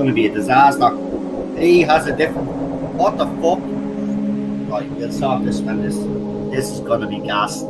going to be a disaster. He has a different. What the fuck? Right, we'll sort this man. This is going to be gas.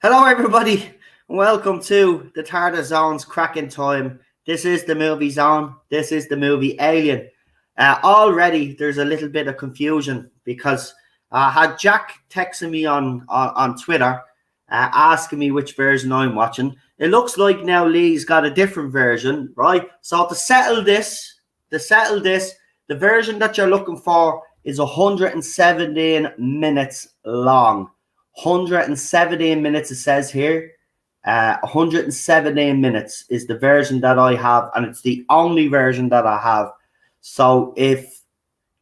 Hello, everybody. Welcome to the Tartar Zone's cracking time. This is the movie Zone. This is the movie Alien. Already, there's a little bit of confusion because I had Jack texting me on Twitter asking me which version I'm watching. It looks like now Lee's got a different version, right? So to settle this, the version that you're looking for is 117 minutes long. 117 minutes, it says here. 117 minutes is the version that I have, and it's the only version that I have. So if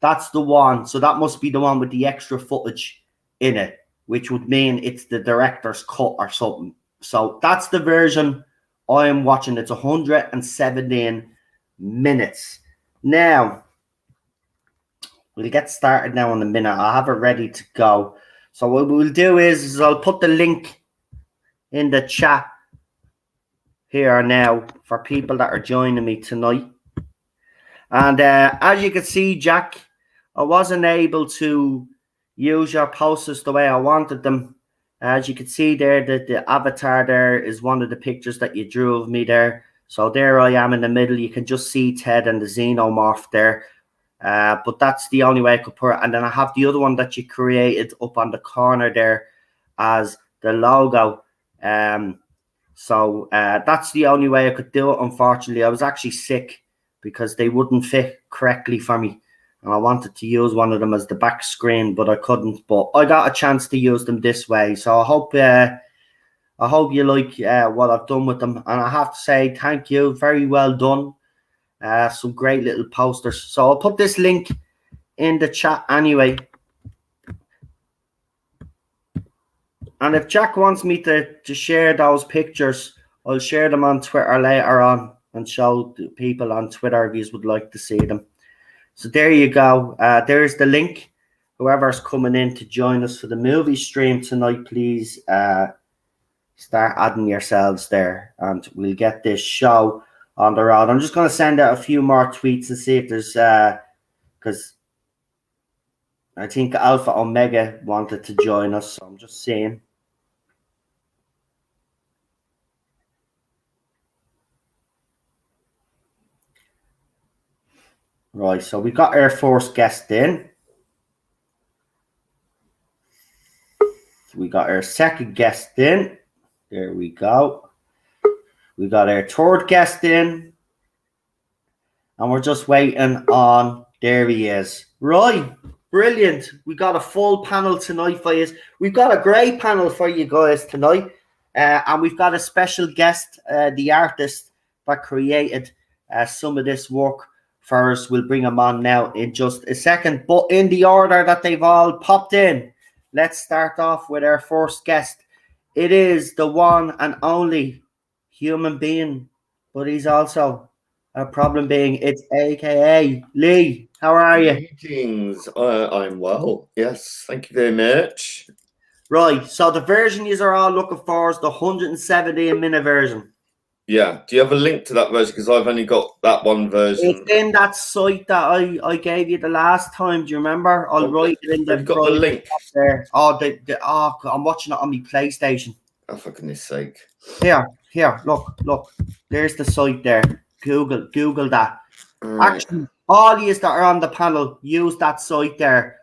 that's the one, so that must be the one with the extra footage in it, which would mean it's the director's cut or something. So that's the version I am watching. It's 117 minutes. Now, we'll get started now in a minute. I have it ready to go. So what we'll do is I'll put the link in the chat here now for people that are joining me tonight. And as you can see, Jack, I wasn't able to use your posters the way I wanted them. As you can see there, the avatar there is one of the pictures that you drew of me there. So there I am in the middle. You can just see Ted and the xenomorph there. But that's the only way I could put it. And then I have the other one that you created up on the corner there as the logo. So that's the only way I could do it, unfortunately. I was actually sick because they wouldn't fit correctly for me. And I wanted to use one of them as the back screen, but I couldn't. But I got a chance to use them this way. So I hope you like what I've done with them. And I have to say thank you. Very well done. Some great little posters. So I'll put this link in the chat anyway. And if Jack wants me to share those pictures, I'll share them on Twitter later on and show people on Twitter if you would like to see them. So there you go. There's the link. Whoever's coming in to join us for the movie stream tonight, please start adding yourselves there and we'll get this show on the road. I'm just going to send out a few more tweets and see if there's because I think Alpha Omega wanted to join us, so I'm just seeing. Right, so we got our first guest in. We got our second guest in. There we go. We got our third guest in. And we're just waiting on, there he is. Right, brilliant. We got a full panel tonight for you. We've got a great panel for you guys tonight. And we've got a special guest, the artist that created some of this work for us. We'll bring him on now in just a second. But in the order that they've all popped in, let's start off with our first guest. It is the one and only human being, but he's also a problem being. It's AKA Lee. How are you? Greetings. I'm well. Yes, thank you very much. Right, so the version you are all looking for is the 117-minute version. Yeah. Do you have a link to that version? Because I've only got that one version. It's in that site that I gave you the last time. Do you remember? I'll write it in the. You've got the link there. Oh, I'm watching it on my PlayStation. Oh, for goodness sake! Here. Look. There's the site there. Google that. Right. Actually, all of you that are on the panel, use that site there.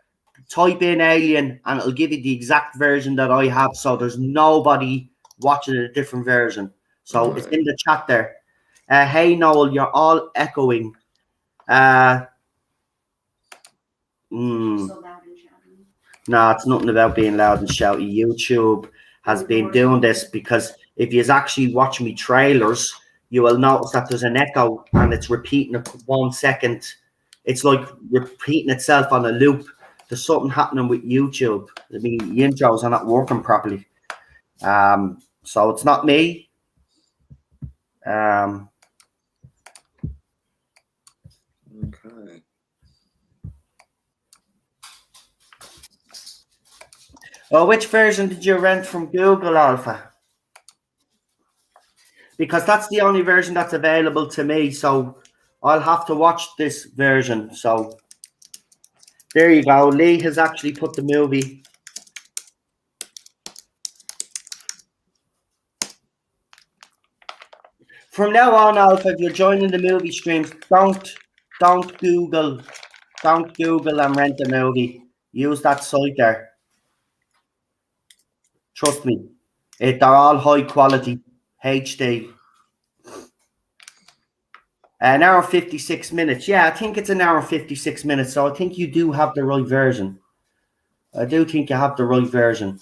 Type in Alien, and it'll give you the exact version that I have. So there's nobody watching a different version. So It's in the chat there. Hey Noel, you're all echoing. No, it's nothing about being loud and shouty. YouTube has been doing this because if you actually watch me trailers, you will notice that there's an echo and it's repeating it 1 second. It's like repeating itself on a loop. There's something happening with YouTube. I mean, the intros are not working properly. So it's not me. Okay. Well, which version did you rent from Google, Alpha? because that's the only version that's available to me. So I'll have to watch this version. So there you go. Lee has actually put the movie. From now on, Alf, if you're joining the movie streams, don't Google and rent a movie. Use that site there. Trust me, they're all high quality HD. An hour and 56 minutes. Yeah, I think it's an hour and 56 minutes. So I think you do have the right version. I do think you have the right version.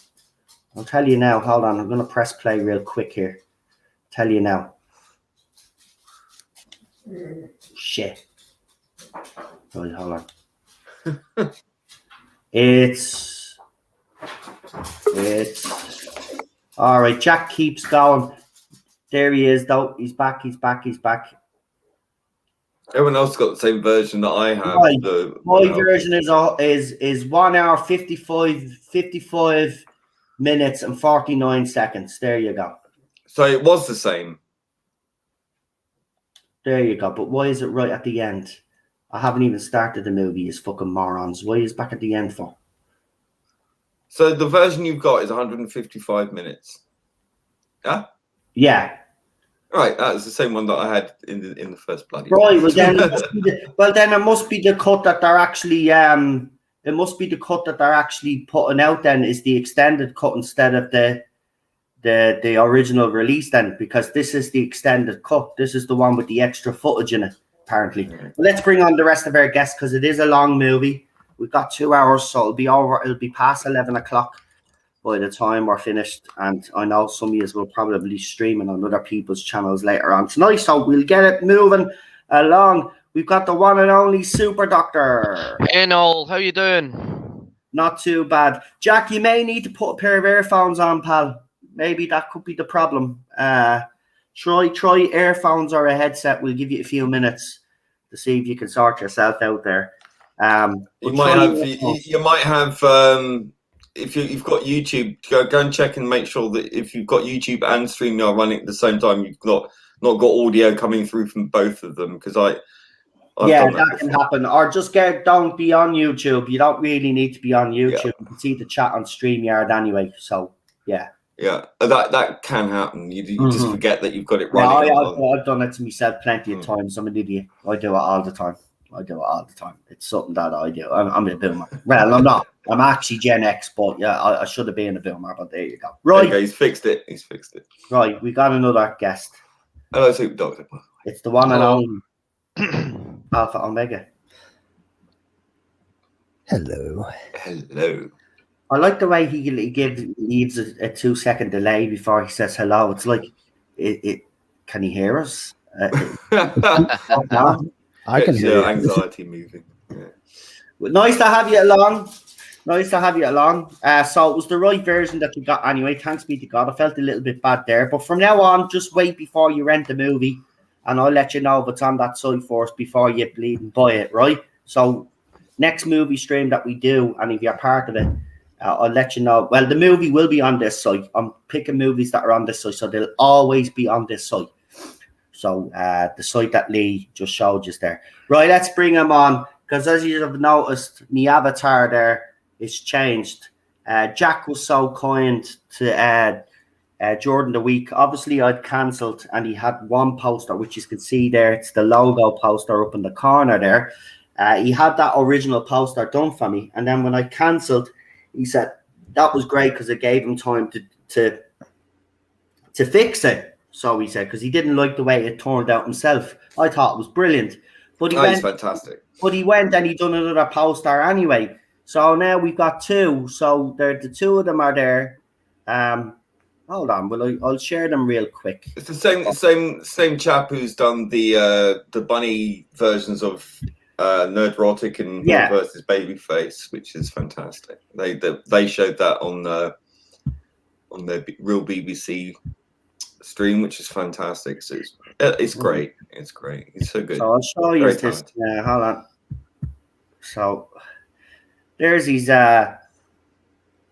I'll tell you now. Hold on. I'm going to press play real quick here. Tell you now. Shit. Right, hold on. It's all right. Jack keeps going. There he is, though. He's back. Everyone else got the same version that I have. Right. My version is 1 hour 55 minutes and 49 seconds. There you go. So it was the same. There you go. But why is it right at the end? I haven't even started the movie, you fucking morons. Why is it back at the end for? So the version you've got is 155 minutes. Yeah? Yeah. Right, that's the same one that I had in the first bloody. Right, well then it must be the cut that they're actually it must be the cut that they're actually putting out then is the extended cut instead of the original release then, because this is the extended cut. This is the one with the extra footage in it, apparently. Well, let's bring on the rest of our guests because it is a long movie. We've got 2 hours, so it'll be past 11 o'clock by the time we're finished. And I know some of you will probably be streaming on other people's channels later on tonight, so we'll get it moving along. We've got the one and only Super Doctor. Hey Noel, how you doing? Not too bad. Jack, you may need to put a pair of earphones on, pal. Maybe that could be the problem. Try earphones or a headset. We'll give you a few minutes to see if you can sort yourself out there. You might have if you've got YouTube, go and check and make sure that if you've got YouTube and StreamYard running at the same time, you've not got audio coming through from both of them, because I've done that can happen. Or just don't be on YouTube. You don't really need to be on YouTube. You can see the chat on StreamYard anyway. So yeah. Yeah, that can happen. You just forget that you've got it running. I've done it to myself plenty of times. I'm an idiot. I do it all the time. It's something that I do. I'm a boomer. Well, I'm not. I'm actually Gen X, but yeah, I should have been a boomer. But there you go. Right. Okay, he's fixed it. Right, we got another guest. Hello, Super Doctor. It's the one and only Alpha Omega. Hello. I like the way he leaves a 2-second delay before he says hello. It's like, can he hear us? I can hear anxiety moving. Yeah. Well, nice to have you along. So it was the right version that you got anyway. Thanks be to God. I felt a little bit bad there. But from now on, just wait before you rent the movie. And I'll let you know if it's on that site first before you bleed and buy it, right? So next movie stream that we do, and if you're part of it, I'll let you know. Well, the movie will be on this site. I'm picking movies that are on this site, so they'll always be on this site. So the site that Lee just showed you there. Right, let's bring him on, because as you have noticed, my avatar there is changed. Jack was so kind to add during the week. Obviously, I'd cancelled, and he had one poster, which you can see there. It's the logo poster up in the corner there. He had that original poster done for me, and then when I cancelled, he said that was great because it gave him time to fix it. So he said, because he didn't like the way it turned out himself. I thought it was brilliant. But He's fantastic. But he went and he done another poster anyway. So now we've got two. So the two of them are there. Hold on, I'll share them real quick. It's the same chap who's done the bunny versions of Nerdrotic and versus Babyface, which is fantastic. They showed that on their real BBC stream, which is fantastic. So it's great. It's great. It's so good. So I'll show you this. Hold on. So there's his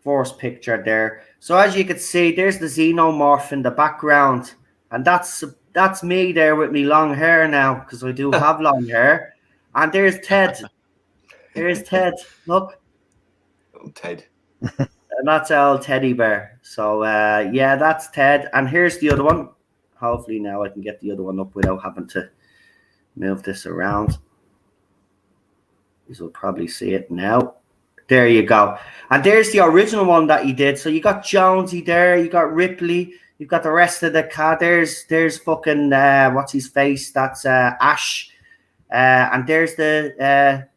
first picture there. So as you can see, there's the xenomorph in the background, and that's that's me there with me long hair now, because I do have long hair. And there's Ted. There's Ted. Look. Oh, Ted. And that's our teddy bear. So, yeah, that's Ted. And here's the other one. Hopefully now I can get the other one up without having to move this around. You'll probably see it now. There you go. And there's the original one that he did. So you got Jonesy there. You got Ripley. You've got the rest of the car. There's fucking, what's his face? That's Ash. And there's the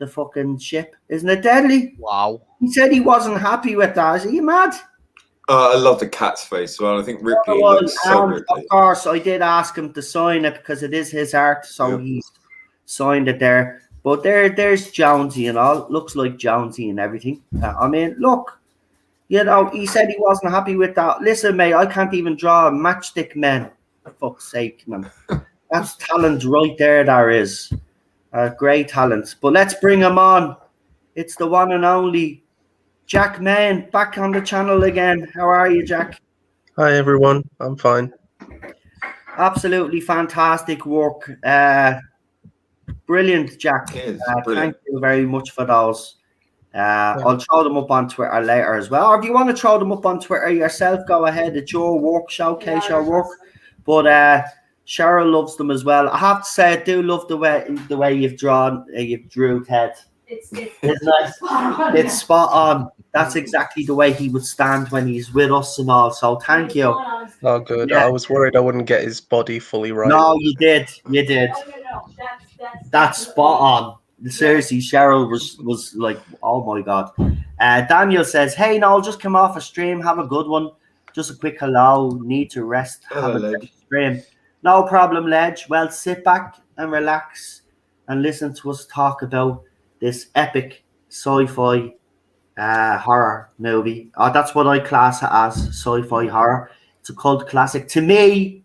fucking ship. Isn't it deadly? Wow. He said he wasn't happy with that. Are you mad? I love the cat's face. Well, I think Ripley looks so Ripley. Of course, I did ask him to sign it because it is his art. So he's signed it there. But there's Jonesy and all. Looks like Jonesy and everything. I mean, look. You know, he said he wasn't happy with that. Listen, mate, I can't even draw a matchstick man. For fuck's sake, man. That's talent right there, there is. Great talent. But let's bring him on. It's the one and only Jack Main, back on the channel again. How are you, Jack? Hi, everyone. I'm fine. Absolutely fantastic work. Brilliant, Jack. Brilliant. Thank you very much for those. I'll throw them up on Twitter later as well. Or if you want to throw them up on Twitter yourself, go ahead. It's your work, showcase your work. But Cheryl loves them as well. I have to say, I do love the way you've drew Ted. It's nice. It's spot on. That's exactly the way he would stand when he's with us and all. So thank you. Oh, good. Yeah. I was worried I wouldn't get his body fully right. No, you did. You did. That's spot on. Seriously, Cheryl was like, oh my God. Daniel says, hey, Noel, just come off a stream. Have a good one. Just a quick hello. Need to rest. Have a good stream. No problem, Ledge. Well, sit back and relax and listen to us talk about this epic sci-fi horror movie. That's what I class it as, sci-fi horror. It's a cult classic. To me,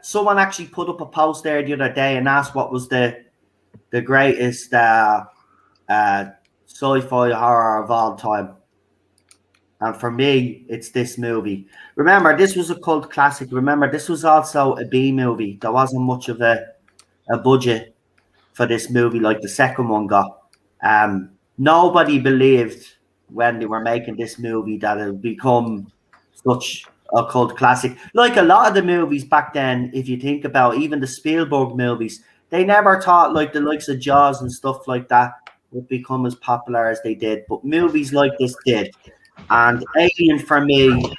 someone actually put up a post there the other day and asked what was the greatest sci-fi horror of all time. And for me, it's this movie. Remember, this was a cult classic. Remember, this was also a B movie. There wasn't much of a budget for this movie like the second one got. Nobody believed when they were making this movie that it would become such a cult classic. Like a lot of the movies back then, if you think about even the Spielberg movies, they never thought like the likes of Jaws and stuff like that would become as popular as they did. But movies like this did. And Alien for me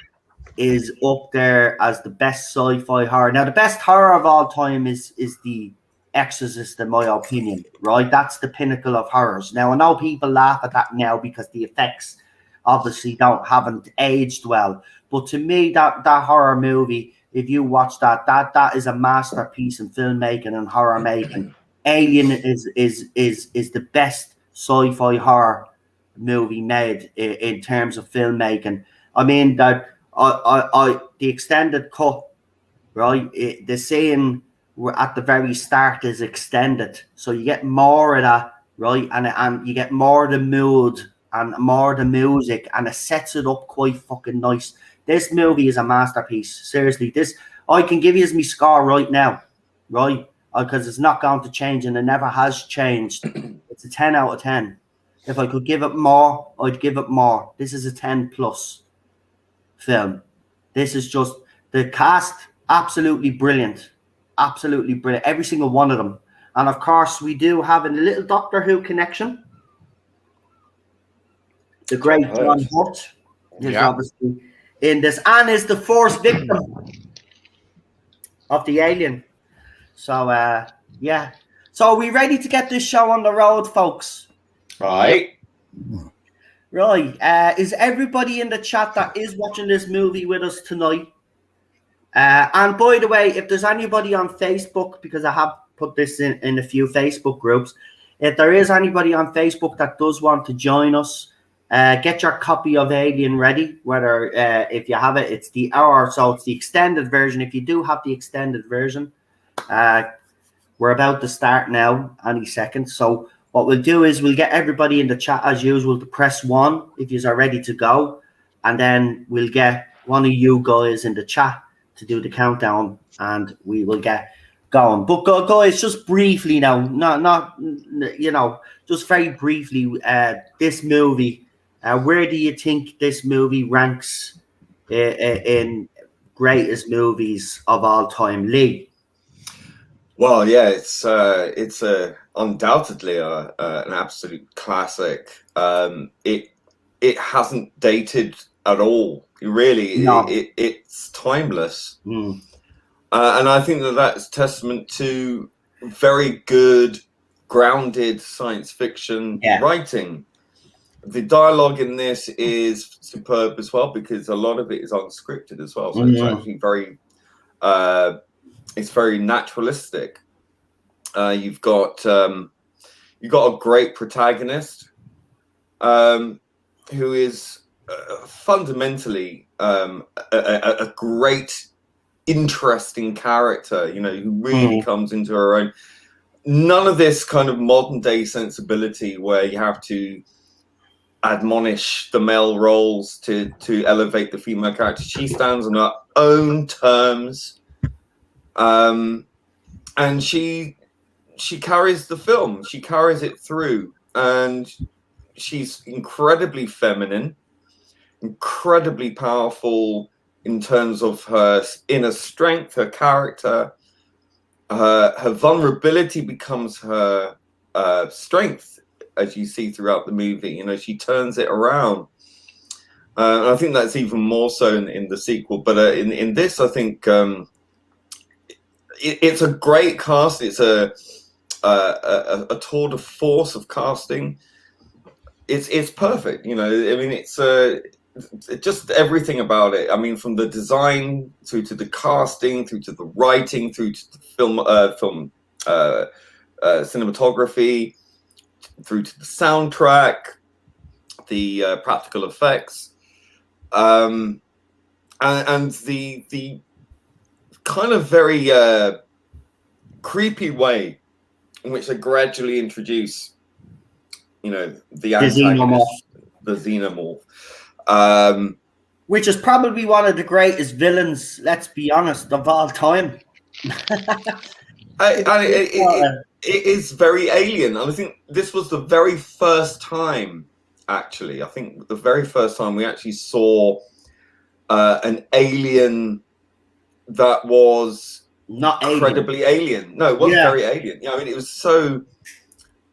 is up there as the best sci-fi horror. Now, the best horror of all time is The Exorcist, in my opinion, right? That's the pinnacle of horrors. Now, I know people laugh at that now because the effects obviously haven't aged well. But to me, that horror movie, if you watch that is a masterpiece in filmmaking and horror making. Alien is the best sci-fi horror movie made in terms of filmmaking. I mean that the extended cut, right? The scene at the very start is extended, so you get more of that, right? And you get more of the mood and more of the music, and it sets it up quite fucking nice. This movie is a masterpiece. Seriously, I can give you my score right now, right? Because it's not going to change, and it never has changed. It's a 10 out of 10. If I could give it more, I'd give it more. This is a 10 plus film. This is just the cast, absolutely brilliant. Absolutely brilliant. Every single one of them. And of course, we do have a little Doctor Who connection. The great John Hurt is obviously in this and is the first victim of the alien. So, yeah. So, are we ready to get this show on the road, folks? Right. Is everybody in the chat that is watching this movie with us tonight? And by the way, if there's anybody on Facebook, because I have put this in a few Facebook groups, if there is anybody on Facebook that does want to join us, get your copy of Alien ready. Whether if you have it, it's the hour, so it's the extended version. If you do have the extended version, we're about to start now, any second. So what we'll do is we'll get everybody in the chat as usual to press 1 if you are ready to go, and then we'll get one of you guys in the chat to do the countdown, and we will get going. But guys, just briefly now, not just very briefly, this movie. Where do you think this movie ranks in greatest movies of all time, Lee? Well, yeah, it's undoubtedly an absolute classic. It hasn't dated at all. Really, No. it's timeless. Mm. And I think that's testament to very good, grounded science fiction writing. The dialogue in this is superb as well, because a lot of it is unscripted as well. So it's actually it's very naturalistic. You've got a great protagonist who is fundamentally a great, interesting character, who really comes into her own. None of this kind of modern day sensibility where you have to admonish the male roles to elevate the female character. She stands on her own terms, and she carries the film. She carries it through, and she's incredibly feminine, incredibly powerful in terms of her inner strength, her character. Her vulnerability becomes her strength, as you see throughout the movie. She turns it around. And I think that's even more so in the sequel. But in this, I think it's a great cast. It's a tour de force of casting. It's perfect. It's just everything about it. I mean, from the design through to the casting, through to the writing, through to the film cinematography, through to the soundtrack, the practical effects, and the kind of very creepy way in which they gradually introduce, the antagonist, the xenomorph. Which is probably one of the greatest villains, let's be honest, of all time. It is very alien. And I think this was the very first time, actually. I think the very first time we actually saw an alien that was not incredibly alien. No, it wasn't very alien. It was so.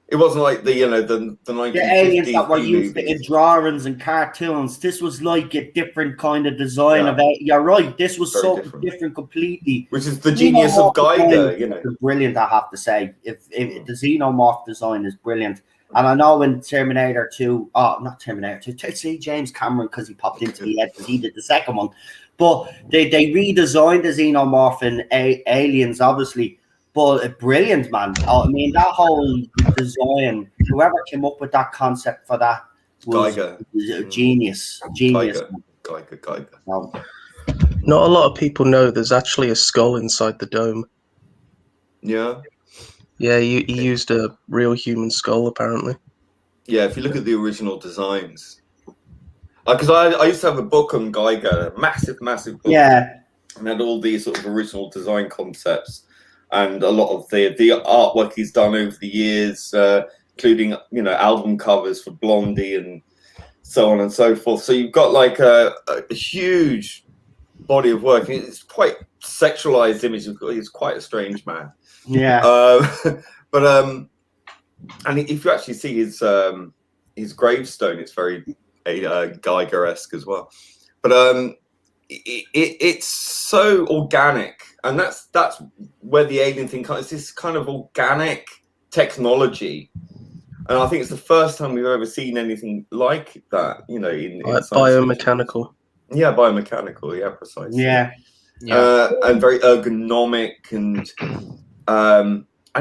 It wasn't like the 1950s the aliens that were used movies. in drawings and cartoons. This was like a different kind of design of it. You're right. This was Very something different completely. Which is the genius of Geiger, It's brilliant, I have to say. If the xenomorph design is brilliant. And I know in Terminator 2, not Terminator 2, see James Cameron, because he popped into my head because he did the second one. But they redesigned the xenomorph in Aliens, obviously. But brilliant, man. I mean, that whole design, whoever came up with that concept for that was genius. Geiger. So, not a lot of people know there's actually a skull inside the dome. Yeah. Yeah, he used a real human skull, apparently. Yeah, if you look at the original designs. Because I used to have a book on Geiger, a massive book. Yeah. And had all these sort of original design concepts. And a lot of the artwork he's done over the years, including album covers for Blondie and so on and so forth. So you've got like a huge body of work. It's quite sexualized image. He's quite a strange man. Yeah. And if you actually see his gravestone, it's very Geiger-esque as well. But it's so organic. And that's where the alien thing comes. It's this kind of organic technology, and I think it's the first time we've ever seen anything like that. In biomechanical. Yeah, biomechanical. Yeah, precisely. Yeah. And very ergonomic, and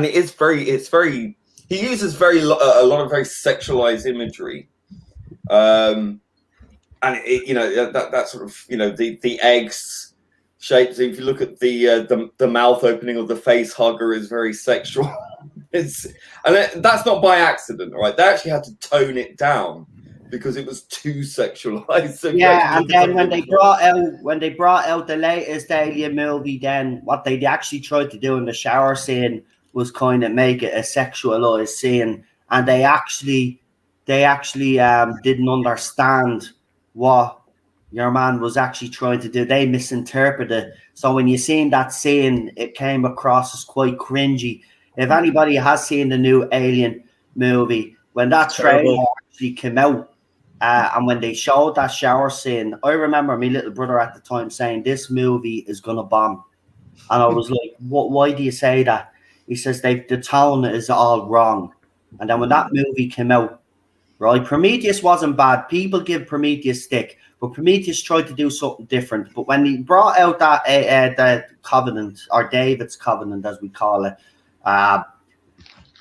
it's very. He uses a lot of very sexualized imagery. And that sort of the eggs. Shapes. If you look at the mouth opening of the face hugger is very sexual. That's not by accident, right? They actually had to tone it down because it was too sexualized. So yeah, and then when they brought out the latest Alien movie, then what they actually tried to do in the shower scene was kind of make it a sexualized scene, and they actually didn't understand what your man was actually trying to do. They misinterpreted it. So when you seen that scene, it came across as quite cringy. If anybody has seen the new Alien movie, when that trailer actually came out, and when they showed that shower scene, I remember my little brother at the time saying, "This movie is gonna bomb," and I was like, "What? Why do you say that?" He says, "The tone is all wrong." And then when that movie came out, right, Prometheus wasn't bad. People give Prometheus stick, but Prometheus tried to do something different. But when he brought out that the Covenant, or David's Covenant, as we call it,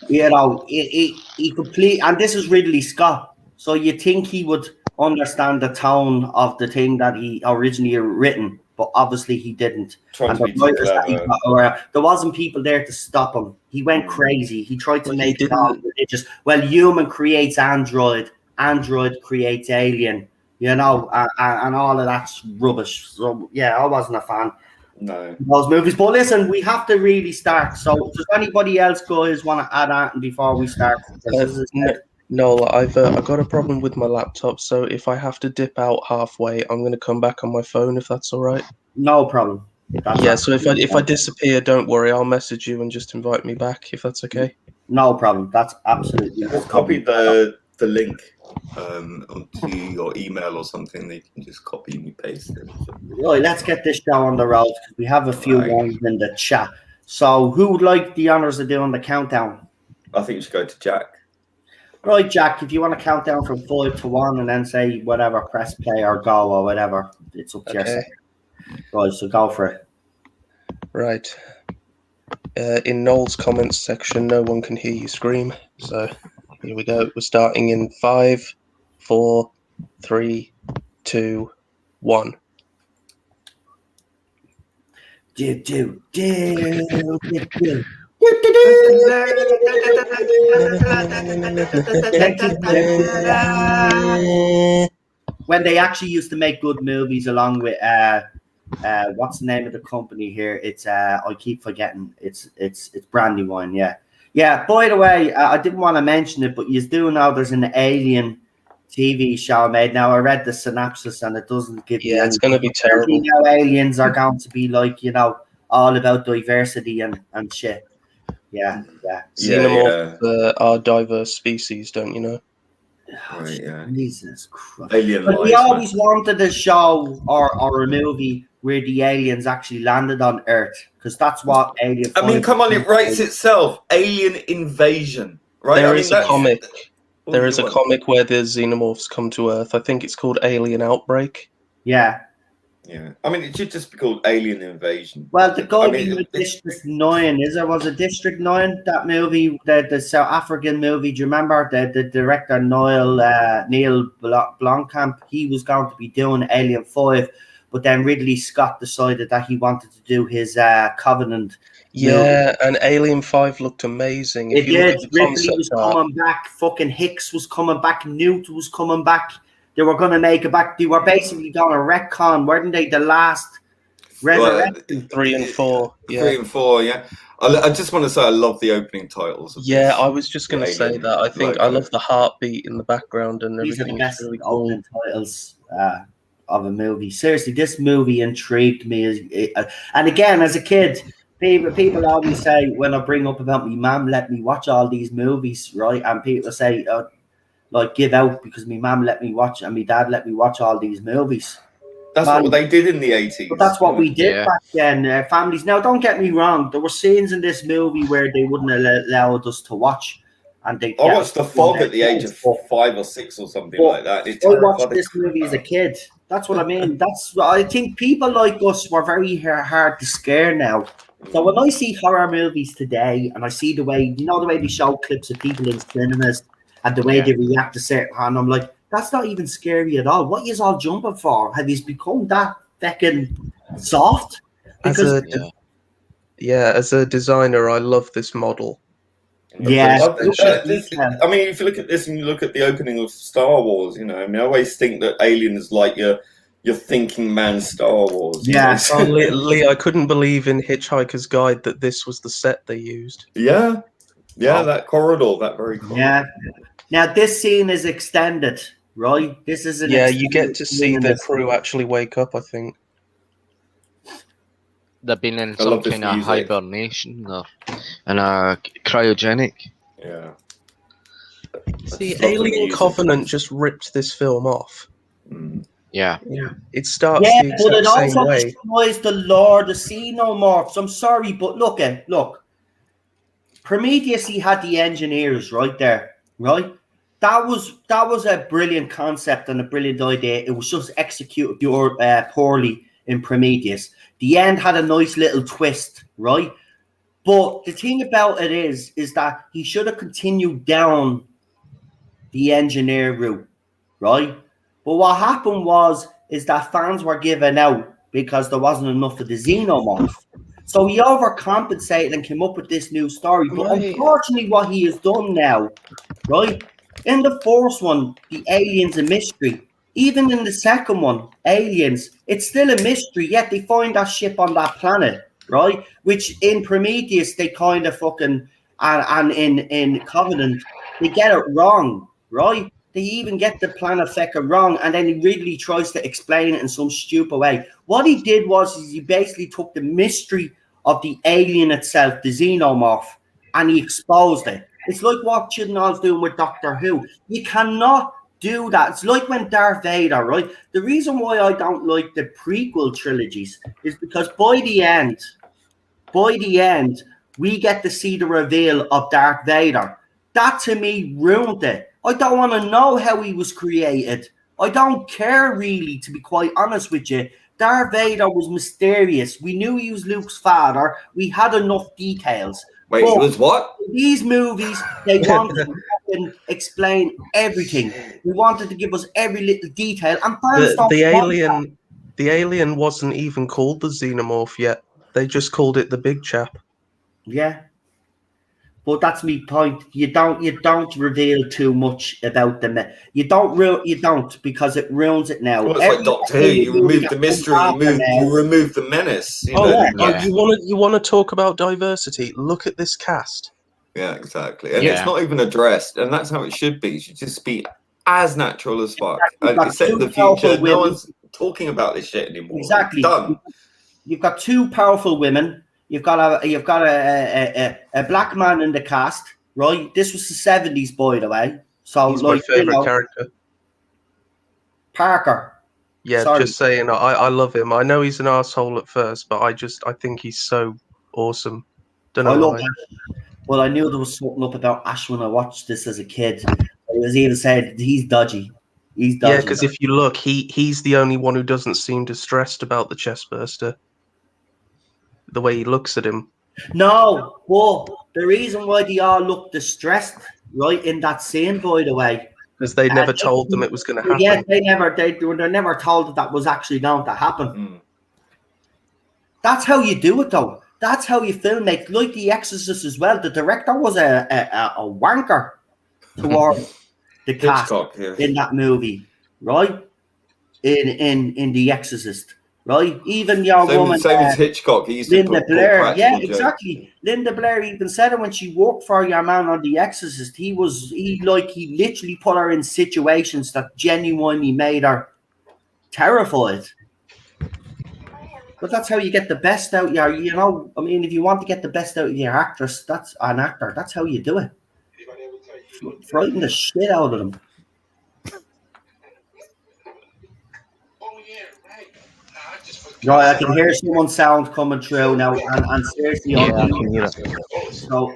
you know, he complete, and this is Ridley Scott, so you think he would understand the tone of the thing that he originally written, but obviously he didn't. And there wasn't people there to stop him. He went crazy. He tried to make it all religious. Well, human creates android creates alien, you know, and all of that's rubbish. So yeah, I wasn't a fan. No. Those movies. But listen, we have to really start. So does anybody else guys want to add on before we start? No, I've got a problem with my laptop, so if I have to dip out halfway, I'm going to come back on my phone if that's all right. No problem. So if I disappear, don't worry, I'll message you and just invite me back if that's okay. No problem. That's absolutely. Just copy the link onto your email or something. That you can just copy and paste it. Right, let's get this show on the road because we have a few ones in the chat. So who would like the honors of doing the countdown? I think you should go to Jack. Right, Jack, if you want to count down from 5 to 1 and then say whatever, press play or go or whatever, it's up to yourself. Right, so go for it. Right. In Noel's comments section, no one can hear you scream. So here we go. We're starting in 5, 4, 3, 2, 1. When they actually used to make good movies along with what's the name of the company here? It's I keep forgetting. It's Brandywine. Yeah. By the way, I didn't want to mention it, but you do know there's an Alien TV show made. Now I read the synopsis and it doesn't give you. Yeah, it's going to be terrible. Now aliens are going to be like, you know, all about diversity and shit. Yeah. Xenomorphs are diverse species, don't you know? Right, yeah. Jesus Christ. Alien but life, we always wanted a show or a movie where the aliens actually landed on Earth, because that's what Alien. I mean, come on, it writes itself. Alien invasion, right? There is a comic. There is a comic where the xenomorphs come to Earth. I think it's called Alien Outbreak. Yeah. Yeah. I mean, it should just be called Alien Invasion. Well, the guy with District 9, was it District 9, that movie, the South African movie? Do you remember the director Neil Blomkamp? He was going to be doing Alien 5, but then Ridley Scott decided that he wanted to do his Covenant. Yeah, and Alien 5 looked amazing. It did. Ripley was coming back. Fucking Hicks was coming back. Newt was coming back. They were going to make it back. They were basically going to retcon, weren't they? The last Resurrection. 3 and 4. Yeah. 3 and 4, yeah. I just want to say I love the opening titles. I was just going to say that. I think I love the heartbeat in the background and everything. These are the best really cool opening titles of a movie. Seriously, this movie intrigued me. And again, as a kid, people always say, when I bring up about my mum let me watch all these movies, right? And people say, like, give out because my mum let me watch and my dad let me watch all these movies. That's what they did in the 80s. But that's what we did back then. Families. Now, don't get me wrong. There were scenes in this movie where they wouldn't allow us to watch. And I watched The Fog at the age of 5 or 6 or something like that. I watched this movie as a kid. That's what I mean. I think people like us were very hard to scare now. So when I see horror movies today and I see the way they show clips of people in cinemas and the way they react to certain, and I'm like, that's not even scary at all. What are you all jumping for? Have you become that fucking soft? Because, as a designer, I love this model. Yeah. I mean, if you look at this and you look at the opening of Star Wars, you know, I mean, I always think that Alien is like your thinking man Star Wars. Yeah. Oh, Lee, I couldn't believe in Hitchhiker's Guide that this was the set they used. Yeah, that corridor, that very corridor. Yeah. Now this scene is extended, right? This is you get to see the crew actually wake up, I think. They've been in some kind of hibernation or in a cryogenic. Yeah. See, Alien Covenant just ripped this film off. Mm. Yeah. It starts the exact but it same also way. destroys the lore, the xenomorphs. I'm sorry, but look. Prometheus, he had the engineers right there, right? That was a brilliant concept and a brilliant idea. It was just executed poorly in Prometheus. The end had a nice little twist, right? But the thing about it is that he should have continued down the engineer route, right? But what happened is that fans were given out because there wasn't enough of the xenomorph. So he overcompensated and came up with this new story. But unfortunately, what he has done now, right? In the first one, the alien's a mystery. Even in the second one, aliens, it's still a mystery. Yet they find that ship on that planet, right? Which in Prometheus they kind of fucking and in Covenant they get it wrong, right? They even get the planet Feka wrong, and then he really tries to explain it in some stupid way. What he did was he basically took the mystery of the alien itself, the xenomorph, and he exposed it. It's like what Chibnall's doing with Doctor Who. You cannot do that. It's like when Darth Vader, right? The reason why I don't like the prequel trilogies is because by the end, we get to see the reveal of Darth Vader. That to me ruined it. I don't want to know how he was created. I don't care really, to be quite honest with you. Darth Vader was mysterious. We knew he was Luke's father. We had enough details. Wait, he was what? These movies, they wanted to explain everything. They wanted to give us every little detail. And fans the alien wasn't even called the xenomorph yet. They just called it the big chap. Yeah. But that's my point. You don't reveal too much about them. You don't because it ruins it now. Well, it's like Doctor Who. You remove the mystery. You remove the menace. You want to talk about diversity? Look at this cast. Yeah, exactly. And it's not even addressed, and that's how it should be. It should just be as natural as fuck. It's set in the future. No one's talking about this shit anymore. Exactly. It's done. You've got two powerful women. You've got a black man in the cast, right? This was the 70s, by the way. So he's my favorite character. Parker. Yeah, just saying. I love him. I know he's an asshole at first, but I think he's so awesome. Don't know why. Well, I knew there was something up about Ash when I watched this as a kid. It was even said he's dodgy. He's dodgy. Yeah, because if you look, he's the only one who doesn't seem distressed about the chestburster. The way he looks at him. No, well, the reason why they all look distressed, right, in that scene, by the way, because they never told them it was going to happen. Yeah, they're never told that was actually going to happen. Mm. That's how you do it, though. That's how you film it. Like The Exorcist as well. The director was a wanker towards the cast in that movie, right? In The Exorcist. Right, even your woman, same as Hitchcock. He used to Linda Blair. Yeah, exactly. Linda Blair even said it when she worked for your man on The Exorcist. He literally put her in situations that genuinely made her terrified. But that's how you get the best out of your, you know. I mean, if you want to get the best out of your actress, that's an actor. That's how you do it. Frighten the shit out of them. Right, I can hear someone's sound coming through now, and seriously, I can hear it. So,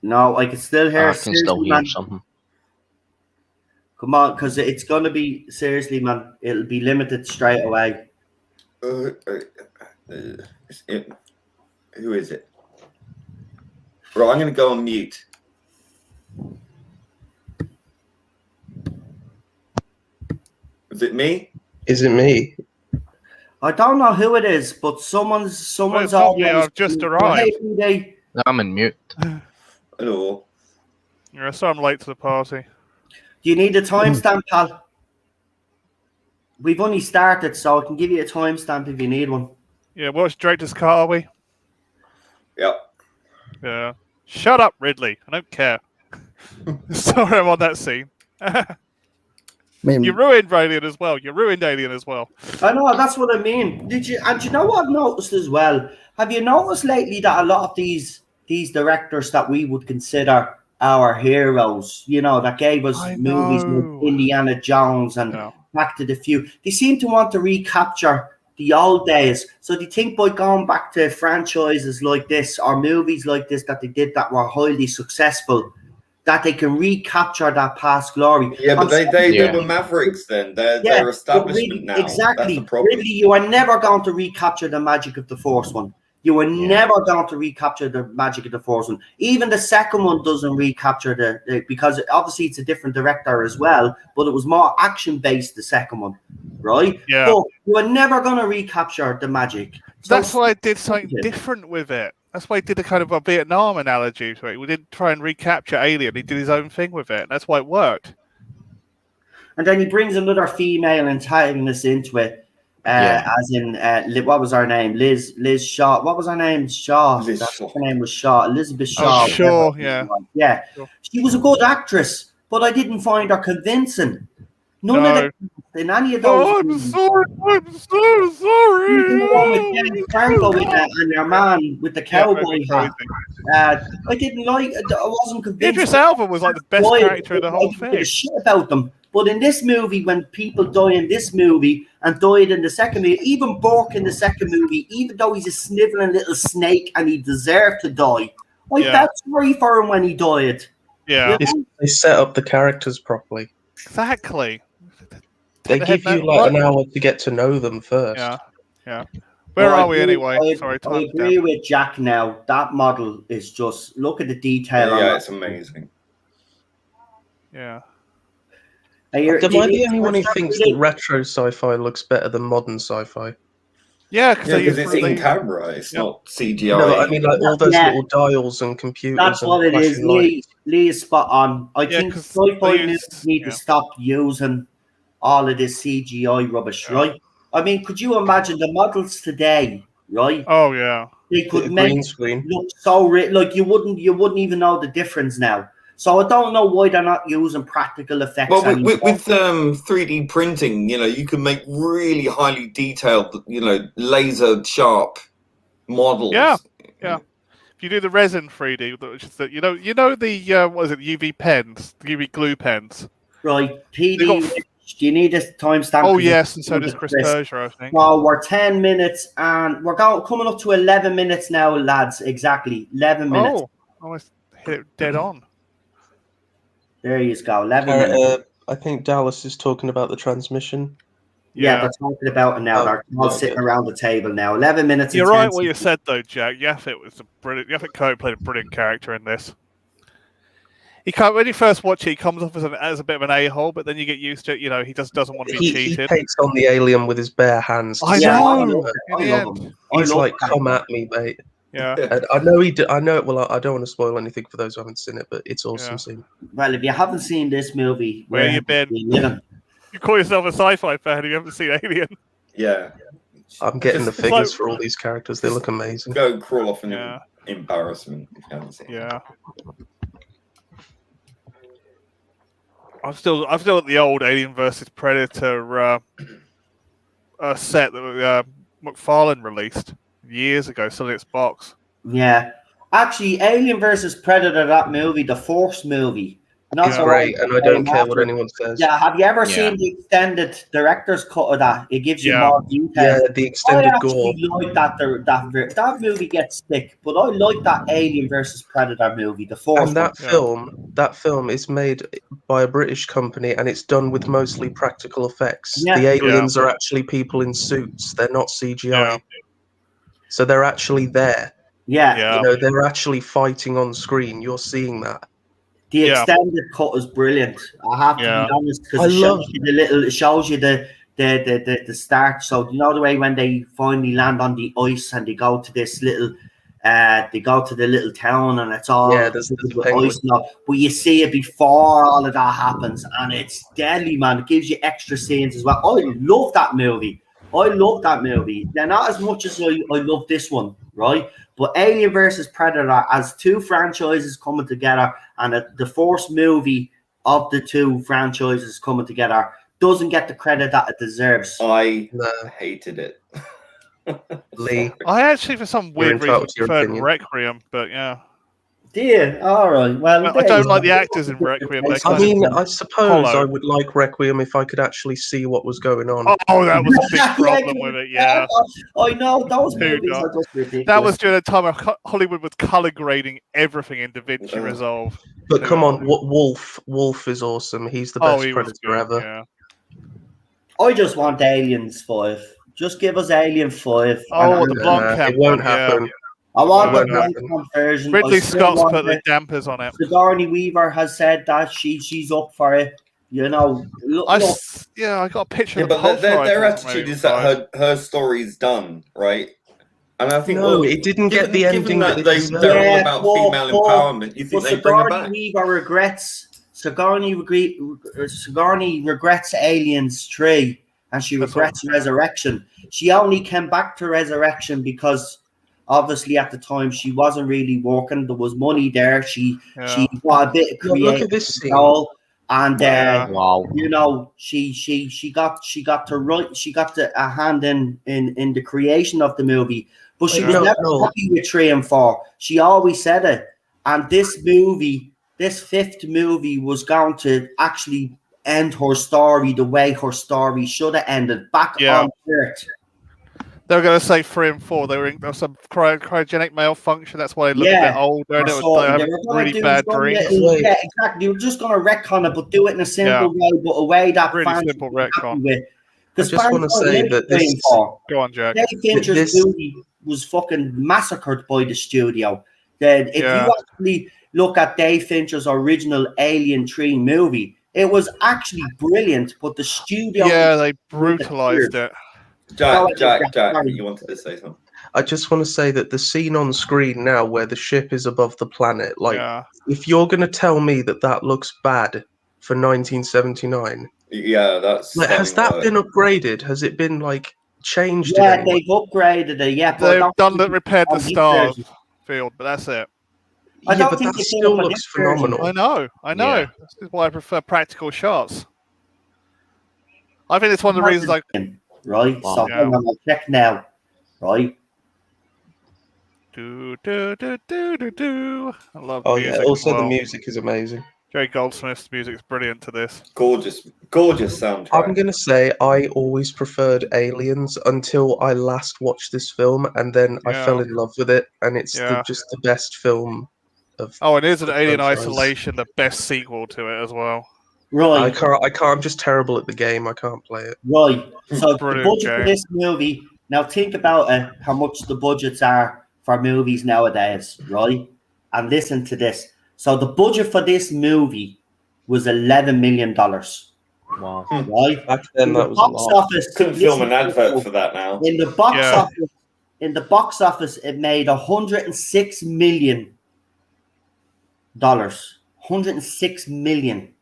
no, I can still hear. I can still hear something. Come on, because it's going to be, seriously, man, it'll be limited straight away. Who is it? Right, I'm going to go on mute. Is it me? Is it me? I don't know who it is, but someone's it's not me, I've just arrived. Hey, I'm in mute. Hello. Yeah, so I'm late to the party. do you need a timestamp, pal? We've only started, so I can give you a timestamp if you need one. Yeah, which director's cut are we? Yep. Yeah. Shut up, Ridley. I don't care. Sorry, I'm on that scene. You ruined Alien as well. You ruined Alien as well. I know, that's what I mean. Did you? And you know what I've noticed as well? Have you noticed lately that a lot of these directors that we would consider our heroes, you know, that gave us movies like Indiana Jones and Back to the Future, they seem to want to recapture the old days. So they think by going back to franchises like this or movies like this that they did that were highly successful, that they can recapture that past glory. Yeah, but they were Mavericks then. They're establishment now. Exactly. That's the problem. Really, you are never going to recapture the magic of the first one. You are never going to recapture the magic of the first one. Even the second one doesn't recapture the because obviously it's a different director as well, but it was more action-based, the second one, right? Yeah. But you are never going to recapture the magic. So that's why I did something different with it. That's why he did a kind of a Vietnam analogy to it. We didn't try and recapture Alien. He did his own thing with it. And that's why it worked. And then he brings another female antagonist into it, as in, what was her name? Liz Shaw. What was her name? Shaw. Her name was Shaw. Elizabeth Shaw. Oh, sure, yeah. Yeah. Sure. She was a good actress, but I didn't find her convincing. None of them in any of those. Oh, I'm sorry. I'm so sorry. The one with James Franco and your man with the cowboy hat. I didn't like it. I wasn't convinced. Idris Elba was like the best character of the whole thing. I shit about them. But in this movie, when people die in this movie and died in the second movie, even Burke in the second movie, even though he's a sniveling little snake and he deserved to die, I felt sorry for him when he died. Yeah. You know? They set up the characters properly. Exactly. They give you like an hour to get to know them first. Yeah. Where are we anyway? I agree with Jack now. That model is just, look at the detail. Yeah, it's amazing. Yeah. Am I the only one who thinks that retro sci-fi looks better than modern sci-fi? Yeah, because it's in camera. It's not CGI. No, I mean like all those little dials and computers. That's what it is. Lee is spot on. I think sci-fi movies need to stop using all of this CGI rubbish, right? I mean, could you imagine the models today, right? Oh yeah, they could make green screen look so like you wouldn't even know the difference now. So I don't know why they're not using practical effects. Well, with 3D printing, you know, you can make really highly detailed, you know, laser sharp models. Yeah. If you do the resin 3D, which is the, you know the what is it, UV pens, the UV glue pens. Right, PD. Do you need a timestamp? Oh yes, and so does Chris Persia, I think. No, we're 10 minutes and we're coming up to 11 minutes now, lads. Exactly 11 minutes. Oh, I almost hit it dead on. There you go. 11 minutes. I think Dallas is talking about the transmission. Yeah, they're talking about it now. They're all sitting around the table now. 11 minutes. You're right what you said though, Jack. Yaphet was Yaphet Kotto played a brilliant character in this. When you first watch it, he comes off as a bit of an a-hole, but then you get used to it. You know, he just doesn't want to be cheated. He takes on the alien with his bare hands. I know. He's like, "Come at me, mate." Yeah. And I know he. I know. Well, I don't want to spoil anything for those who haven't seen it, but it's awesome scene. Well, if you haven't seen this movie, where you been? You call yourself a sci-fi fan and you haven't seen Alien. Yeah. I'm getting the figures for all these characters. They look amazing. Go crawl off in embarrassment if you haven't seen it. Yeah. I'm still at the old Alien versus Predator set that McFarlane released years ago, still in its box. Yeah. Actually, Alien versus Predator, that movie, the first movie. It's great, and I don't care what anyone says. Yeah, have you ever seen the extended director's cut of that? It gives you more detail. Yeah, the extended gore. I like that movie gets thick, but I like that Alien versus Predator movie, the first and that film is made by a British company, and it's done with mostly practical effects. Yeah. The aliens are actually people in suits; they're not CGI. So they're actually there. Yeah. You know, they're actually fighting on screen. You're seeing that. The extended cut is brilliant. I have to be honest, because it shows you the start. So you know the way when they finally land on the ice and they go to this little, they go to the little town and it's all there's ice now. But you see it before all of that happens, and it's deadly, man. It gives you extra scenes as well. I love that movie. They're not as much as I love this one, right? But Alien versus Predator, as two franchises coming together, and the first movie of the two franchises coming together, doesn't get the credit that it deserves. I hated it. Lee, I actually, for some weird reason, preferred Requiem, but Dear, all right. Well, I don't like the actors in Requiem. I mean, I suppose I would like Requiem if I could actually see what was going on. Oh, that was a big problem with it. Yeah, I know those movies are just ridiculous. That was during a time when Hollywood was color grading everything in DaVinci Resolve. But come on, Wolf is awesome. He's the best Predator ever. Yeah. I just want Aliens 5. Just give us Alien 5. Oh, the Blomkamp. It won't happen. Yeah. I want the Blomkamp version. Ridley Scott's put the dampers on it. Sigourney Weaver has said that she's up for it. You know, I got a picture. But their attitude is that her story's done, right? And I think it didn't get the ending that they're all about female empowerment. You think they bring her back? Weaver regrets. Sigourney regrets Aliens 3, and she regrets Resurrection. She only came back to Resurrection because obviously at the time she wasn't really working. There was money there. She got a bit of creative control, and you know, she got a hand in the creation of the movie. But she was never happy with 3 and 4. She always said it. And this fifth movie was going to actually end her story the way her story should have ended, back on Earth. They were going to say 3 and 4. There was some cryogenic malfunction. That's why they looked a bit older. And they were really bad dreams. Yeah, exactly. They were just going to retcon it, but do it in a simple way, but a way that really simple retcon. I just want to say that this. Go on, Jack. Dave Fincher's movie was fucking massacred by the studio. If you actually look at Dave Fincher's original Alien 3 movie, it was actually brilliant, but the studio... Yeah, they brutalized it. Jack, you wanted to say something? I just want to say that the scene on screen now where the ship is above the planet, if you're going to tell me that looks bad for 1979... Yeah, that's... has that been upgraded? Has it been, changed? Yeah, they've upgraded it, They've repaired the star field, but that's it. But that still looks phenomenal. I know. Yeah. This is why I prefer practical shots. I think it's one of the reasons Right, so I'll check now. Right. Do. I love music. Also the music is amazing. Jerry Goldsmith's music is brilliant to this. Gorgeous soundtrack. I'm going to say I always preferred Aliens until I last watched this film, and then I fell in love with it, and it's just the best film of... Oh, and is an Alien Isolation the best sequel to it as well? Right. I can't. I'm just terrible at the game. I can't play it. Right. So the budget for this movie, now think about it, how much the budgets are for movies nowadays, right? And listen to this. So the budget for this movie was $11 million. Wow. Right? Back then that was a lot. Office, couldn't film an advert for that now. In the box office, it made $106 million. $106 million.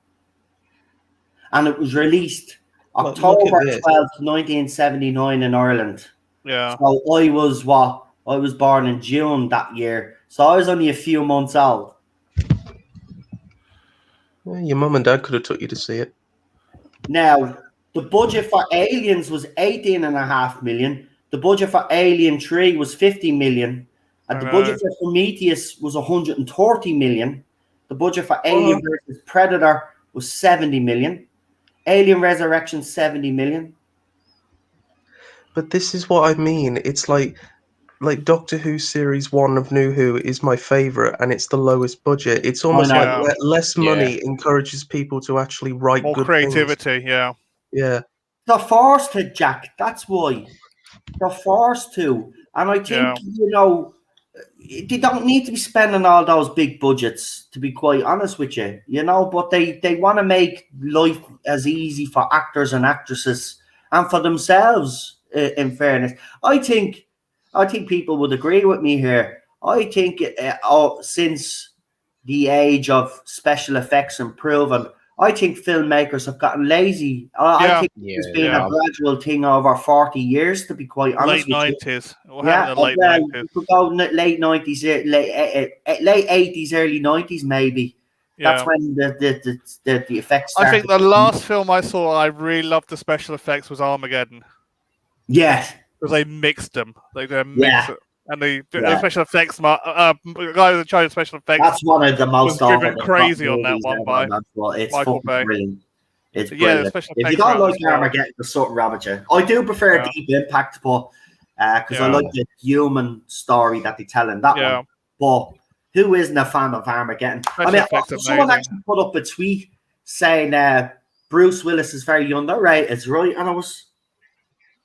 And it was released October 12th, 1979 in Ireland. Yeah. So I was born in June that year. So I was only a few months old. Well, your mum and dad could have took you to see it. Now, the budget for Aliens was $18.5 million. The budget for Alien 3 was $50 million. And the budget for Prometheus was $130 million. The budget for Alien vs. Predator was $70 million. Alien Resurrection, $70 million. But this is what I mean. It's like Doctor Who Series 1 of New Who is my favourite, and it's the lowest budget. It's almost like less money encourages people to actually write more good creativity, things. Yeah. They're forced to, Jack. That's why. They're forced to. And I think, they don't need to be spending all those big budgets, to be quite honest with you, but they want to make life as easy for actors and actresses and for themselves, in fairness. I think people would agree with me here. I think since the age of special effects improving, I think filmmakers have gotten lazy. I think it's been a gradual thing over 40 years, to be quite honest late with you. 90s. What happened in the late 90s? You could go late 90s, late 80s, early 90s, maybe. That's when the effects started. I think the last film I saw I really loved the special effects was Armageddon. Yes. Because they mixed them. They mixed it. And the special effects, the guy who tried special effects. That's one of the most was driven crazy on that one by it's Michael Bay. Brilliant. It's brilliant. If you don't like Armageddon, there's something wrong with you. I do prefer Deep Impact, but because I like the human story that they tell in that one. But who isn't a fan of Armageddon? Someone actually put up a tweet saying Bruce Willis is very underrated, right? And I was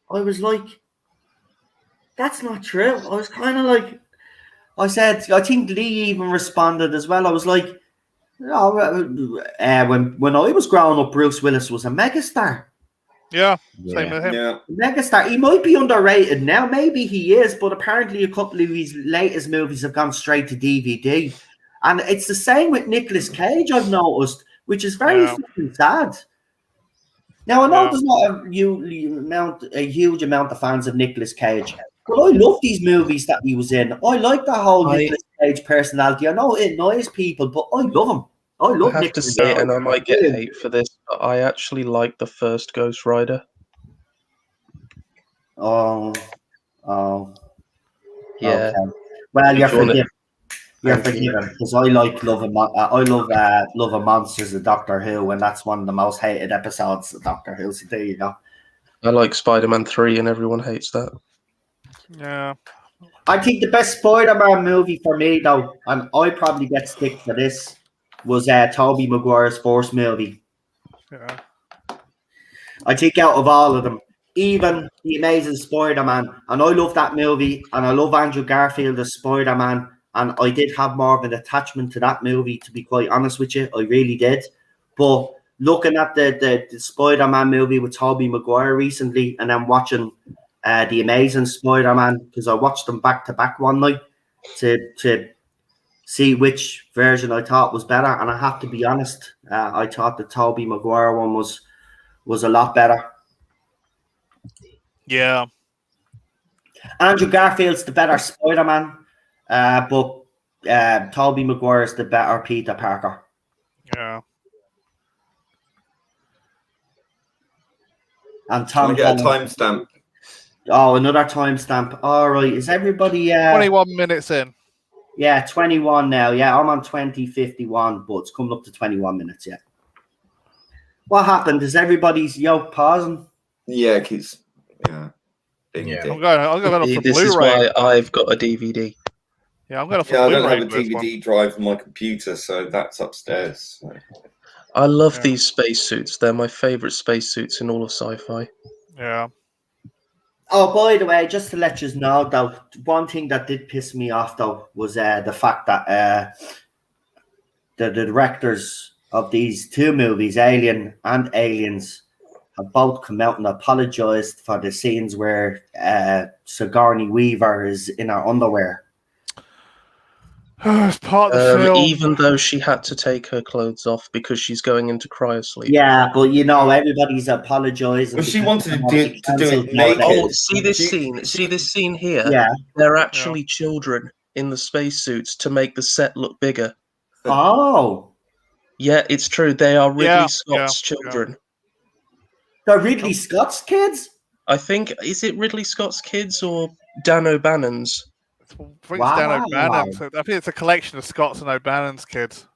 like, that's not true. I was kind of like, I said, I think Lee even responded as well. I was like, when I was growing up, Bruce Willis was a megastar. Yeah, same with him. Yeah. Megastar. He might be underrated now. Maybe he is, but apparently a couple of his latest movies have gone straight to DVD. And it's the same with Nicolas Cage, I've noticed, which is very fucking sad. Now, I know there's not a huge amount of fans of Nicolas Cage, but I love these movies that he was in. I like the whole Nicolas Cage personality. I know it annoys people, but I love him. I love Nicolas Cage. And I might get hate for this, but I actually like the first Ghost Rider. Oh. Yeah. Okay. Well, you're forgiven. You're forgiven because I like Love and Monsters of Doctor Who, and that's one of the most hated episodes of Doctor Who. So there you go. I like Spider-Man 3, and everyone hates that. Yeah. I think the best Spider-Man movie for me, though, and I probably get stick for this, was Tobey Maguire's first movie. Yeah. I think out of all of them, even The Amazing Spider-Man, and I love that movie, and I love Andrew Garfield as Spider-Man, and I did have more of an attachment to that movie, to be quite honest with you. I really did. But looking at the Spider-Man movie with Tobey Maguire recently, and then watching The Amazing Spider-Man, because I watched them back to back one night to see which version I thought was better. And I have to be honest, I thought the Tobey Maguire one was a lot better. Yeah. Andrew Garfield's the better Spider-Man, but Tobey Maguire's the better Peter Parker. Yeah. And Tom get a timestamp. Oh, another timestamp. All right. Is everybody 21 minutes in? Yeah, 21 now. Yeah, I'm on 20:51, but it's coming up to 21 minutes. Yeah. What happened? Is everybody's pausing? Yeah, because I'm going for This Blu-ray. is why I've got a DVD. Yeah, I'm going for I Blu-ray. don't have a DVD drive on my computer, so that's upstairs. So. I love these spacesuits. They're my favorite spacesuits in all of sci-fi. Yeah. Oh, by the way, just to let you know, though, one thing that did piss me off, though, was the fact that the directors of these two movies, Alien and Aliens, have both come out and apologized for the scenes where Sigourney Weaver is in her underwear. It's part of the film. Even though she had to take her clothes off because she's going into cryosleep. Yeah, but everybody's apologizing. But she wanted to do it naked. Oh, see this scene? See this scene here? Yeah. They're actually children in the spacesuits to make the set look bigger. Oh. Yeah, it's true. They are Ridley Scott's children. Yeah. They're Ridley Scott's kids? I think, is it Ridley Scott's kids or Dan O'Bannon's? Dan O'Bannon. So I think it's a collection of Scott's and O'Bannon's kids.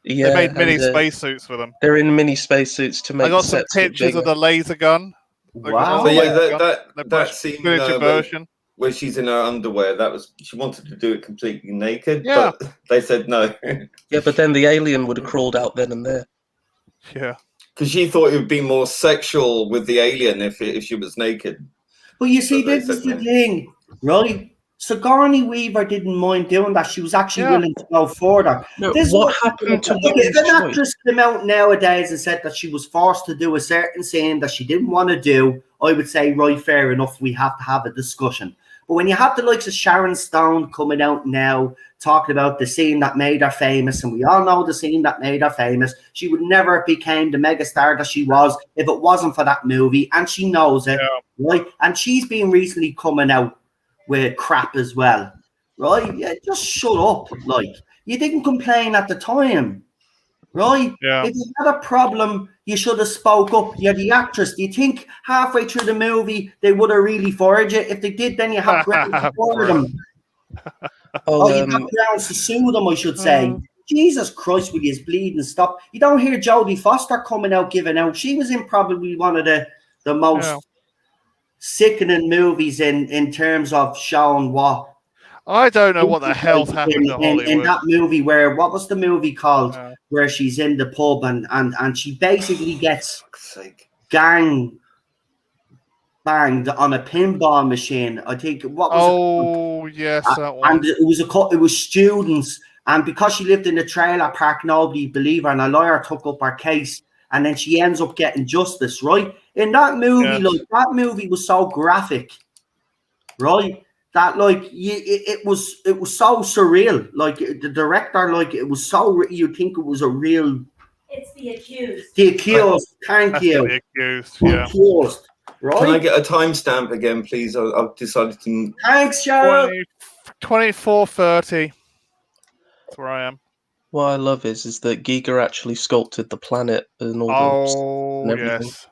Yeah, they made mini spacesuits for them. They're in mini spacesuits to make. I got some pictures of the laser gun. Wow! So yeah, that scene version where she's in her underwear. She wanted to do it completely naked, but they said no. Yeah, but then the alien would have crawled out then and there. Yeah, because she thought it would be more sexual with the alien if she was naked. Well, you see, this is the thing, right? Sigourney Weaver didn't mind doing that. She was actually Yeah. willing to go further. No, This is what happened to if women's an choice? actress came out nowadays and said that she was forced to do a certain scene that she didn't want to do, I would say, right, fair enough, we have to have a discussion. But when you have the likes of Sharon Stone coming out now talking about the scene that made her famous, and we all know the scene that made her famous, she would never have became the megastar that she was if it wasn't for that movie, and she knows it, right? And she's been recently coming out with crap as well, right? Yeah, just shut up. Like, you didn't complain at the time, right? Yeah. If you had a problem, you should have spoke up. You're the actress. Do you think halfway through the movie they would have really fired you? If they did, then you have grounds to fire them. You have grounds to sue them, I should say. Jesus Christ, will you bleed and stop? You don't hear Jodie Foster coming out giving out. She was in probably one of the most sickening movies in terms of showing what. I don't know what the hell's happened to Hollywood. In that movie where, what was the movie called? Where she's in the pub and she basically gets gang banged on a pinball machine. I think what was yes, that one. And it was students, and because she lived in a trailer park, nobody believed her, and a lawyer took up her case, and then she ends up getting justice, right? In that movie, like that movie was so graphic, right? That like it was so surreal. Like the director, like it was so you think it was a real. It's The Accused. The Accused. Thank you. The Accused. Yeah. Accused. Right. Can I get a timestamp again, please? I've decided to. Thanks, Cheryl. 24:30. That's where I am. What I love is that Giga actually sculpted the planet and all and everything. Yes.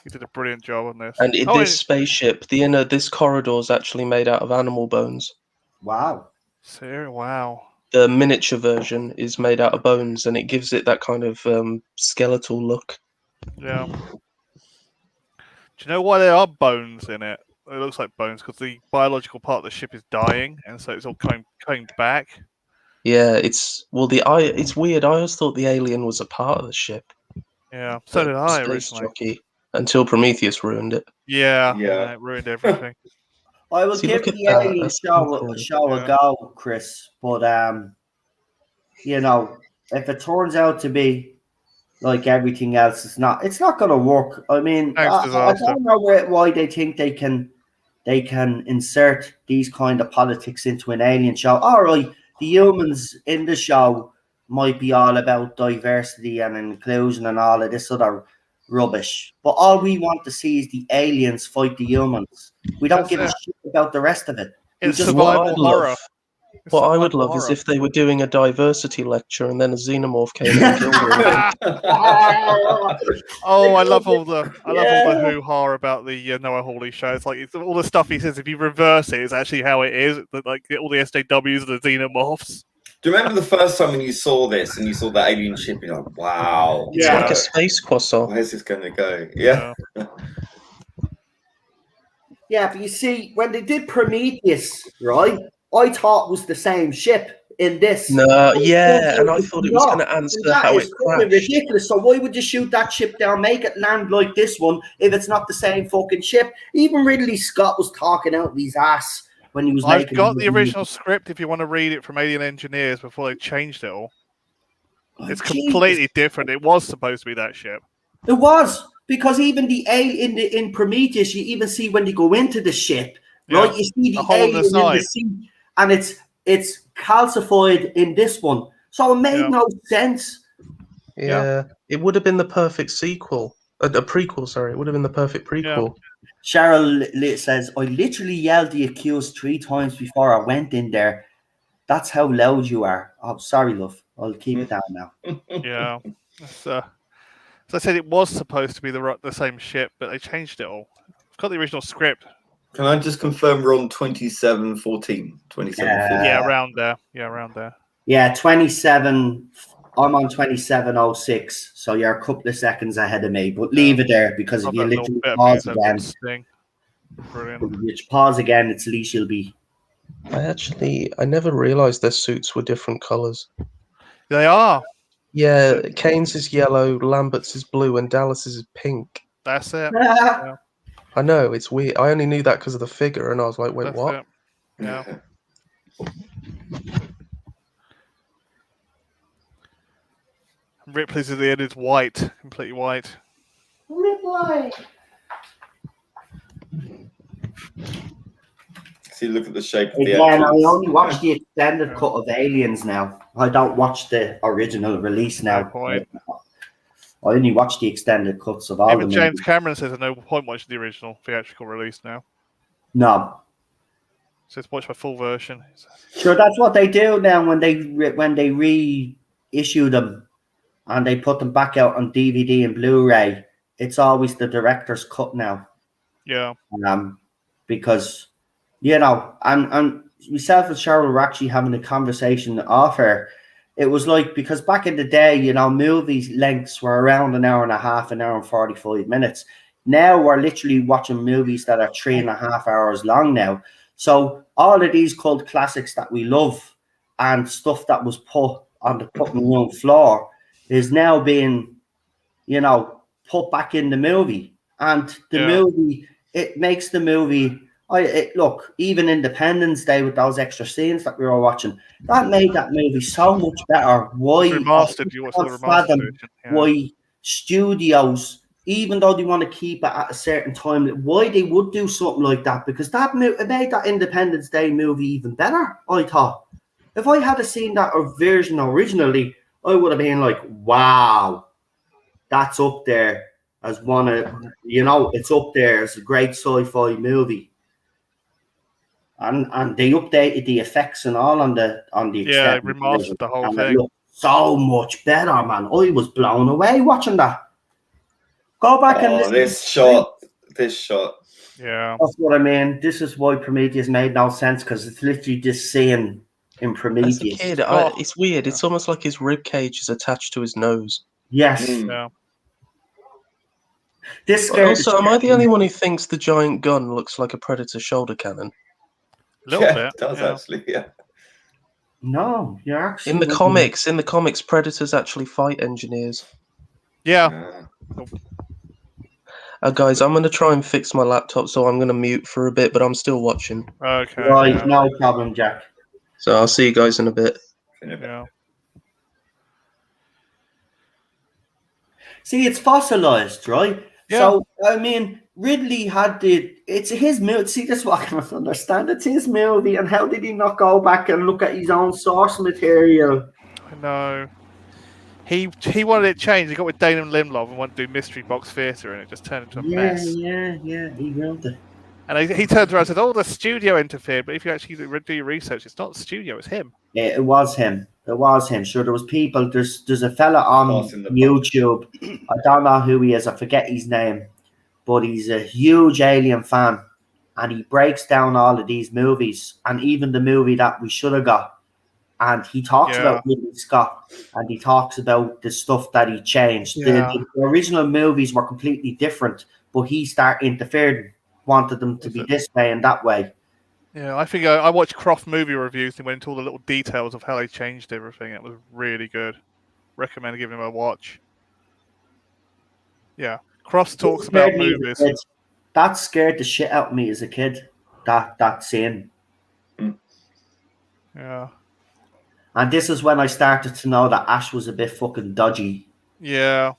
He did a brilliant job on this. And this spaceship, this corridor is actually made out of animal bones. Wow. Wow. The miniature version is made out of bones, and it gives it that kind of skeletal look. Yeah. Do you know why there are bones in it? It looks like bones because the biological part of the ship is dying, and so it's all coming back. Yeah, it's weird. I always thought the alien was a part of the ship. Yeah, so did I originally. Jockey, until Prometheus ruined it. Yeah, it ruined everything. I will give the alien show a go, Chris. But you know, if it turns out to be like everything else, it's not going to work. I mean, I don't know why they think they can insert these kind of politics into an alien show. All right, the humans in the show might be all about diversity and inclusion and all of this other rubbish, but all we want to see is the aliens fight the humans. We don't give a shit about the rest of it. It's survival horror. What I would love is if they were doing a diversity lecture and then a xenomorph came in and killed them. I love all the hoo-ha about the Noah Hawley show. It's like all the stuff he says. If you reverse it, it's actually how it is. Like all the SJWs and the xenomorphs. Do you remember the first time when you saw this and you saw that alien ship? You're like, wow. It's like a space croissant. Where's this going to go? Yeah. Yeah, but you see, when they did Prometheus, right, I thought it was the same ship in this. No, yeah, and I thought it was going to answer how it crashed. Ridiculous. So why would you shoot that ship down, make it land like this one, if it's not the same fucking ship? Even Ridley Scott was talking out his ass when he was making. I've got the original script if you want to read it from Alien Engineers before they changed it all. It's completely different. It was supposed to be that ship. It was, because even the alien in Prometheus, you even see when you go into the ship, right? You see the alien in the sea, and it's calcified in this one. So it made no sense. Yeah, it would have been the perfect sequel. A prequel, sorry. It would have been the perfect prequel. Cheryl says, I literally yelled The Accused 3 times before I went in there. That's how loud you are. Oh, sorry, love. I'll keep it down now. Yeah. So I said it was supposed to be the same ship, but they changed it all. I've got the original script. Can I just confirm we're on 27:14? 27:14. Yeah, around there. Yeah, around there. Yeah, 27. I'm on 27:06, so you're a couple of seconds ahead of me. But leave it there, because if you literally pause again, at least you'll be. I never realised their suits were different colours. They are. Yeah, Kane's is yellow, Lambert's is blue, and Dallas's is pink. That's it. I know, it's weird. I only knew that because of the figure, and I was like, wait, what? Yeah. Ripley's at the end is white, completely white. Ripley. See, look at the shape of the Again, I actual. only watch the extended cut of Aliens now. I don't watch the original release now. No point. I only watch the extended cuts of all Even the James movies. Cameron says there's no point watching the original theatrical release now. No. Says watch my full version. Sure, that's what they do now when they reissue them and they put them back out on DVD and Blu-ray. It's always the director's cut now. Yeah. Because, you know, and myself and Cheryl were actually having a conversation off her. It was like, because back in the day, you know, movies lengths were around an hour and a half, an hour and 45 minutes. Now we're literally watching movies that are 3.5 hours long now. So all of these cult classics that we love and stuff that was put on the cutting room floor is now being, you know, put back in the movie. And the movie, it makes the movie... look, even Independence Day with those extra scenes that we were watching, that made that movie so much better. Why? Remastered, you watched the remastered version. Yeah. Why studios, even though they want to keep it at a certain time, why they would do something like that? Because it made that Independence Day movie even better, I thought. If I had seen that version originally, I would have been like, wow, that's up there as one of, you know, it's up there as a great sci-fi movie. And they updated the effects and all on the yeah, remastered the whole thing. It looked so much better, man. I was blown away watching that. Go back and listen. This shot. Yeah, that's what I mean. This is why Prometheus made no sense, because it's literally just seeing in Prometheus. As a kid, it's weird. It's almost like his rib cage is attached to his nose. Yes. Yeah. This scared. Also, am I the only one who thinks the giant gun looks like a Predator shoulder cannon? A little bit. It does actually, yeah. No, you're actually in the comics, Predators actually fight engineers. Yeah. Guys, I'm going to try and fix my laptop, so I'm going to mute for a bit, but I'm still watching. Okay. Right, no problem, Jack. So I'll see you guys in a bit. Yeah. See, it's fossilized, right? Yeah. So, I mean, Ridley had it's his movie. See, that's what I can't understand. It's his movie, and how did he not go back and look at his own source material? I know. He wanted it changed. He got with Damon Lindelof and wanted to do Mystery Box Theatre, and it just turned into a mess. Yeah, he ruined it. And he turned around and said, "Oh, the studio interfered." But if you actually do your research, it's not the studio; it's him. Yeah, it was him. It was him. Sure, there was people. There's a fella on YouTube. I don't know who he is. I forget his name, but he's a huge Alien fan, and he breaks down all of these movies, and even the movie that we should have got. And he talks about Ridley Scott, and he talks about the stuff that he changed. Yeah. The original movies were completely different, but he started interfering, wanted them to be this way and that way. Yeah, I think I watched Croft movie reviews and went into all the little details of how they changed everything. It was really good. Recommend giving him a watch. Yeah, Croft talks about movies. That scared the shit out of me as a kid. That scene. Yeah. And this is when I started to know that Ash was a bit fucking dodgy. Yeah.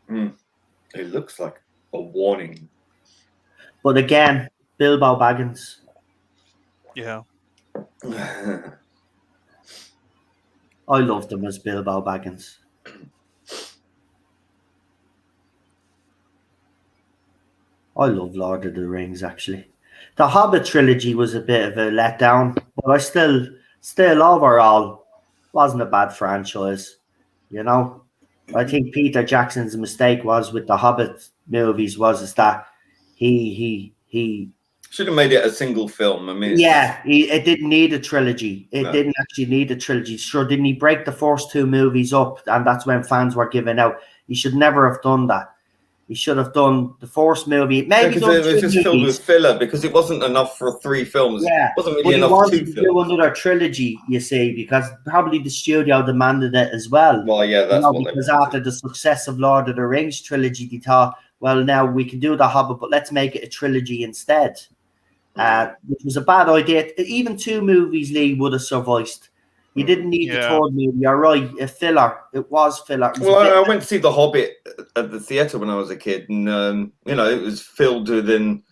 It looks like a warning. But again, Bilbo Baggins. Yeah. I loved him as Bilbo Baggins. I love Lord of the Rings, actually. The Hobbit trilogy was a bit of a letdown, but I still overall wasn't a bad franchise. You know, I think Peter Jackson's mistake was with the Hobbit movies was that he should have made it a single film. I mean, it didn't need a trilogy. It didn't actually need a trilogy. Sure, didn't he break the first two movies up, and that's when fans were giving out? He should never have done that. He should have done the first movie. Maybe it was just filled with filler because it wasn't enough for 3 films. Yeah, it wasn't really enough for 2 films. Do another trilogy, you see, because probably the studio demanded it as well. Well, yeah, that's because after the success of Lord of the Rings trilogy, they thought, well, now we can do The Hobbit, but let's make it a trilogy instead. Which was a bad idea. Even 2 movies, Lee, would have sufficed. You didn't need the 3rd movie. You're right, a filler. It was filler. I went to see The Hobbit at the theatre when I was a kid, and it was filled within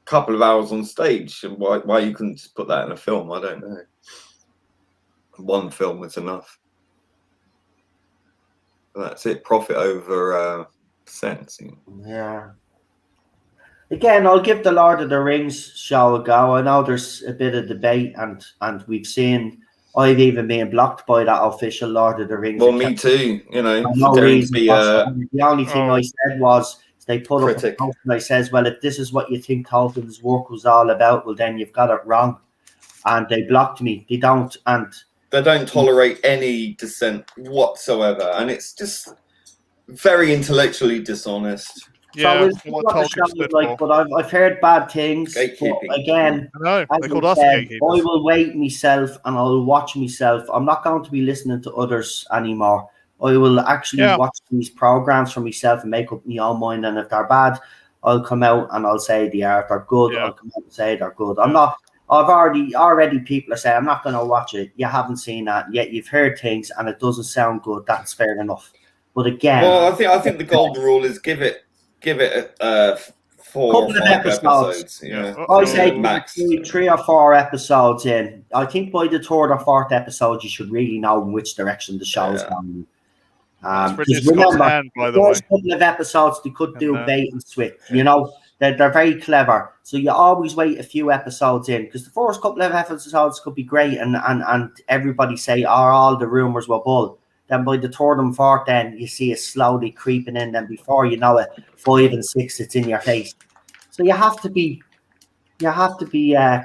a couple of hours on stage. And why you couldn't just put that in a film, I don't know. One film was enough. That's it. Profit over sense. Yeah. Again, I'll give the Lord of the Rings show a go. I know there's a bit of debate, and we've seen. I've even been blocked by that official Lord of the Rings. Well, me too. No reason the only thing I said was they put critic. up a post and I says, well, if this is what you think Tolkien's work was all about, well, then you've got it wrong. And they blocked me. They don't tolerate any dissent whatsoever, and it's just very intellectually dishonest. Yeah, so but I've heard bad things. But again, I will wait myself and I'll watch myself. I'm not going to be listening to others anymore. I will actually watch these programs for myself and make up my own mind. And if they're bad, I'll come out and I'll say they are. If they're good, I'll come out and say they're good. I'm not. I've already people are saying I'm not going to watch it. You haven't seen that yet. You've heard things and it doesn't sound good. That's fair enough. But again, well, I think the golden rule is give it 4 or 5 episodes. Yeah, I say max 3 or 4 episodes in. I think by the 3rd or 4th episode, you should really know in which direction the show's going. Remember, by the first couple of episodes they could do bait and switch. They're very clever. So you always wait a few episodes in because the first couple of episodes could be great and everybody say, all the rumors were bull. Then by the 3rd and 4th, then you see it slowly creeping in. Then before you know it, 5 and 6, it's in your face. So you have to be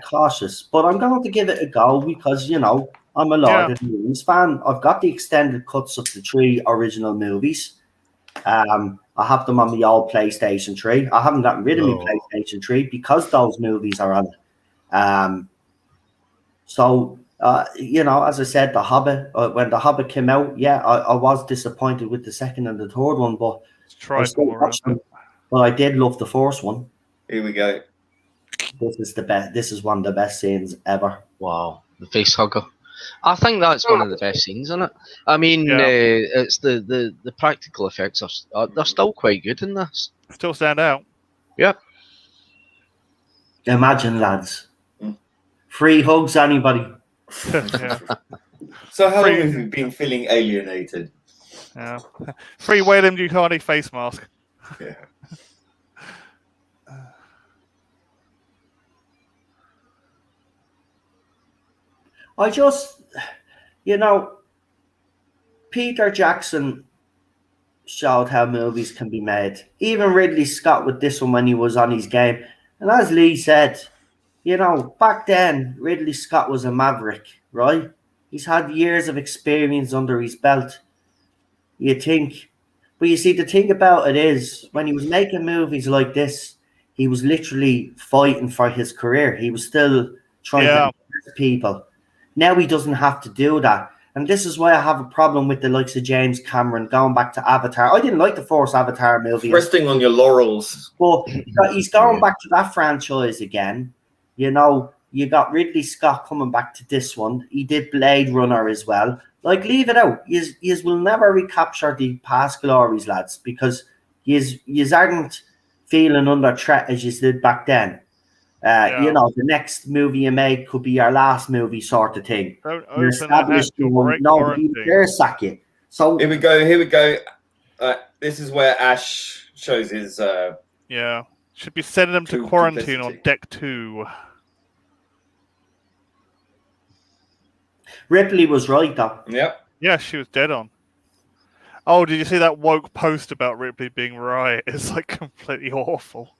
cautious. But I'm going to give it a go because I'm a Lord of the Rings fan. I've got the extended cuts of the 3 original movies. I have them on my old PlayStation 3. I haven't gotten rid of my PlayStation 3 because those movies are on it. As I said, The Hobbit, when The Hobbit came out, I was disappointed with the 2nd and the 3rd one, but I did love the 1st one. Here we go. This is the best. This is one of the best scenes ever. Wow, the face hugger. I think that's one of the best scenes in it. I mean, it's the practical effects are they're still quite good in this. Still stand out. Yep. Imagine, lads. Free hugs, anybody? So how long have you been feeling alienated? Yeah. Free William Ducati face mask. Yeah. I just, Peter Jackson showed how movies can be made. Even Ridley Scott with this one when he was on his game. And as Lee said, back then, Ridley Scott was a maverick, right? He's had years of experience under his belt. You think. But you see, the thing about it is, when he was making movies like this, he was literally fighting for his career. He was still trying to impress people. Now he doesn't have to do that. And this is why I have a problem with the likes of James Cameron going back to Avatar. I didn't like the first Avatar movie. Resting on your laurels. But he's going back to that franchise again. You got Ridley Scott coming back to this one. He did Blade Runner as well. Leave it out. You will never recapture the past glories, lads, because you aren't feeling under threat as you did back then. The next movie you make could be your last movie, sort of thing. Don't open that sack it. So here we go. This is where Ash shows his. Should be sending them to quarantine on deck 2. Ripley was right, though. Yep. Yeah, she was dead on. Oh, did you see that woke post about Ripley being right? It's completely awful.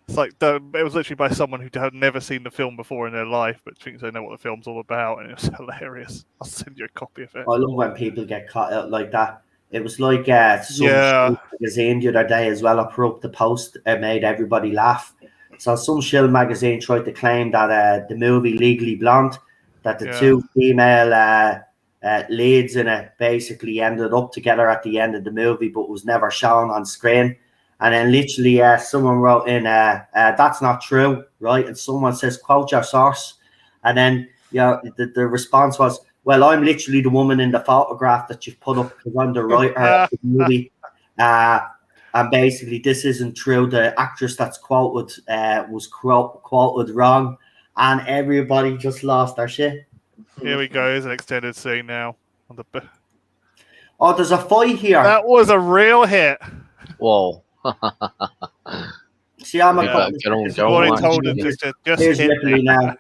It's it was literally by someone who had never seen the film before in their life, but thinks they know what the film's all about, and it's hilarious. I'll send you a copy of it. I love when people get caught out like that. It was like some magazine the other day as well. I put up the post and made everybody laugh. So some shill magazine tried to claim that the movie Legally Blonde, that the 2 female leads in it basically ended up together at the end of the movie, but was never shown on screen. And then literally someone wrote in, that's not true, right? And someone says, quote your source. And then the response was, well, I'm literally the woman in the photograph that you've put up because I'm the writer of the movie. And basically, this isn't true. The actress that's quoted was quoted wrong. And everybody just lost their shit. Here we go. Here's an extended scene now. On the Oh, there's a fight here. That was a real hit. Whoa. See, I'm a Yeah, You've already told him just Here's hit Ripley me. now.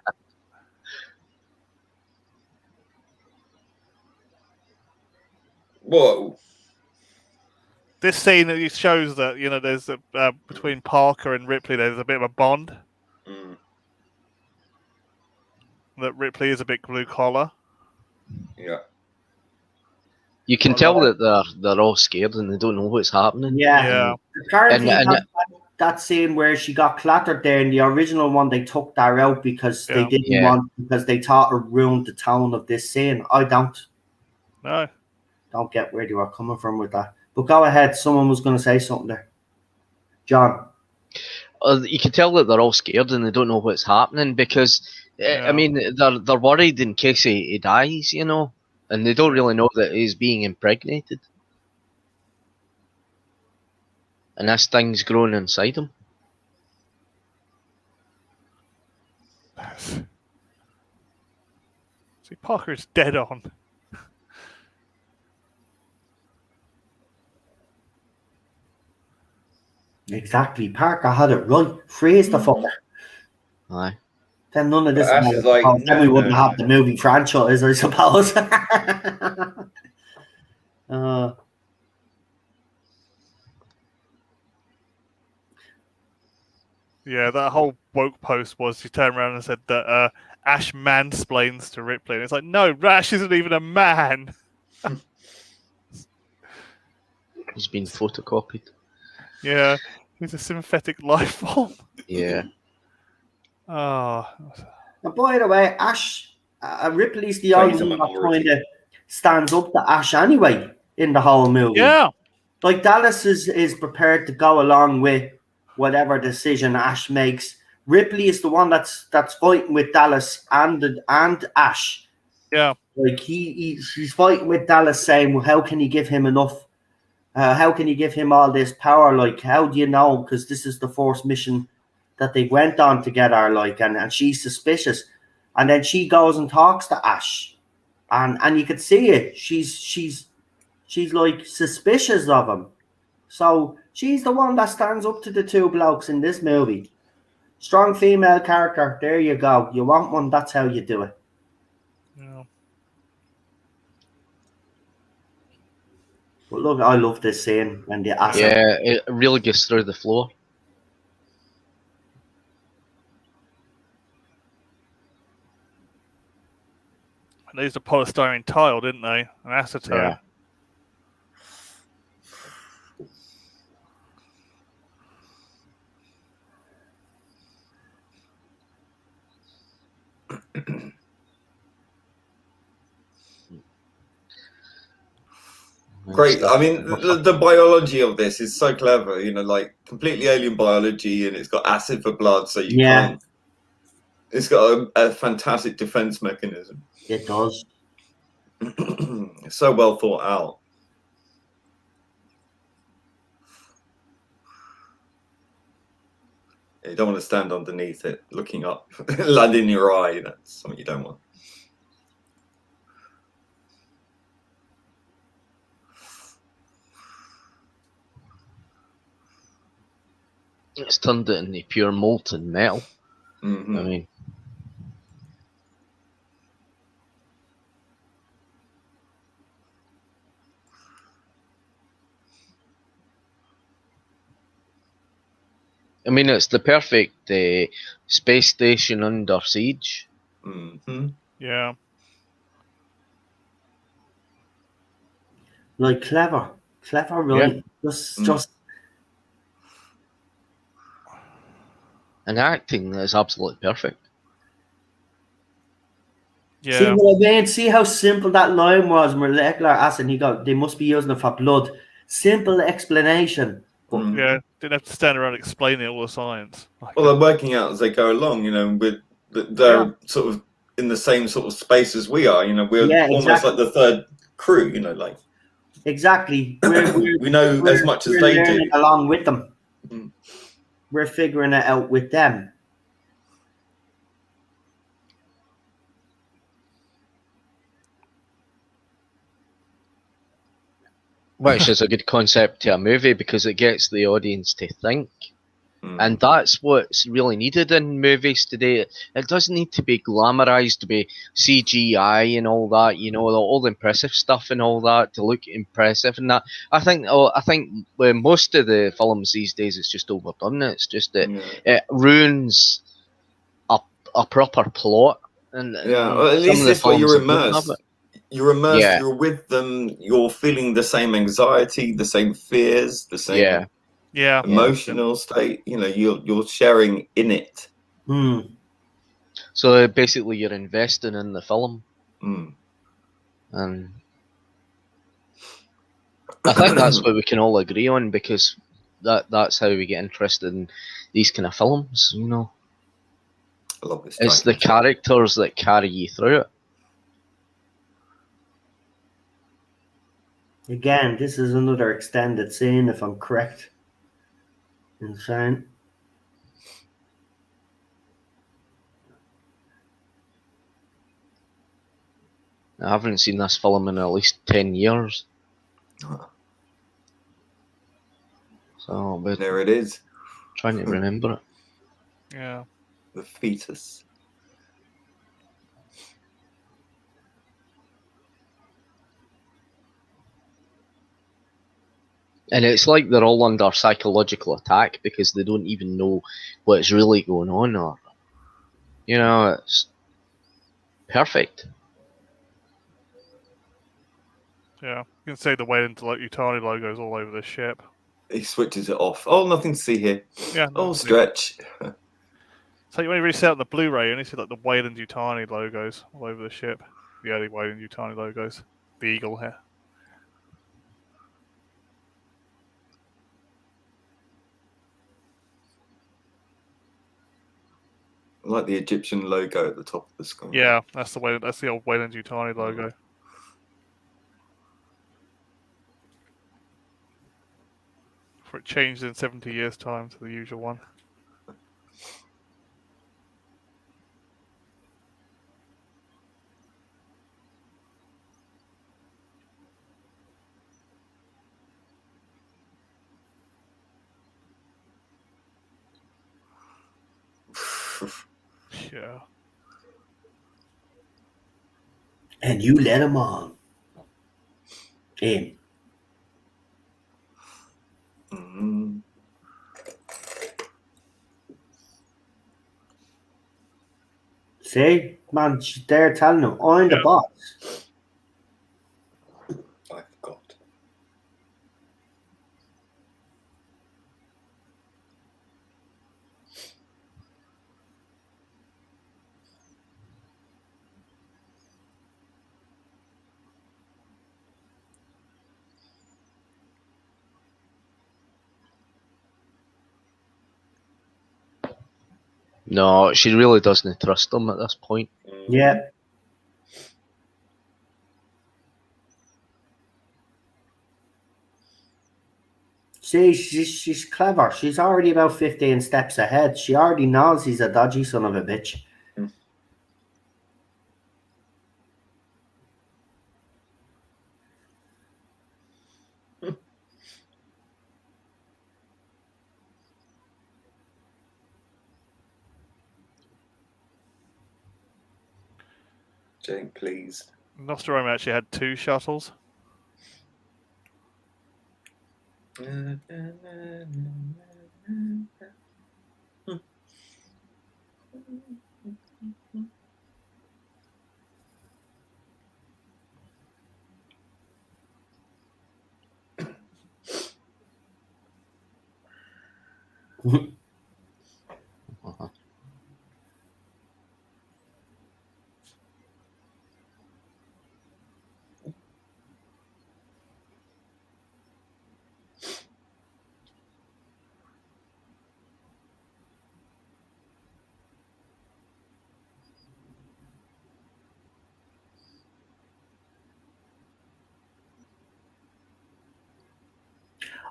Whoa. This scene shows that there's between Parker and Ripley. There's a bit of a bond. Mm. That Ripley is a bit blue collar. Yeah. You can tell that they're all scared and they don't know what's happening. Yeah. Apparently, And- that scene where she got clattered there in the original one, they took that out because they didn't want, because they thought it ruined the tone of this scene. I don't get where you are coming from with that. But go ahead. Someone was going to say something there. John. You can tell that they're all scared and they don't know what's happening because, I mean, they're worried in case he dies, and they don't really know that he's being impregnated. And this thing's growing inside him. See, Parker's dead on. Exactly. Parker had it right. Freeze the fucker. Aye. Then none of this. Ash is like, then we wouldn't have the movie franchise, I suppose. Yeah, that whole woke post was he turned around and said that Ash mansplains to Ripley, and it's like, no, Ash isn't even a man. He's been photocopied. Yeah, he's a synthetic life form. Yeah. Oh. And by the way, Ash, Ripley's the only one that kind of stands up to Ash anyway in the whole movie. Yeah. Like Dallas is prepared to go along with whatever decision Ash makes. Ripley is the one that's fighting with Dallas and Ash. Yeah. Like she's fighting with Dallas, saying, well, how can you give him enough? How can you give him all this power? Like, how do you know? Because this is the first mission that they went on together. Like, and she's suspicious, and then she goes and talks to Ash, and you could see it. She's like suspicious of him. So she's the one that stands up to the two blokes in this movie. Strong female character. There you go. You want one? That's how you do it. Yeah. But look, I love this scene when the acid. Yeah, it really gets through the floor. They used a polystyrene tile, didn't they? An acetone. Yeah. Great. I mean, the biology of this is so clever. Like completely alien biology, and it's got acid for blood, so you can't. It's got a fantastic defense mechanism. It does. It's so well thought out. You don't want to stand underneath it, looking up, land in your eye. That's something you don't want. It's turned it into pure molten metal. Mm-hmm. I mean, it's the perfect space station under siege. Mm-hmm. Yeah. Like clever, really. Yeah. Just. And acting is absolutely perfect. See Yeah. what I mean? See how simple that line was, molecular acid. He go, they must be using it for blood. Simple explanation. But Yeah. Didn't have to stand around explaining all the science. Well, they're working out as they go along. They're sort of in the same sort of space as we are. We're almost like the third crew. Exactly. We know as much as we're they learning do. along with them. Mm. We're figuring it out with them. Which is a good concept to a movie because it gets the audience to think. And that's what's really needed in movies today. It doesn't need to be glamorized to be CGI and all that, all the impressive stuff and all that to look impressive and that. I think with most of the films these days, it's just overdone. It's just that it ruins a proper plot. And Well, at some least of the this way you're films that don't have immersed. it. You're immersed. Yeah. You're with them. You're feeling the same anxiety, the same fears, the same emotional state. You're sharing in it. So basically, you're investing in the film, and I think that's what we can all agree on because that's how we get interested in these kind of films. I love this. It's the characters that carry you through it. Again, this is another extended scene, if I'm correct. Insane. I haven't seen this film in at least 10 years. So, but there it is. Trying to remember it. Yeah. The fetus. And it's like they're all under psychological attack because they don't even know what's really going on, or it's perfect. Yeah, you can see the Wayland Yutani logos all over the ship. He switches it off. Oh, nothing to see here. Yeah. Stretch. So when you really see it on the Blu-ray, you only see like the Wayland Yutani logos all over the ship. The early Wayland Yutani logos. The eagle here. I like the Egyptian logo at the top of the screen. Yeah, that's the old Wayland Yutani logo. For it changed in 70 years' time to the usual one. Yeah. And you let him on. In. See? Man, she's there telling him, I'm the boss. I forgot. No, she really doesn't trust him at this point. Yeah. See, she's clever. She's already about 15 steps ahead. She already knows he's a dodgy son of a bitch. Jane, please. Nostromo actually had 2 shuttles.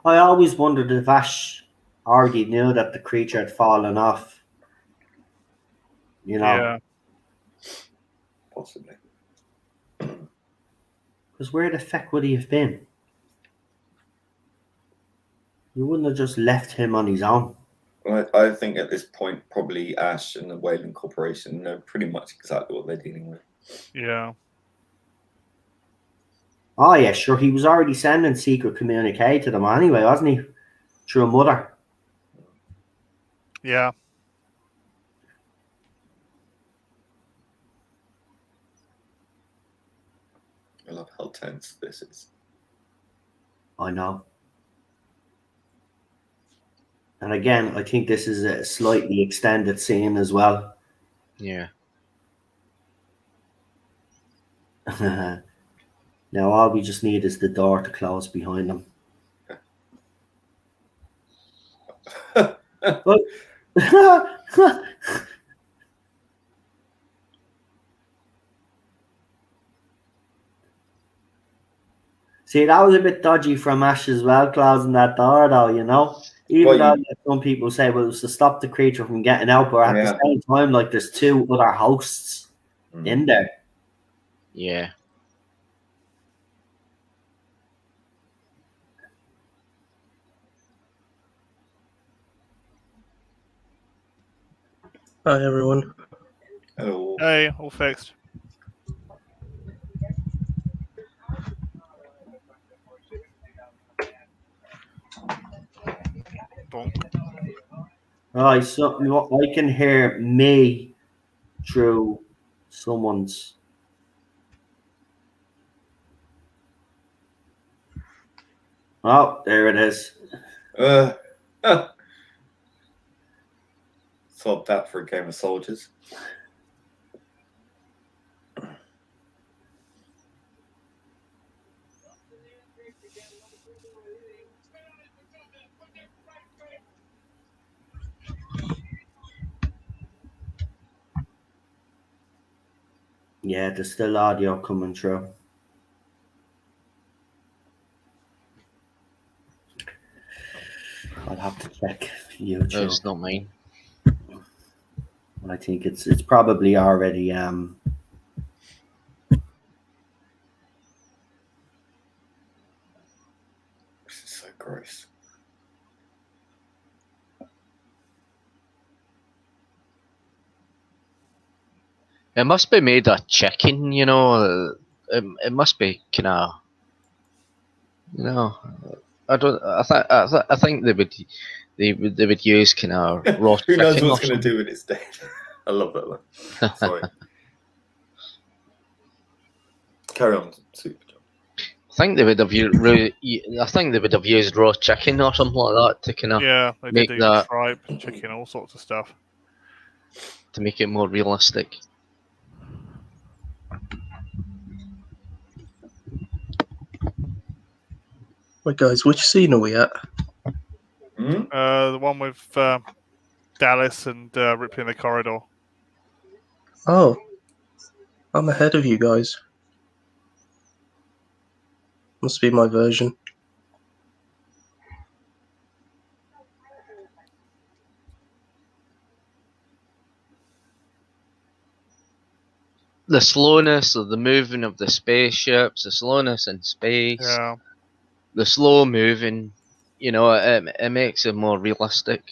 I always wondered if Ash already knew that the creature had fallen off. You know? Yeah. Possibly. Because where the fuck would he have been? You wouldn't have just left him on his own. I think at this point, probably Ash and the Whaling Corporation know pretty much exactly what they're dealing with. Yeah. Oh, yeah, sure. He was already sending secret communique to them anyway, wasn't he? Through a mother. Yeah. I love how tense this is. I know. And again, I think this is a slightly extended scene as well. Yeah. Now all we just need is the door to close behind them. But see, that was a bit dodgy from Ash as well, closing that door, though, you know? Even though some people say, well, it was to stop the creature from getting out, but at the same time, like, there's two other hosts in there. Yeah. Hi, everyone. Hello. Hey, all fixed. Right, so I can hear me through someone's. Oh, there it is. Thought that for a game of soldiers. Yeah, there's still audio coming through. I'll have to check YouTube. No, it's not mine. I think it's probably already This is so gross. It must be made of chicken, you know. It must be kind of, you know. I think they would use kind of raw Who knows chicken. what's going to do with its dead? I love that line. Sorry. Carry on, Super John. I think they would have used raw chicken or something like that to kind of they make did do that tripe, chicken, all sorts of stuff to make it more realistic. Wait, guys, which scene are we at? The one with Dallas and Ripley in the corridor. Oh, I'm ahead of you guys. Must be my version. The slowness of the moving of the spaceships, the slowness in space, the slow moving, you know, it makes it more realistic.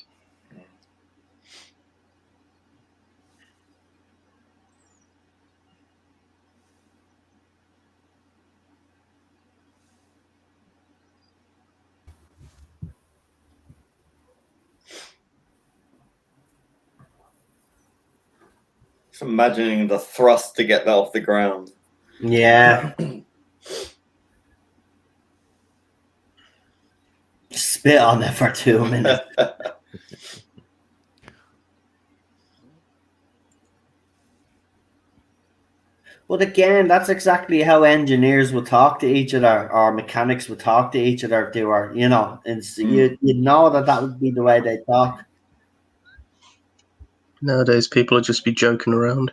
Just imagining the thrust to get that off the ground. Yeah. Spit on it for 2 minutes. But again, that's exactly how engineers would talk to each other, or mechanics would talk to each other. They were, you know, and so you know that would be the way they talk. Nowadays, people would just be joking around.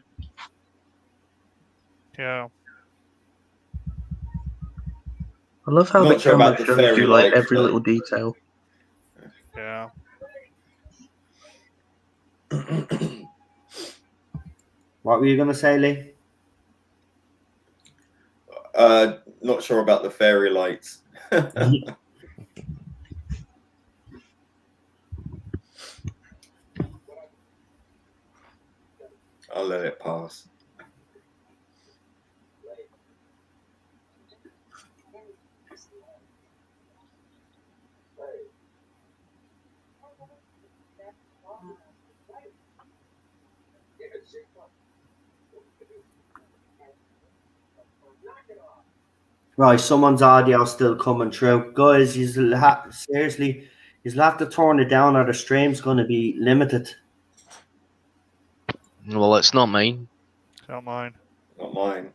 Yeah. I love how Not the sure camera about the shows fairy you like lights, every though. little detail. Yeah. What were you going to say, Lee? Not sure about the fairy lights. I'll let it pass. Right, someone's audio still coming through. Guys, seriously, you'll have to turn it down or the stream's going to be limited. Well, it's not mine. It's not mine. Not mine.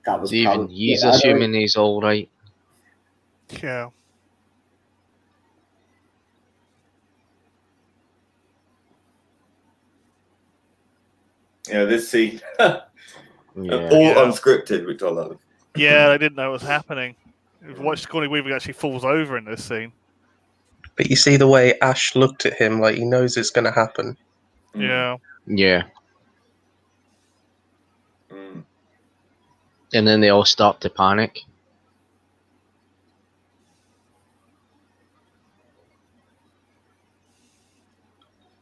That was So even probably he's it. assuming he's all right. Yeah. Yeah, this scene. Yeah. All unscripted, which I love. Yeah, I didn't know it was happening. Watch Sigourney Weaver actually falls over in this scene. But you see the way Ash looked at him, like he knows it's going to happen. Yeah. Yeah. Mm. And then they all start to panic.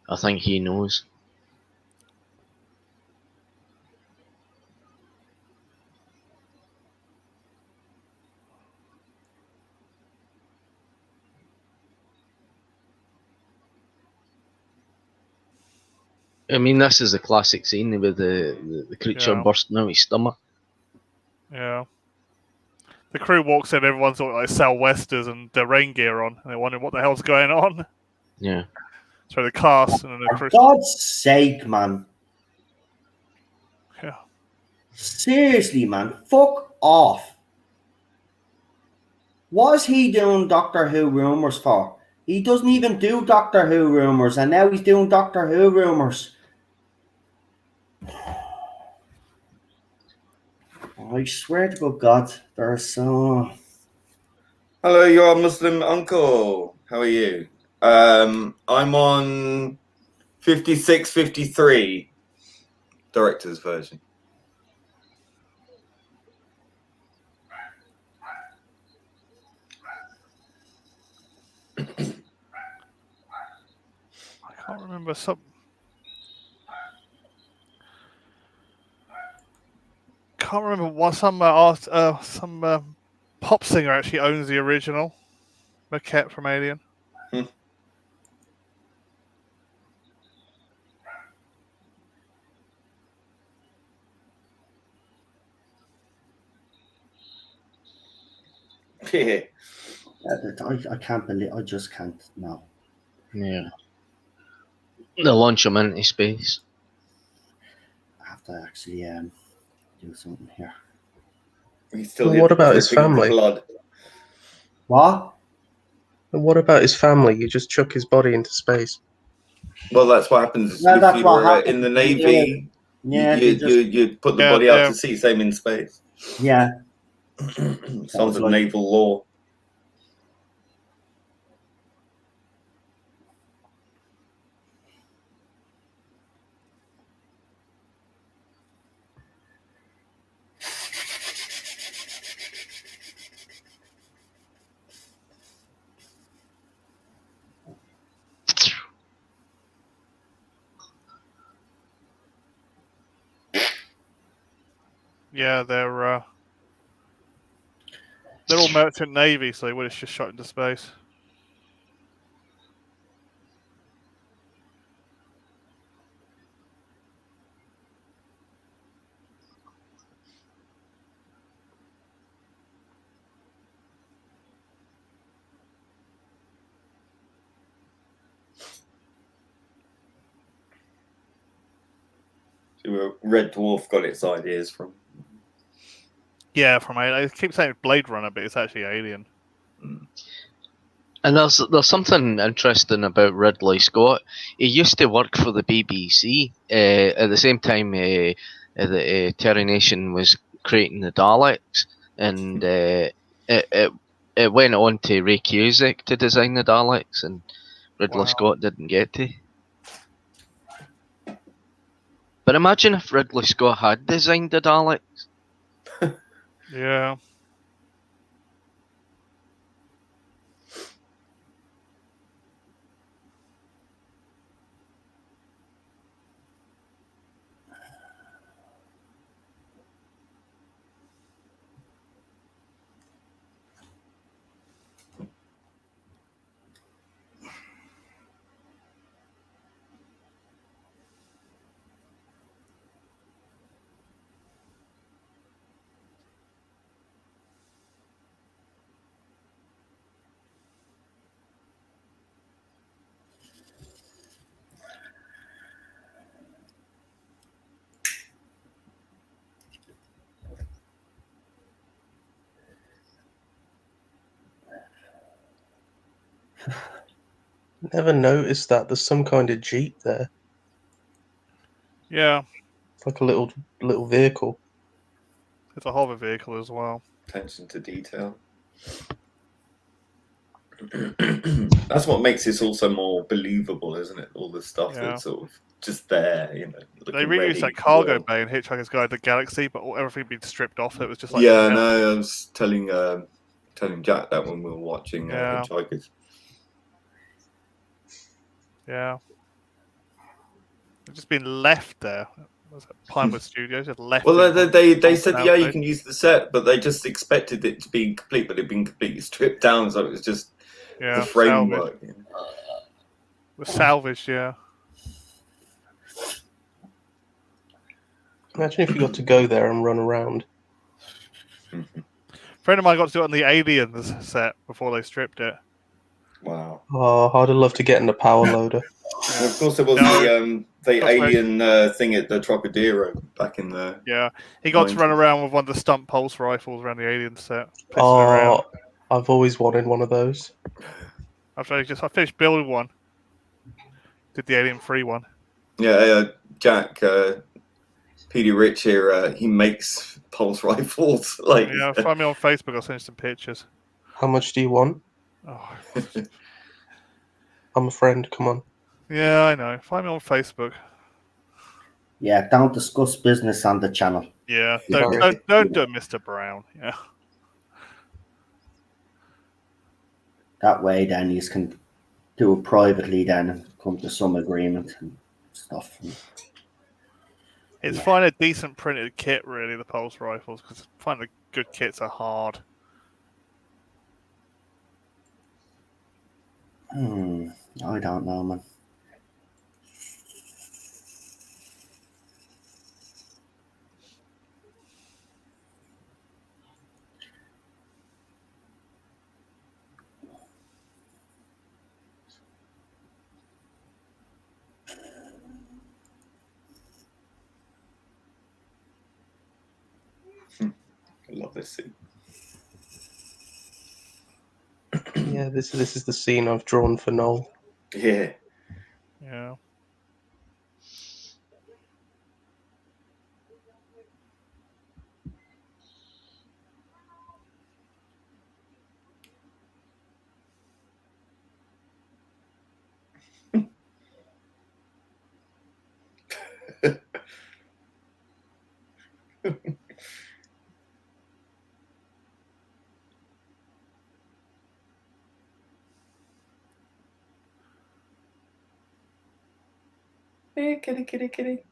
I think he knows. I mean, this is a classic scene with the creature bursting out his stomach. Yeah. The crew walks in, everyone's got like sou'westers and their rain gear on, and they're wondering what the hell's going on. Yeah. So the cast and then the For crew. God's sake, man. Yeah. Seriously, man. Fuck off. What is he doing Doctor Who rumours for? He doesn't even do Doctor Who rumours, and now he's doing Doctor Who rumours. I swear to God, they're so... Hello, your Muslim uncle. How are you? I'm on 56, 53, director's version. I can't remember some. Can't remember what some pop singer actually owns the original maquette from Alien. Yeah. I can't believe... I just can't... No. Yeah. They launch him into space. I have to actually do something here. Well, what about his family? Blood. What? And what about his family? You just chuck his body into space. Well, that's what happens Well, if that's what you're happens. in the Navy. Yeah, You put the body out to sea, same in space. Yeah. Sons of naval law. Yeah, they're all merchant navy, so they would have just shot into space. So Red Dwarf got its ideas from. Yeah, from Alien. I keep saying Blade Runner, but it's actually Alien. And there's something interesting about Ridley Scott. He used to work for the BBC at the same time Terry Nation was creating the Daleks, and it went on to Ray Cusick to design the Daleks, and Ridley Scott didn't get to. But imagine if Ridley Scott had designed the Daleks. Yeah. Never noticed that. There's some kind of Jeep there. Yeah. It's like a little vehicle. It's a hover vehicle as well. Attention to detail. That's what makes this also more believable, isn't it? All the stuff that's sort of just there, you know. They reused that cargo bay in Hitchhiker's Guide to the Galaxy, but everything being stripped off. It was just like no, I was telling Jack that when we were watching Hitchhikers. Yeah, it's just been left there. Was it Pinewood Studios just left? Well, they said you can use the set, but they just expected it to be complete, but it'd been completely stripped down, so it was just the framework. Salvaged. It was salvaged, yeah. Imagine if you got to go there and run around. A friend of mine got to do it on the Aliens set before they stripped it. Wow. Oh, I'd have loved to get in a power loader. And of course, there was the alien thing at the Trocadero back in the. Yeah, he got to run around with one of the stunt pulse rifles around the alien set. Oh, I've always wanted one of those. I finished building one. Did the Alien 3 one. Yeah, Jack, Petey Rich here, he makes pulse rifles. Yeah, find me on Facebook, I'll send you some pictures. How much do you want? Oh. I'm a friend, come on. Yeah, I know. Find me on Facebook. Yeah, don't discuss business on the channel. Yeah, don't do Mr. Brown. Yeah. That way, then you can do it privately, then and come to some agreement and stuff. It's finding a decent printed kit, really, the pulse rifles, because finding good kits are hard. I don't know, man. I love this scene. Yeah, this is the scene I've drawn for Noel. Yeah. Yeah. Hey, kitty, kitty, kitty.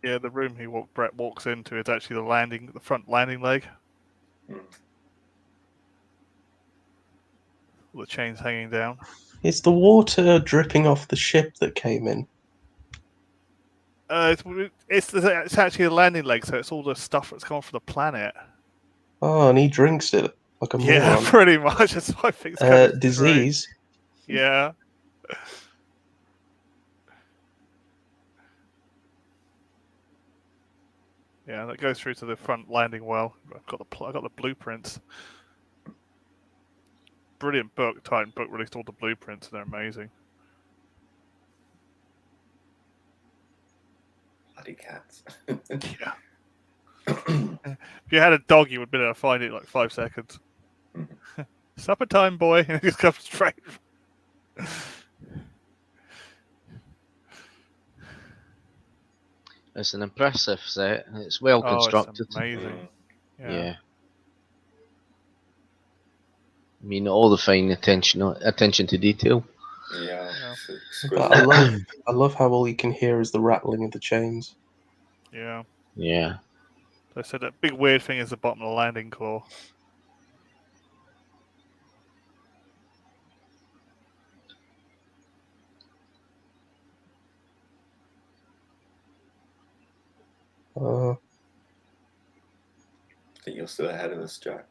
Yeah, the room Brett walks into is actually the front landing leg. Mm. All the chains hanging down. Is the water dripping off the ship that came in? It's actually a landing leg, so it's all the stuff that's come off the planet. Oh, and he drinks it like a Yeah, moron. pretty much. That's what I think. It's kind of Disease. strange. Yeah. Yeah, that goes through to the front landing well. I got the blueprints. Brilliant book. Titan book released all the blueprints, and they're amazing. Bloody cats. Yeah. If you had a dog, you would be able to find it in like 5 seconds. Supper time, boy. And it just comes straight. It's an impressive set. It's well constructed. It's amazing. Yeah. I mean, all the fine attention to detail. Yeah. But I love how all you can hear is the rattling of the chains. Yeah. Yeah. So I said that big weird thing is the bottom of the landing claw. I think you're still ahead of us, Jack.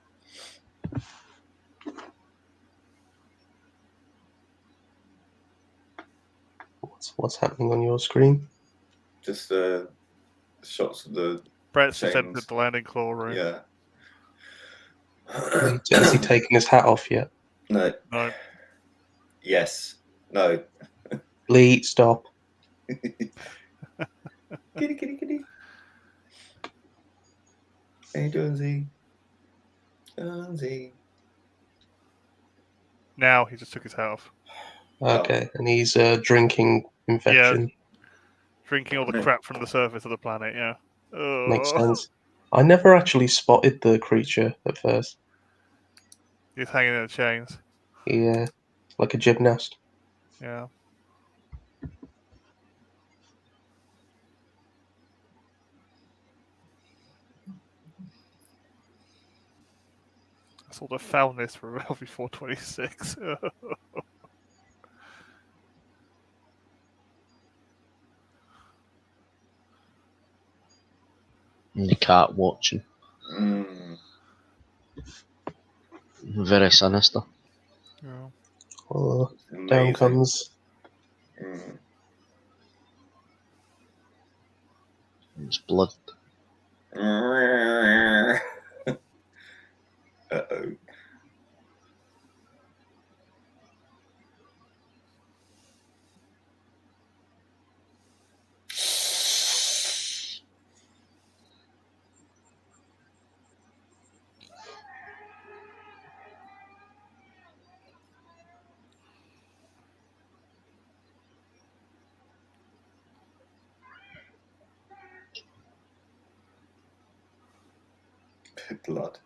What's happening on your screen? Just shots of the Brett's chains. just entered the landing claw room. Yeah. Has he taken his hat off yet? No. No. Yes. No. Lee, stop. Kitty, kitty, kitty. Hey, Jonesy. Jonesy. Now he just took his hat off. Okay, and he's drinking infection. Yeah. Drinking all the crap from the surface of the planet, yeah. Makes sense. I never actually spotted the creature at first. He's hanging in the chains. Yeah, like a gymnast. Yeah. That's all the foulness from LV426. And the cat watching. Very sinister. Yeah. Oh, down comes. It's blood. Uh-oh. Blood.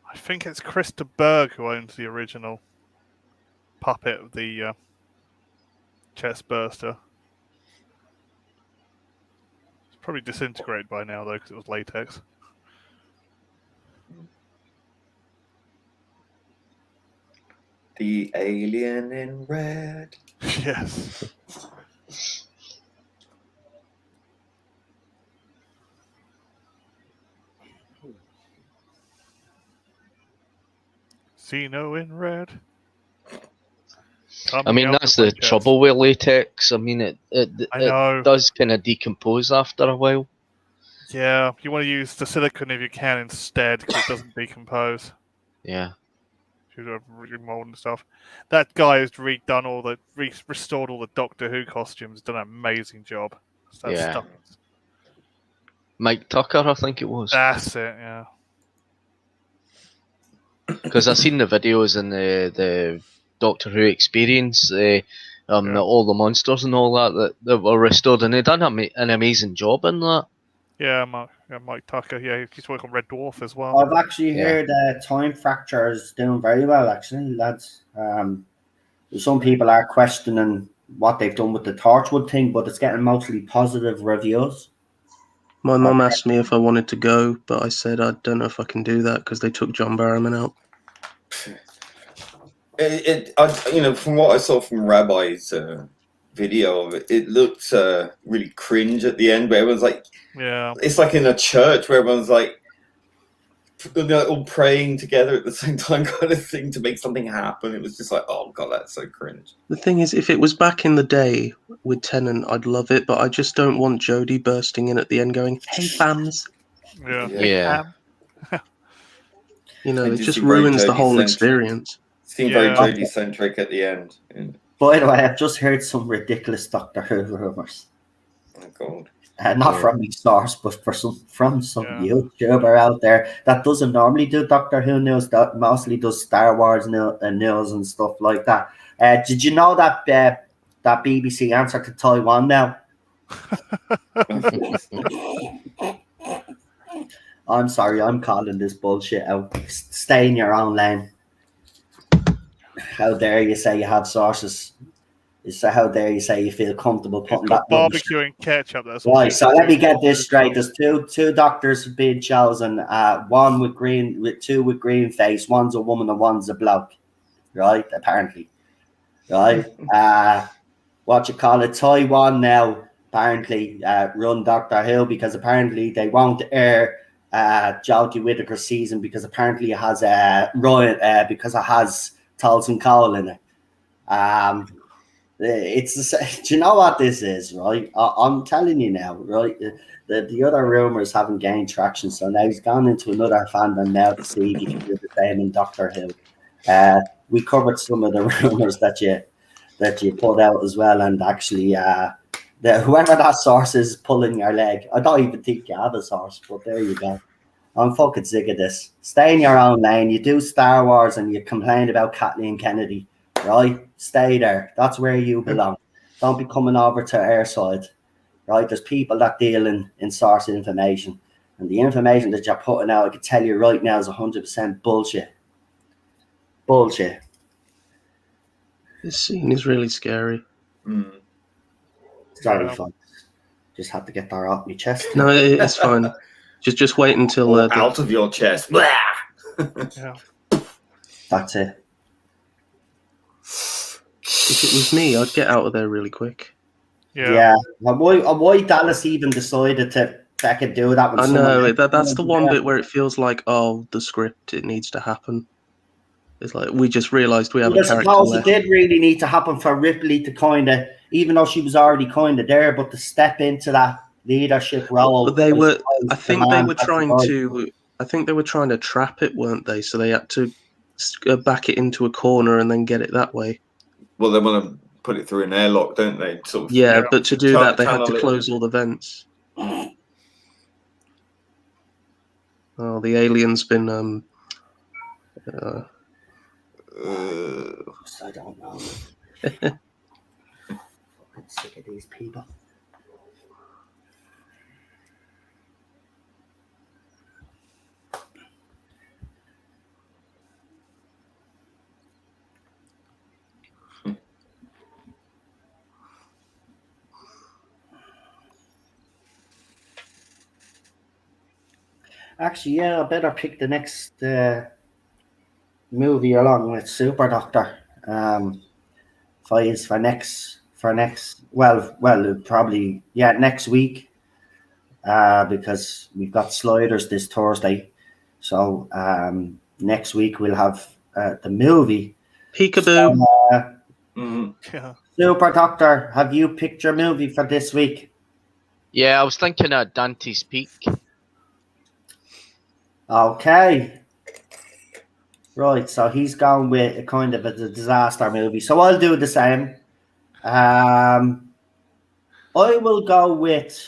I think it's Krista Berg who owns the original puppet of the chest burster. It's probably disintegrated by now, though, because it was latex. The alien in red. Yes. Xeno in red. I mean, that's the trouble with latex. I mean, it does kind of decompose after a while. Yeah, you want to use the silicone if you can instead, because it doesn't decompose. Yeah. Remold and stuff. That guy has redone all the restored all the Doctor Who costumes. Done an amazing job. So Yeah. stuff. Mike Tucker, I think it was. That's it. Yeah. Because I've seen the videos and the Doctor Who experience, all the monsters and all that were restored, and they done an amazing job in that. Yeah, Mike Tucker. Yeah, he's working on Red Dwarf as well. I've actually heard Time Fracture is doing very well, actually, lads. Some people are questioning what they've done with the Torchwood thing, but it's getting mostly positive reviews. My mum asked me if I wanted to go, but I said I don't know if I can do that because they took John Barrowman out. From what I saw from Rabbi's video of it, it looked really cringe at the end, where everyone's like, yeah, it's like in a church where everyone's like, all praying together at the same time, kind of thing, to make something happen. It was just like, oh god, that's so cringe. The thing is, if it was back in the day with Tennant, I'd love it, but I just don't want Jodie bursting in at the end going, "Hey, fams." Yeah. It just ruins the whole experience. Seemed very Jodie-centric at the end. Yeah. By the way, I've just heard some ridiculous Doctor Who rumours. Oh god. Not from me source, but from some YouTuber out there that doesn't normally do Doctor Who news, that mostly does Star Wars news and stuff like that. Did you know that that BBC answer to Taiwan now? I'm sorry, I'm calling this bullshit out. Stay in your own lane. How dare you say you have sources? How dare you say you feel comfortable putting that barbecue and ketchup? That's right. So let me get this straight. There's two doctors being chosen. One with two with green face. One's a woman and one's a bloke. Right? Apparently. Right. What you call it? Taiwan now apparently run Doctor Who because apparently they won't air Jodie Whittaker's season because apparently it has because it has Tolson Cole in it. Do you know what this is, right? I'm telling you now, right? The other rumours haven't gained traction, so now he's gone into another fandom now to see if he can do the same in Doctor Who. We covered some of the rumours that you put out as well, and actually, whoever that source is pulling your leg, I don't even think you have a source, but there you go. I'm fucking sick of this. Stay in your own lane. You do Star Wars and you complain about Kathleen Kennedy. Right, stay there. That's where you belong. Don't be coming over to our side. Right, there's people that deal in source information, and the information that you're putting out, I can tell you right now, is 100% bullshit. Bullshit. This scene is really scary. Sorry, folks. Just had to get that off my chest. No, it's fine. Just wait until out of your chest. Yeah. That's it. If it was me, I'd get out of there really quick. Yeah. Why Dallas even decided to fucking do that? I know that's the one bit where it feels like, oh, the script, it needs to happen. It's like we just realised we have a character left. It did really need to happen for Ripley to kind of, even though she was already kind of there, but to step into that leadership role. But they were. I think they were trying to trap it, weren't they? So they had to back it into a corner and then get it that way. Well, they want to put it through an airlock, don't they? Sort of. Yeah, but to do that, they had channel to it. close all the vents. Oh, the alien's been I don't know. I'm sick of these people. Actually, yeah, I better pick the next movie along with Super Doctor. For next. Well, probably next week. Because we've got sliders this Thursday, so next week we'll have the movie. Peekaboo. So, Super Doctor, have you picked your movie for this week? Yeah, I was thinking of Dante's Peak. Okay. Right, so he's gone with a kind of a disaster movie. So I'll do the same. I will go with,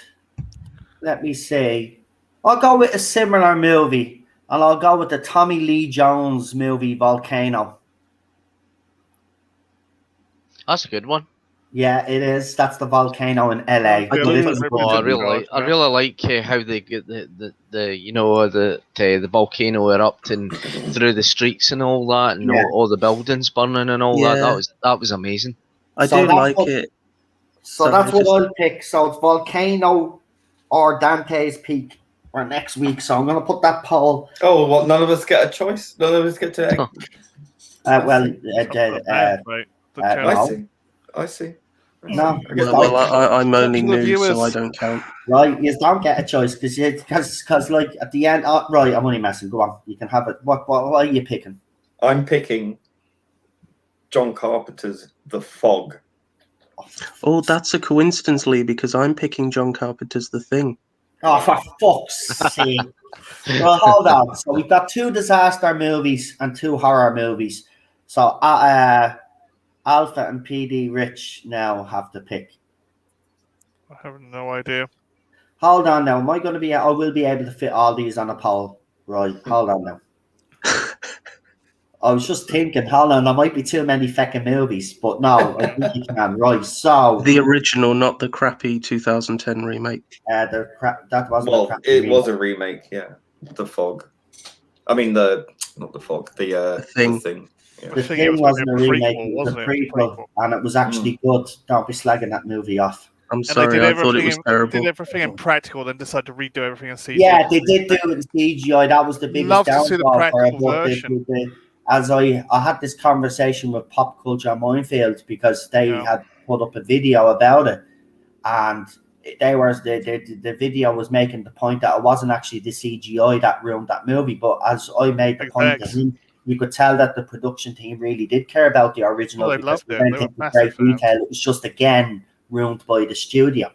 let me see. I'll go with a similar movie, and I'll go with the Tommy Lee Jones movie, Volcano. That's a good one. Yeah, it is. That's the volcano in LA. I didn't. I really like how they get the volcano erupting through the streets and all that, and all the buildings burning and all that. That was amazing. I do like it. So that's what I'll pick. So it's Volcano or Dante's Peak for next week. So I'm going to put that poll. Oh, what? None of us get a choice. None of us get to. I see. No, I'm only new, so I don't count. Right, you don't get a choice because like at the end, right, I'm only messing. Go on, you can have it. What are you picking? I'm picking John Carpenter's The Fog. Oh, that's a coincidence, Lee, because I'm picking John Carpenter's The Thing. Oh, for fuck's sake! Well, hold on. So we've got 2 disaster movies and 2 horror movies. So Alpha and PD Rich now have to pick. I have no idea. Hold on now. Am I going to be? I will be able to fit all these on a poll. Right. Hold on now. I was just thinking, hold on, there might be too many fucking movies, but no, I think you can. Right. So the original, not the crappy 2010 remake. That wasn't. Well, it was a remake. Yeah, The Fog. I mean, not The Fog. The Thing. Yeah. The Thing wasn't a remake, it was a prequel, and it was actually good. Don't be slagging that movie off. I'm sorry, I thought it was terrible. They did everything in practical, then decided to redo everything in CGI. Yeah, they did do it in CGI. That was the biggest Love to see the practical version. As I had this conversation with Pop Culture Minefield because they had put up a video about it, and the video was making the point that it wasn't actually the CGI that ruined that movie, but as I made the point to him, you could tell that the production team really did care about the original because they went into great detail. It was just again ruined by the studio.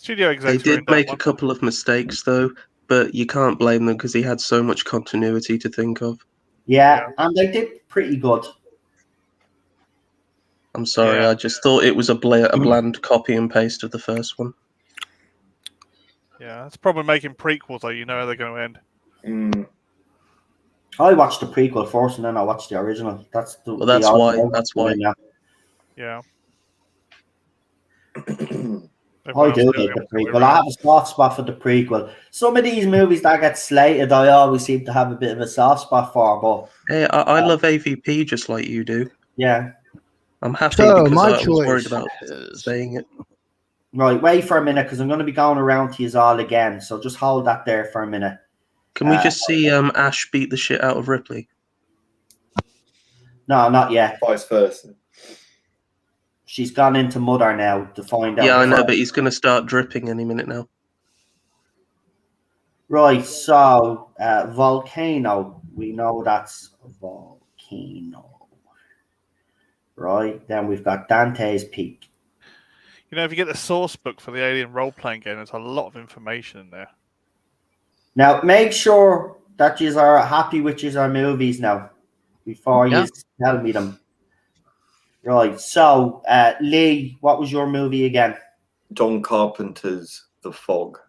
They did make a couple of mistakes though, but you can't blame them because he had so much continuity to think of. Yeah, and they did pretty good. I'm sorry, I just thought it was a bland copy and paste of the first one. Yeah, that's the problem making prequels though. You know how they're going to end. I watched the prequel first, and then I watched the original. That's why. That's why. Yeah. I do like the prequel. I have a soft spot for the prequel. Some of these movies that get slated, I always seem to have a bit of a soft spot for. But hey, I love AVP just like you do. Yeah, I'm happy because I was worried about saying it. Right, wait for a minute because I'm going to be going around to you all again. So just hold that there for a minute. Can we just see Ash beat the shit out of Ripley? No, not yet. Vice versa. She's gone into Mother now to find out. Yeah, I know, but he's going to start dripping any minute now. Right, so Volcano. We know that's Volcano. Right, then we've got Dante's Peak. You know, if you get the source book for the Alien role-playing game, there's a lot of information in there. Now, make sure that you are happy with your movies now before you tell me them. Right. So, Lee, what was your movie again? John Carpenter's The Fog.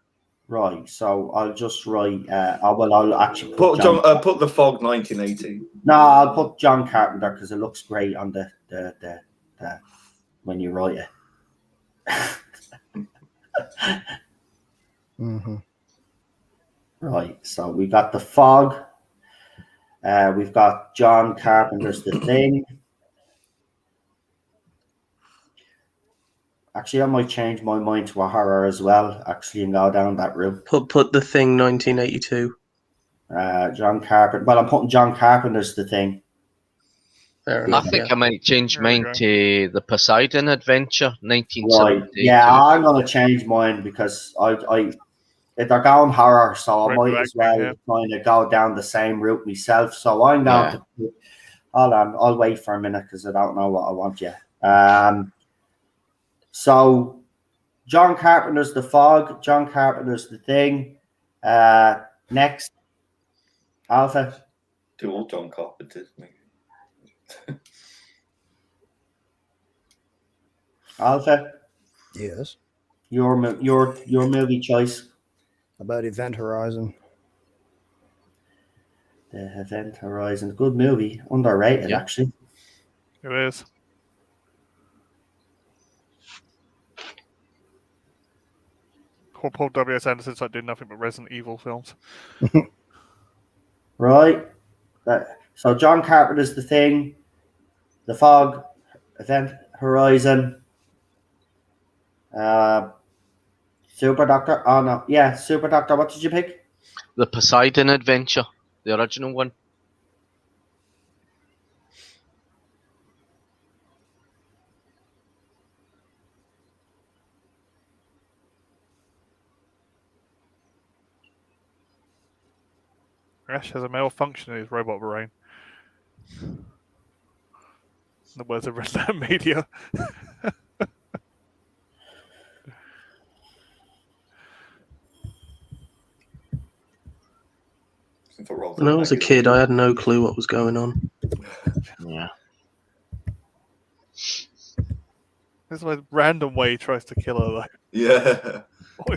Right. So I'll just write. I'll actually Put put The Fog 1980. No, I'll put John Carpenter because it looks great on the when you write it. Mm-hmm. Right. So we got The Fog. We've got John Carpenter's The Thing. Actually, I might change my mind to a horror as well, actually, and go down that route. Put The Thing 1982. John Carpenter. Well, I'm putting John Carpenter's The Thing. Fair I enough. think I might change There we mine go. to The Poseidon Adventure, Right. 1972. Yeah, I'm going to change mine because they're going horror, so I Right, might back as well here. kind of go down the same route myself. So I'm going to. Hold on, I'll wait for a minute because I don't know what I want yet. So John Carpenter's The Fog, John Carpenter's The Thing. Next, Alpha. Do all John Carpenter's. Alpha, Yes. your movie choice. About Event Horizon. The Event Horizon, good movie, underrated Yeah. actually. It is. Poor Paul W.S. Anderson's like doing nothing but Resident Evil films. Right. So John Carpenter's The Thing, The Fog, Event Horizon, Super Doctor. Oh no, yeah, Super Doctor. What did you pick? The Poseidon Adventure, the original one. Ash has a malfunction in his robot brain. The words of Red Letter Media. When I was a kid, I had no clue what was going on. Yeah. This is a random way he tries to kill her, though. Yeah.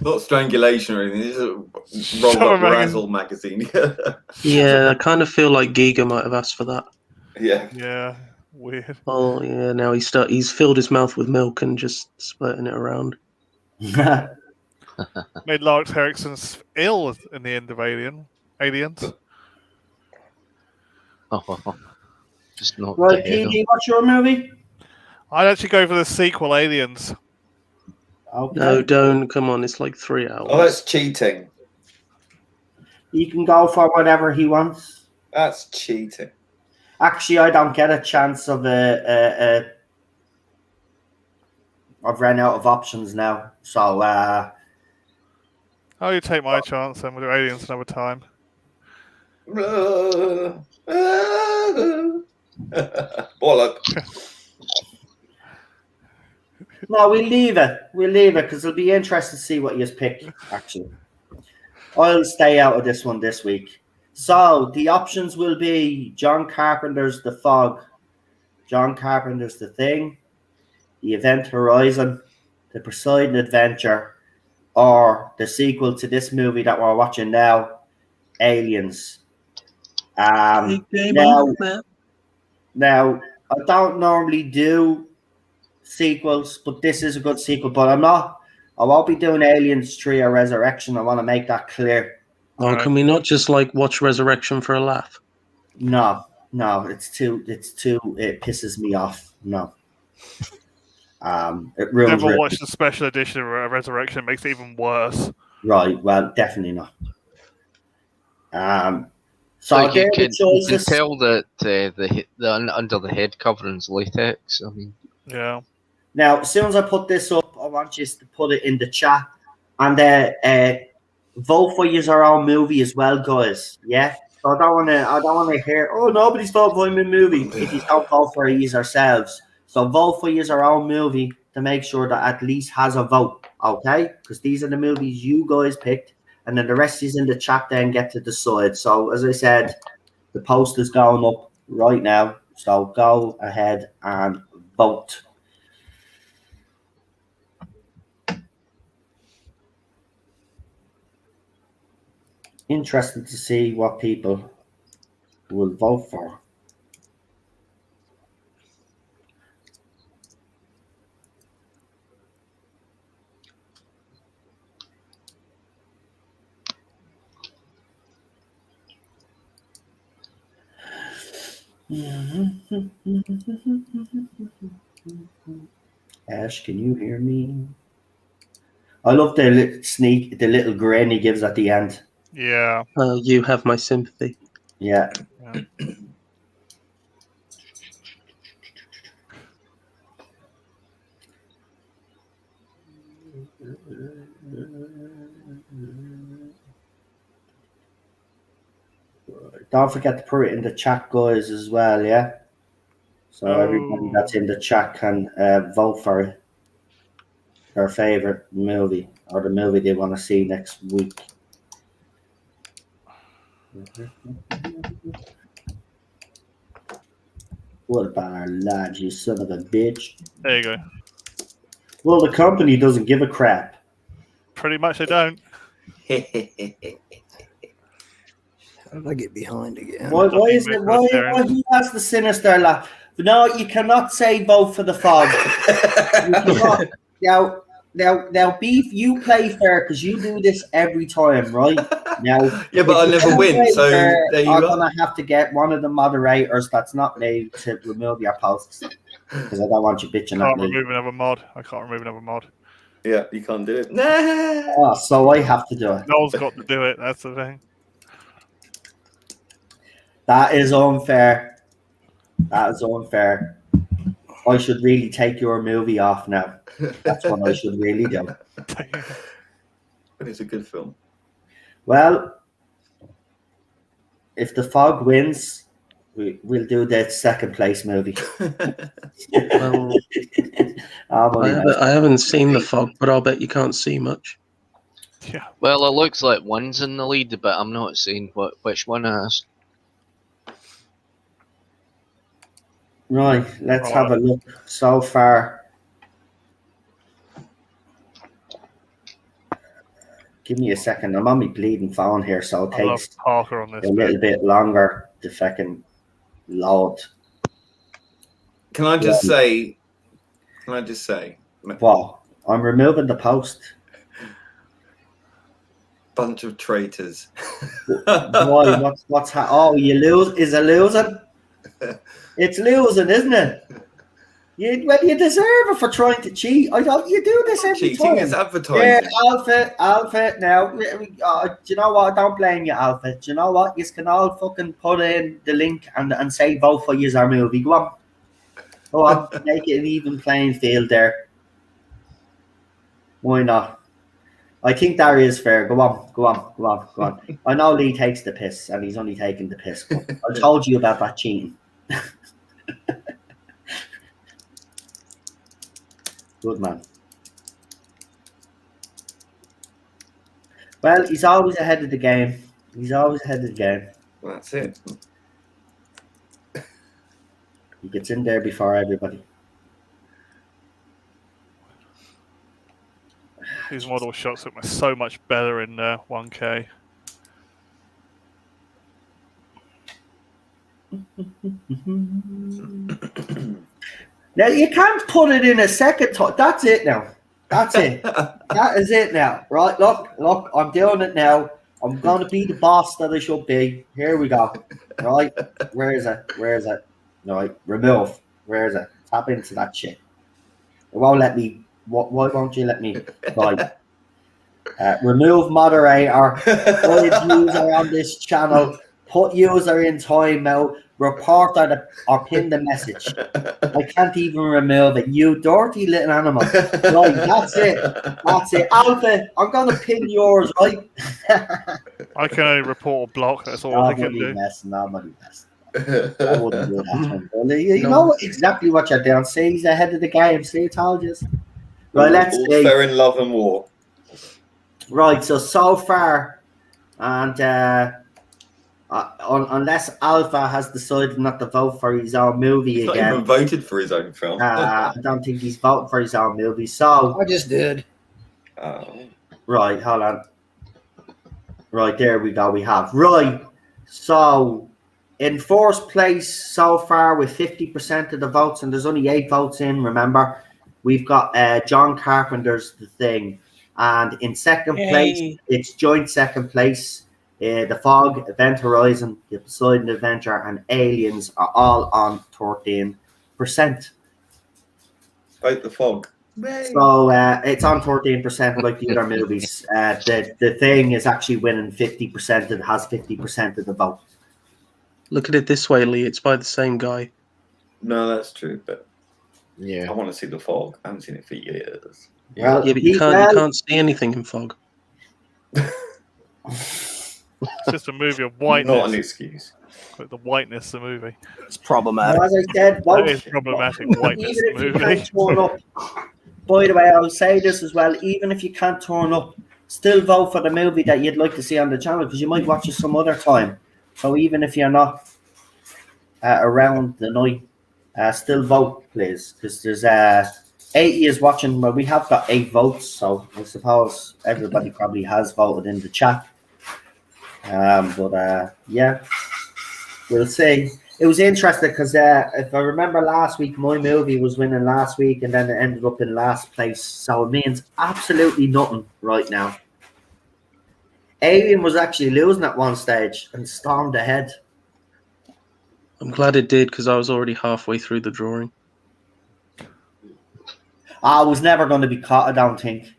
Not strangulation or anything. It's a rolled Sorry, up Megan. Razzle magazine. Yeah, I kind of feel like Giga might have asked for that. Yeah. Yeah, weird. Oh yeah, now he's filled his mouth with milk and just splurting it around. Made Lars Henriksen ill in the end of Aliens. Oh, just not Right, the head PD, what's your movie? I'd actually go for the sequel, Aliens. Okay. No, don't. Come on, it's like 3 hours. Oh, that's cheating. He can go for whatever he wants. That's cheating. Actually, I don't get a chance of I've ran out of options now. So Oh, you take my chance, then we'll do Aliens another time. Bollock. no, we'll leave it. We'll leave it because it'll be interesting to see what you pick, actually. I'll stay out of this one this week. So the options will be John Carpenter's The Fog, John Carpenter's The Thing, The Event Horizon, The Poseidon Adventure, or the sequel to this movie that we're watching now, Aliens. Now, I don't normally do sequels, but this is a good sequel. But I won't be doing Aliens 3 or Resurrection. I want to make that clear. Oh, can we not just like watch Resurrection for a laugh? No, it pisses me off. No. It ruins Never it. watched the special edition of Resurrection. It makes it even worse. Right, well, definitely not. So Like there you are can the choices. tell that the under the head covering's latex. I mean, Yeah. Now, as soon as I put this up, I want you to put it in the chat and vote for your own movie as well, guys. Yeah. So I don't want to hear, oh, nobody's voting for my movie if you don't vote for it yourselves. So vote for your own movie to make sure that at least has a vote, okay? Because these are the movies you guys picked, and then the rest is in the chat. Then get to decide. So as I said, the post is going up right now. So go ahead and vote. both. Interested to see what people will vote for. Ash, can you hear me? I love the little grin he gives at the end. Yeah. You have my sympathy. Yeah. Don't forget to put it in the chat, guys, as well, yeah? So everybody that's in the chat can vote for their favourite movie or the movie they want to see next week. What about our lad, you son of a bitch? There you go. Well, the company doesn't give a crap. Pretty much they don't. How did I get behind again? Why is it? Why he has the sinister laugh? No, you cannot say vote for the fog. Now, Beef, you play fair because you do this every time, right? Now, yeah, but I never win, so fair, there you I'm go. gonna have to get one of the moderators that's not me to remove your posts because I don't want you bitching at me. Remove another mod. I can't remove another mod. Yeah, you can't do it. Nah. Oh, so I have to do it. Noel's got to do it. That's the thing. That is unfair. That is unfair. I should really take your movie off now. That's what I should really do. But it's a good film. Well, if the fog wins, we'll do the second place movie. Well, I haven't seen The Fog, but I'll bet you can't see much. Yeah. Well, it looks like one's in the lead, but I'm not seeing which one is. Right, let's have a look so far. Give me a second. I'm on my bleeding phone here, so it takes Parker on this a little bit longer to fucking load. Can I just say? What? I'm removing the post. Bunch of traitors. Why? What's oh, you lose? Is it losing? It's losing, isn't it? You deserve it for trying to cheat. I don't. You do this every Cheating time. is advertising. Yeah, Alpha. Now, do you know what? I don't blame you, Alpha. Do you know what? You can all fucking put in the link and say vote for our movie. Go on, make it an even playing field there. Why not? I think that is fair. Go on. I know Lee takes the piss, and he's only taking the piss. But I told you about that cheating. Good man. Well, he's always ahead of the game. Well, that's it. He gets in there before everybody. These model shots look so much better in 1K. Now, you can't put it in a second time. That's it now. That's it. That is it now. Right, look, I'm doing it now. I'm going to be the boss that I should be. Here we go. Right, where is it? Right, remove. Where is it? Tap into that shit. It won't let me. Why won't you let me? Right. Remove moderator. Put user on this channel. Put user in timeout. Report or pin the message. I can't even remove it. You dirty little animal. Right, that's it. Alpha, I'm going to pin yours, right? I can only report or block. That's all I can do. Nobody messing. I wouldn't do that. You know exactly what you're doing. See, he's ahead of the game. See, I told you. Right, let's see. Fair in love and war. Right, so far, and Unless Alpha has decided not to vote for his own movie He's not again. even voted for his own film. I don't think he's voting for his own movie. So I just did. right, hold on. Right, there we go. We have right. So in fourth place so far with 50% of the votes, and there's only 8 votes in. Remember, we've got John Carpenter's The Thing, and in second place, it's joint second place. The Fog, Event Horizon, The Poseidon Adventure, and Aliens are all on 13%. Vote The Fog. So it's on 14% like the other movies. The Thing is actually winning 50%. It has 50% of the vote. Look at it this way, Lee. It's by the same guy. No, that's true, but Yeah. I want to see The Fog. I haven't seen it for years. Well, Yeah, but you can't see anything in fog. It's just a movie of whiteness. Not an excuse. The whiteness of the movie. It's problematic. as I said, That is problematic. Whiteness even of if the you movie. can't turn up. By the way, I'll say this as well. Even if you can't turn up, still vote for the movie that you'd like to see on the channel because you might watch it some other time. So even if you're not around the night, still vote, please, because there's 80 is watching. Well, we have got 8 votes, so I suppose everybody probably has voted in the chat. But yeah, we'll see. It was interesting because if I remember last week, my movie was winning last week, and then it ended up in last place. So it means absolutely nothing right now. Alien was actually losing at one stage and stormed ahead. I'm glad it did because I was already halfway through the drawing. I was never going to be caught, I don't think.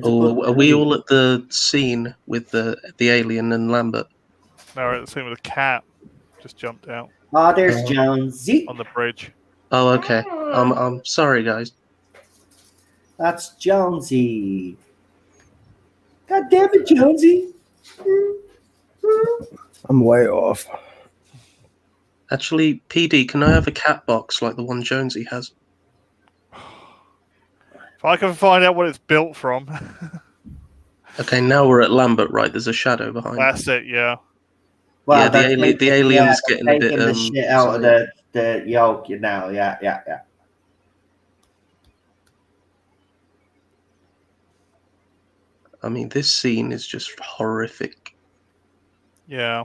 Are we all at the scene with the alien and Lambert? No, we're at the scene with a cat. Just jumped out. Oh, there's Jonesy. On the bridge. Oh, okay. I'm sorry, guys. That's Jonesy. God damn it, Jonesy. I'm way off. Actually, PD, can I have a cat box like the one Jonesy has? If I can find out what it's built from. Okay, now we're at Lambert, right? There's a shadow behind. That's it, yeah. Well, yeah, the alien's getting a bit the shit out of the yolk now. Yeah. I mean, this scene is just horrific. Yeah.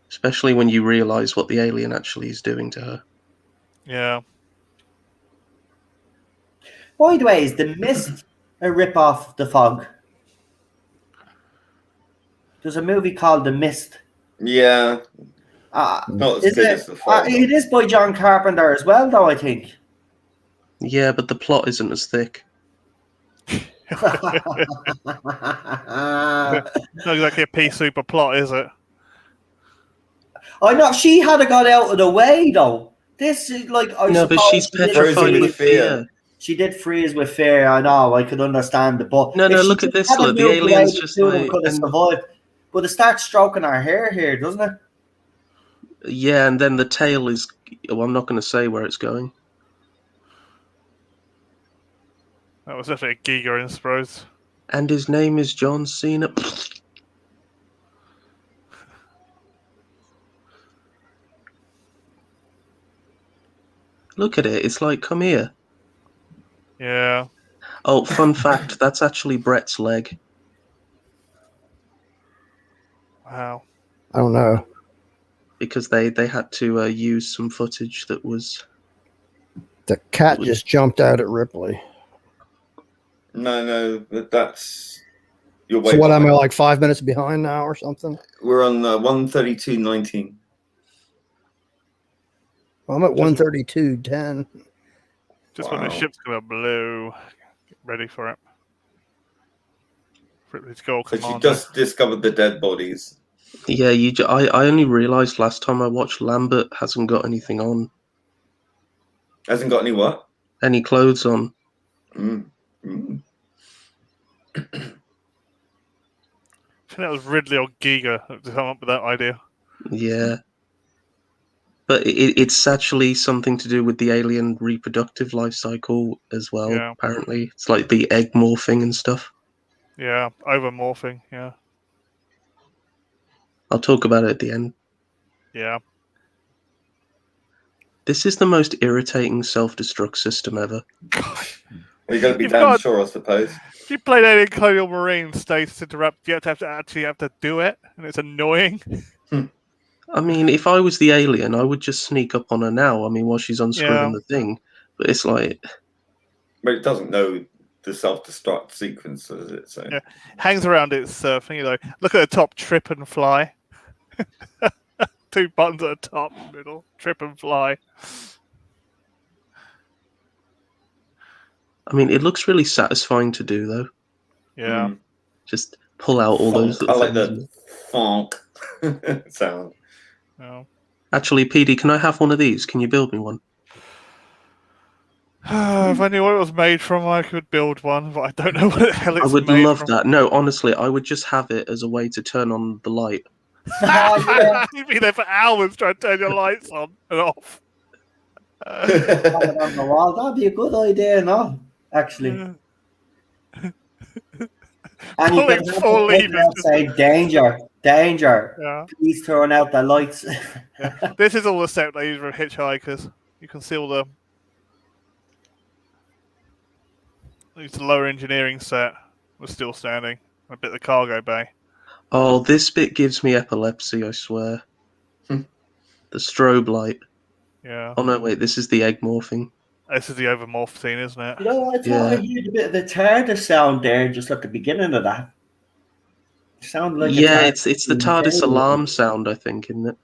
Especially when you realise what the alien actually is doing to her. Yeah. By the way, is The Mist a rip-off of The Fog? There's a movie called The Mist. Yeah. Not as good as The Fog. It is by John Carpenter as well, though, I think. Yeah, but the plot isn't as thick. Not exactly a pea super plot, is it? I know she had got out of the way though. This is like no, but she's petrified with fear. She did freeze with fear. I know. I could understand it, but no. Look at this. Look, the alien's just like could have survived. But it starts stroking her hair here, doesn't it? Yeah, and then the tail is. Well, I'm not going to say where it's going. That was definitely a Giga in Spros. And his name is John Cena. Look at it. It's like, come here. Yeah. Oh, fun fact. That's actually Brett's leg. Wow. I don't know. Because they had to use some footage that was... The cat just jumped out at Ripley. No, that's... You're so what, am I like 5 minutes behind now or something? We're on 1:32:19. Well, I'm at 1:32:10. Just when the ship's gonna blow, get ready for it. Ripley's goal So commander. she just discovered the dead bodies. Yeah, I only realised last time I watched Lambert hasn't got anything on. Hasn't got any what? Any clothes on. Mm. I think that was Ridley or Giga to come up with that idea. Yeah. But it's actually something to do with the alien reproductive life cycle as well, apparently. It's like the egg morphing and stuff. Yeah, overmorphing, yeah. I'll talk about it at the end. Yeah. This is the most irritating self-destruct system ever. Well, you got to be You've damn got- sure, I suppose. If you played Alien Colonial Marine status interrupt, you actually have to do it, and it's annoying. I mean, if I was the alien, I would just sneak up on her now. I mean, while she's unscrewing the thing. But it's like... But it doesn't know the self-destruct sequence, does it? So Yeah. Hangs around its surfing, Look at the top, trip and fly. 2 buttons at the top, middle, trip and fly. I mean, it looks really satisfying to do, though. Yeah. Just pull out all those little I like things. the funk sound. Yeah. Actually, PD, can I have one of these? Can you build me one? If I knew what it was made from, I could build one, but I don't know what the hell it's I would made love from. that. No, honestly, I would just have it as a way to turn on the light. You'd be there for hours trying to turn your lights on and off. Hang it on the wall. That'd be a good idea, no? Actually. And you Pulling can full levers. say danger, danger. Yeah. Please turn out the lights. Yeah. This is all the set they use for hitchhikers. You can see all the lower engineering set was still standing. A bit of the cargo bay. Oh, this bit gives me epilepsy, I swear. The strobe light. Yeah. Oh, no, wait, this is the egg morphing. This is the overmorph scene, isn't it? You know, I thought I heard a bit of the TARDIS sound there just at the beginning of that. It sounded like Yeah, it's the TARDIS alarm sound, I think, isn't it?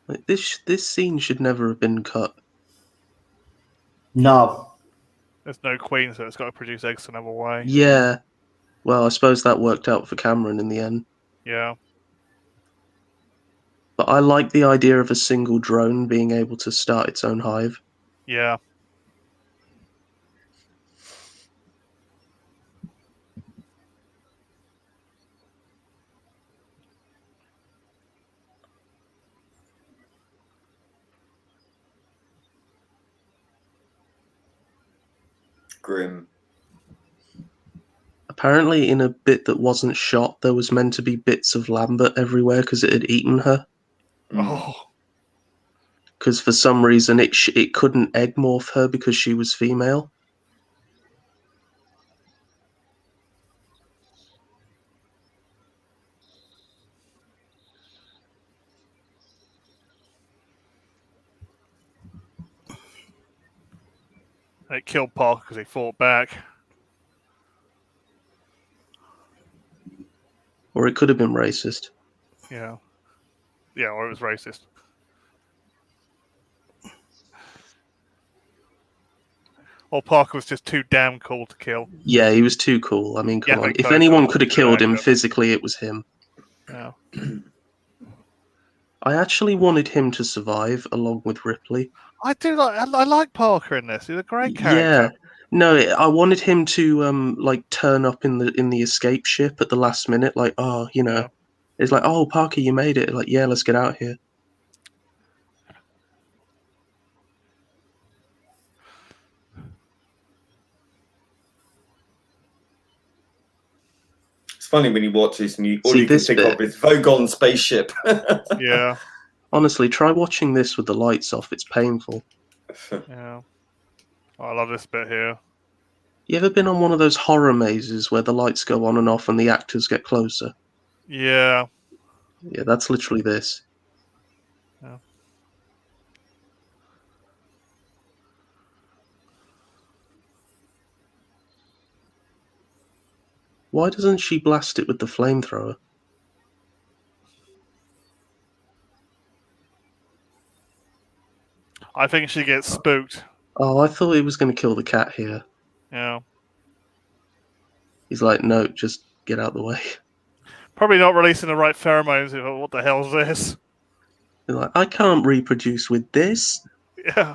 Like, this scene should never have been cut. No. There's no queen, so it's got to produce eggs another way. Yeah. Well, I suppose that worked out for Cameron in the end. Yeah. But I like the idea of a single drone being able to start its own hive. Yeah. Grim. Apparently, in a bit that wasn't shot, there was meant to be bits of Lambert everywhere because it had eaten her. Oh. Because for some reason it couldn't egg morph her because she was female. It killed Parker because he fought back. Or it could have been racist. Yeah. Yeah, or it was racist. Or Parker was just too damn cool to kill. Yeah, he was too cool. I mean, come Yeah, on. If totally anyone cool. could have killed him Actor. physically, it was him. Yeah. I actually wanted him to survive along with Ripley. I like Parker in this. He's a great character. Yeah. No, I wanted him to like turn up in the escape ship at the last minute, like, oh, you know. Yeah. It's like, oh, Parker, you made it. Like, yeah, let's get out here. It's funny when you watch this and all See, you can this think bit. of is Vogon spaceship. Yeah. Honestly, try watching this with the lights off. It's painful. Yeah. Oh, I love this bit here. You ever been on one of those horror mazes where the lights go on and off and the actors get closer? Yeah. Yeah, that's literally this. Yeah. Why doesn't she blast it with the flamethrower? I think she gets spooked. Oh, I thought he was going to kill the cat here. Yeah. He's like, no, just get out the way. Probably not releasing the right pheromones. What the hell is this? He's like, I can't reproduce with this. Yeah.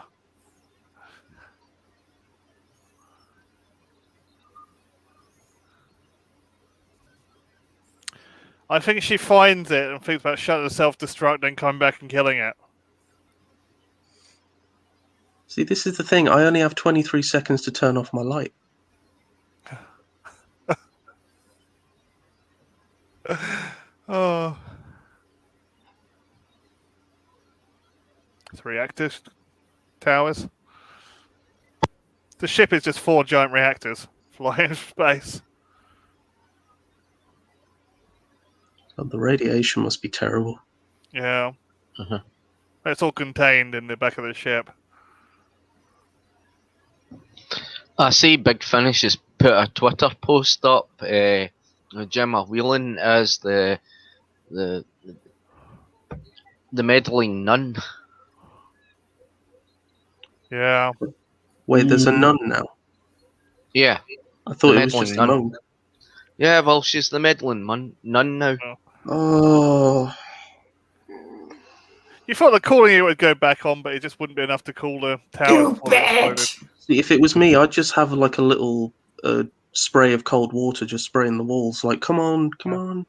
I think she finds it and thinks about shutting the self-destruct and coming back and killing it. See, this is the thing. I only have 23 seconds to turn off my light. Oh. 3 reactors. Towers. The ship is just 4 giant reactors flying in space. God, the radiation must be terrible. Yeah. Uh-huh. It's all contained in the back of the ship. I see Big Finish has put a Twitter post up. Gemma Whelan as the meddling nun. Yeah. Wait, there's a nun now. Yeah, I thought The it was just a meddling monk. yeah. Well, she's the meddling nun now. Oh, You thought the cooling unit would go back on, but it just wouldn't be enough to cool the tower You before it exploded. bitch! see, if it was me, I'd just have like a little spray of cold water, just spraying the walls. Like, come on, come Yeah. on.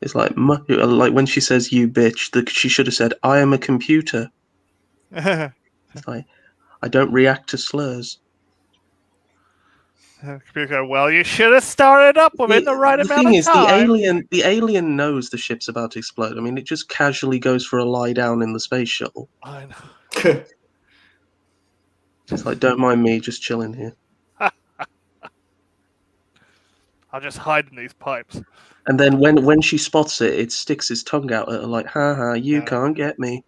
It's like when she says "you bitch," she should have said, "I am a computer." It's like, I don't react to slurs. Computer go, well, you should have started up within the right amount thing of is, time. the alien knows the ship's about to explode. I mean, it just casually goes for a lie down in the space shuttle. I know. It's like, don't mind me, just chilling here. I'll just hide in these pipes. And then when she spots it, it sticks its tongue out at her like, ha ha, you can't get me.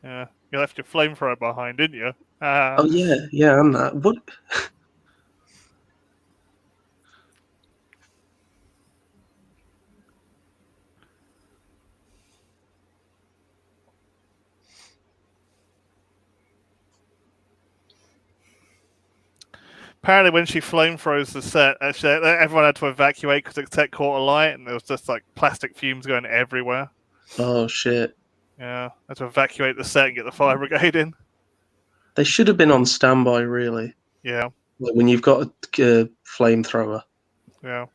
Yeah. You left your flamethrower behind, didn't you? Oh yeah, I'm that. What? Apparently, when she flamethrows the set, actually, everyone had to evacuate because the set caught alight, and there was just like plastic fumes going everywhere. Oh shit. Yeah, had to evacuate the set and get the fire brigade in. They should have been on standby, really. Yeah, Like when you've got a flamethrower. yeah.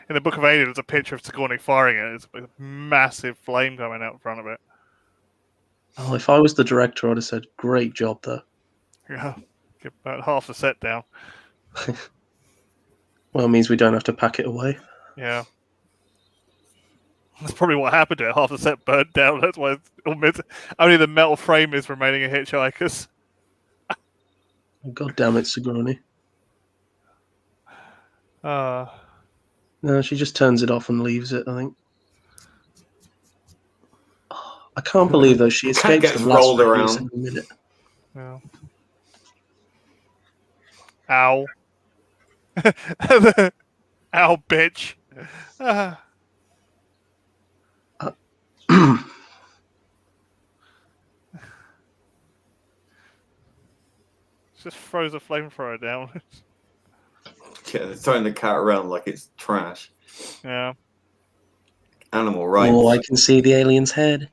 In the Book of Alien, there's a picture of Sigourney firing it. It's a massive flame coming out in front of it. Oh, if I was the director, I'd have said, "Great job, though." Yeah, get about half the set down. Well, it means we don't have to pack it away. Yeah. That's probably what happened to it. Half the set burnt down. That's why only the metal frame is remaining in Hitchhikers. God damn it, Sigourney. No, she just turns it off and leaves it, I think. Oh, I can't believe, though, she escapes gets the last rolled radius around. in a minute. Yeah. Ow. Ow, bitch. Just throws a flamethrower down. Yeah, they're throwing the cat around like it's trash. Yeah. Animal rights. Oh, I can see the alien's head.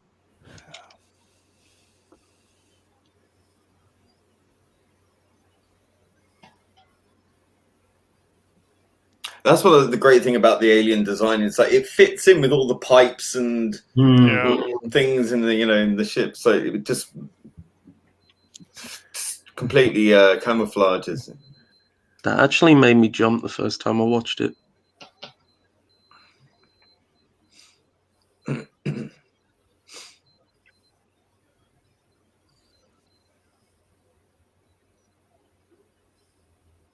That's what the great thing about the alien design is. Like it fits in with all the pipes and Yeah. things in the in the ship, so it just completely camouflages. That actually made me jump the first time I watched it.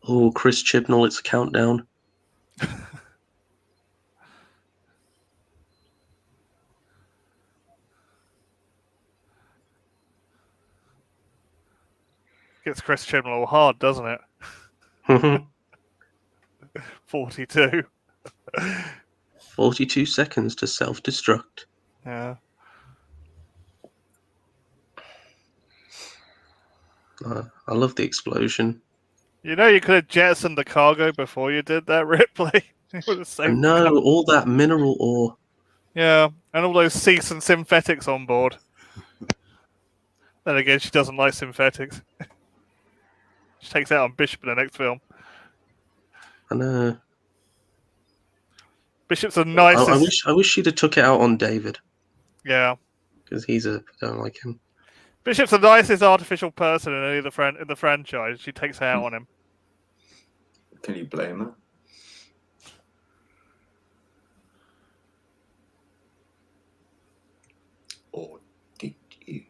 Oh, Chris Chibnall, it's a countdown. Gets Chris Chibnall hard, doesn't it? 42. 42 seconds to self-destruct. Yeah. I love the explosion. You know, you could have jettisoned the cargo before you did that, Ripley. It would have saved the No, cargo. all that mineral ore. Yeah, and all those cease and synthetics on board. Then again, she doesn't like synthetics. She takes out on Bishop in the next film. I know. Bishop's the nicest. I wish she'd have took it out on David. Yeah. Because I don't like him. Bishop's the nicest artificial person in any of the franchise. She takes it out on him. Can you blame her? Or did you?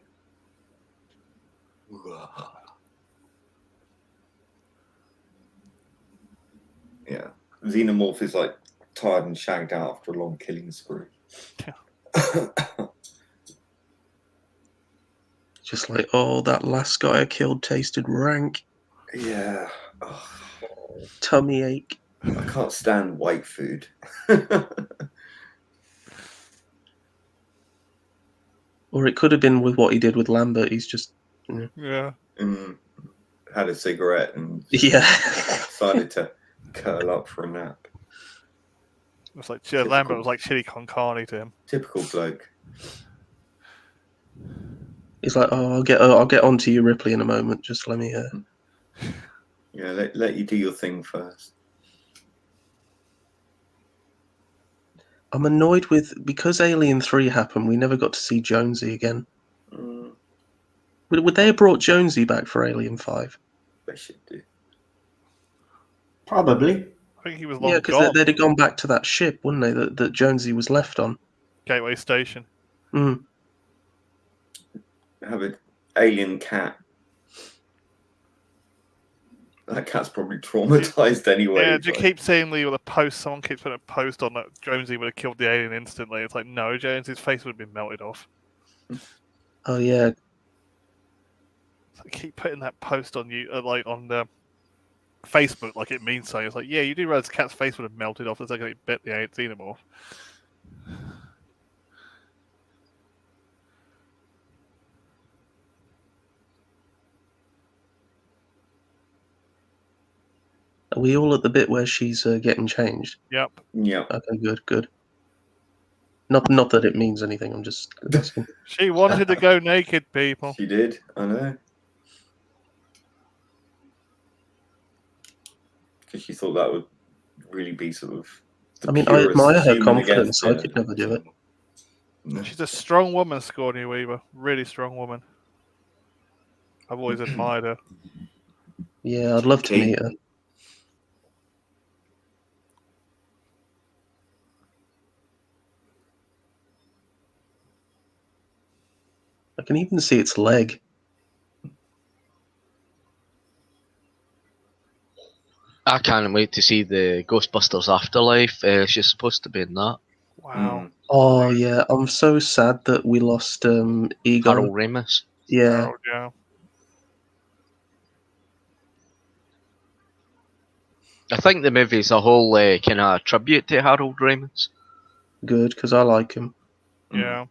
Yeah. Xenomorph is like tired and shagged out after a long killing spree. Just like, oh, that last guy I killed tasted rank. Yeah. Tummy ache. I can't stand white food. Or it could have been with what he did with Lambert. He's just... Yeah. Had a cigarette and decided to curl up for a nap. It was like Lambert was like chili con carne to him. Typical bloke. He's like, oh, I'll get onto you, Ripley, in a moment. Just let me... Yeah, let you do your thing first. I'm annoyed because Alien 3 happened, we never got to see Jonesy again. Would they have brought Jonesy back for Alien 5? They should do. Probably. I think he was long Yeah, gone. because they'd have gone back to that ship, wouldn't they, that Jonesy was left on? Gateway Station. Mm. Have an alien cat. That cat's probably traumatized anyway. Yeah, do you keep seeing the post? Someone keeps putting a post on that Jonesy would have killed the alien instantly. It's like, no, Jonesy's face would have been melted off. Oh, yeah. So keep putting that post on you, like on the Facebook, like it means something. It's like, yeah, you do realize the cat's face would have melted off the second it bit the xenomorph. Are we all at the bit where she's getting changed? Yep. Yep. Okay, good. Not that it means anything, I'm just asking. She wanted to go naked, people. She did, I know. Because she thought that would really be sort of... I mean, I admire her confidence. I could never do it. No. She's a strong woman, Sigourney Weaver. Really strong woman. I've always admired her. Yeah, I'd love to meet her. I can even see its leg. I can't wait to see the Ghostbusters Afterlife. She's supposed to be in that. Wow. Oh, yeah. I'm so sad that we lost Egon. Harold Ramis. Yeah. Harold, yeah. I think the movie's a whole kind of tribute to Harold Ramis. Good, because I like him. Yeah.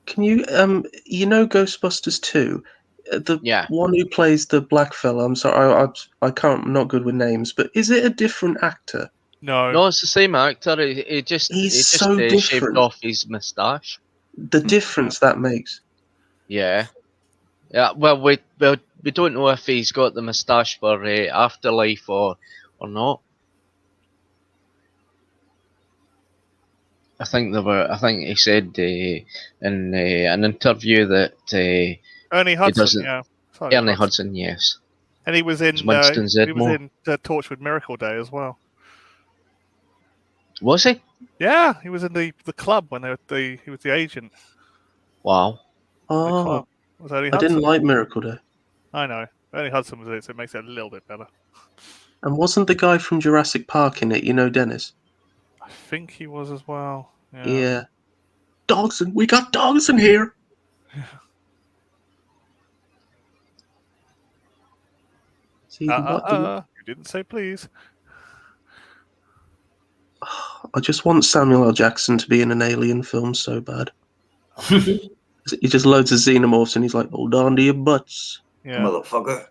Can you, Ghostbusters 2? The one who plays the black fella, I'm sorry, I'm not good with names, but is it a different actor? No, it's the same actor. He just shaved off his moustache. The difference that makes. Yeah. Well, we don't know if he's got the moustache for Afterlife or not. I think he said in an interview that Ernie Hudson. Yeah. Sorry, Ernie Hudson, yes. And he was in Torchwood Miracle Day as well. Was he? Yeah, he was in the club when he was the agent. Oh, Wow. I didn't like Miracle Day. I know. Ernie Hudson was in it, so it makes it a little bit better. And wasn't the guy from Jurassic Park in it? Dennis? I think he was as well. Yeah. Dogson, we got Dogson here. See, you didn't say please. I just want Samuel L. Jackson to be in an Alien film so bad. He just loads of xenomorphs and he's like, hold on to your butts. Yeah. Motherfucker.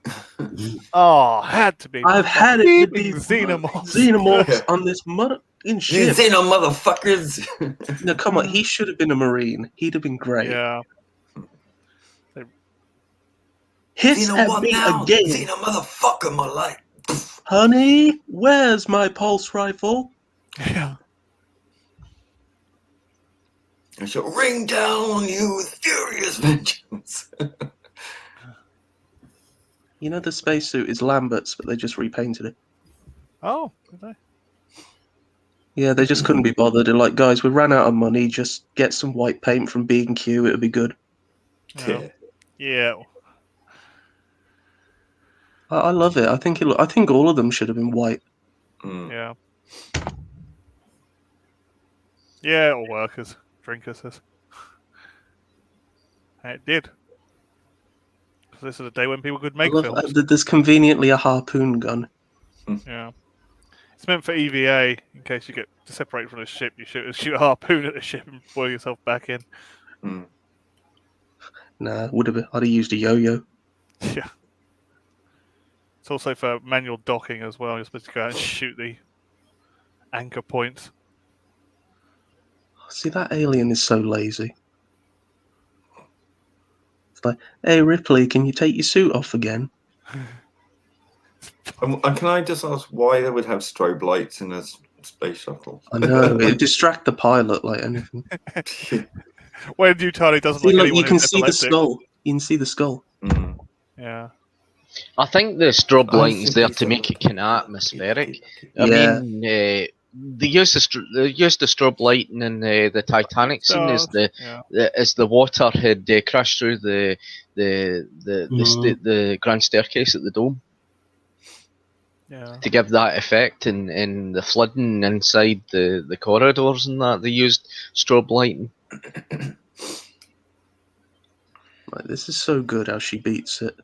Had to be. I've had it with these xenomorphs on this motherfucking ship. You no motherfuckers. No, come on. He should have been a Marine. He'd have been great. Yeah. Hiss at me again. Xeno motherfucker, my life. Honey, where's my pulse rifle? Yeah. I shall ring down on you with furious vengeance. You know the spacesuit is Lambert's, but they just repainted it. Oh, did they? Yeah, they just couldn't be bothered. They're like, guys, we ran out of money. Just get some white paint from B&Q. It'll be good. Yeah. Yeah. I love it. I think all of them should have been white. Yeah. Yeah, or workers, drinkers. And it did. Because this is a day when people could make films. There's conveniently a harpoon gun. Yeah. It's meant for EVA, in case you get separated from the ship, you shoot a harpoon at the ship and boil yourself back in. Nah, I'd have used a yo-yo. Yeah. It's also for manual docking as well. You're supposed to go out and shoot the anchor points. See, that alien is so lazy. It's like, hey, Ripley, can you take your suit off again? And can I just ask why they would have strobe lights in a space shuttle? I know, it'd distract the pilot like anything. When Utani doesn't See, look look, you can see the skull. You can see the skull. Yeah. I think the strobe lighting is there to make it kind of atmospheric. I mean, they used the strobe lighting in the Titanic scene as the water had crashed through the grand staircase at the dome. Yeah. To give that effect in the flooding inside the corridors and that, they used strobe lighting. Like, this is so good how she beats it.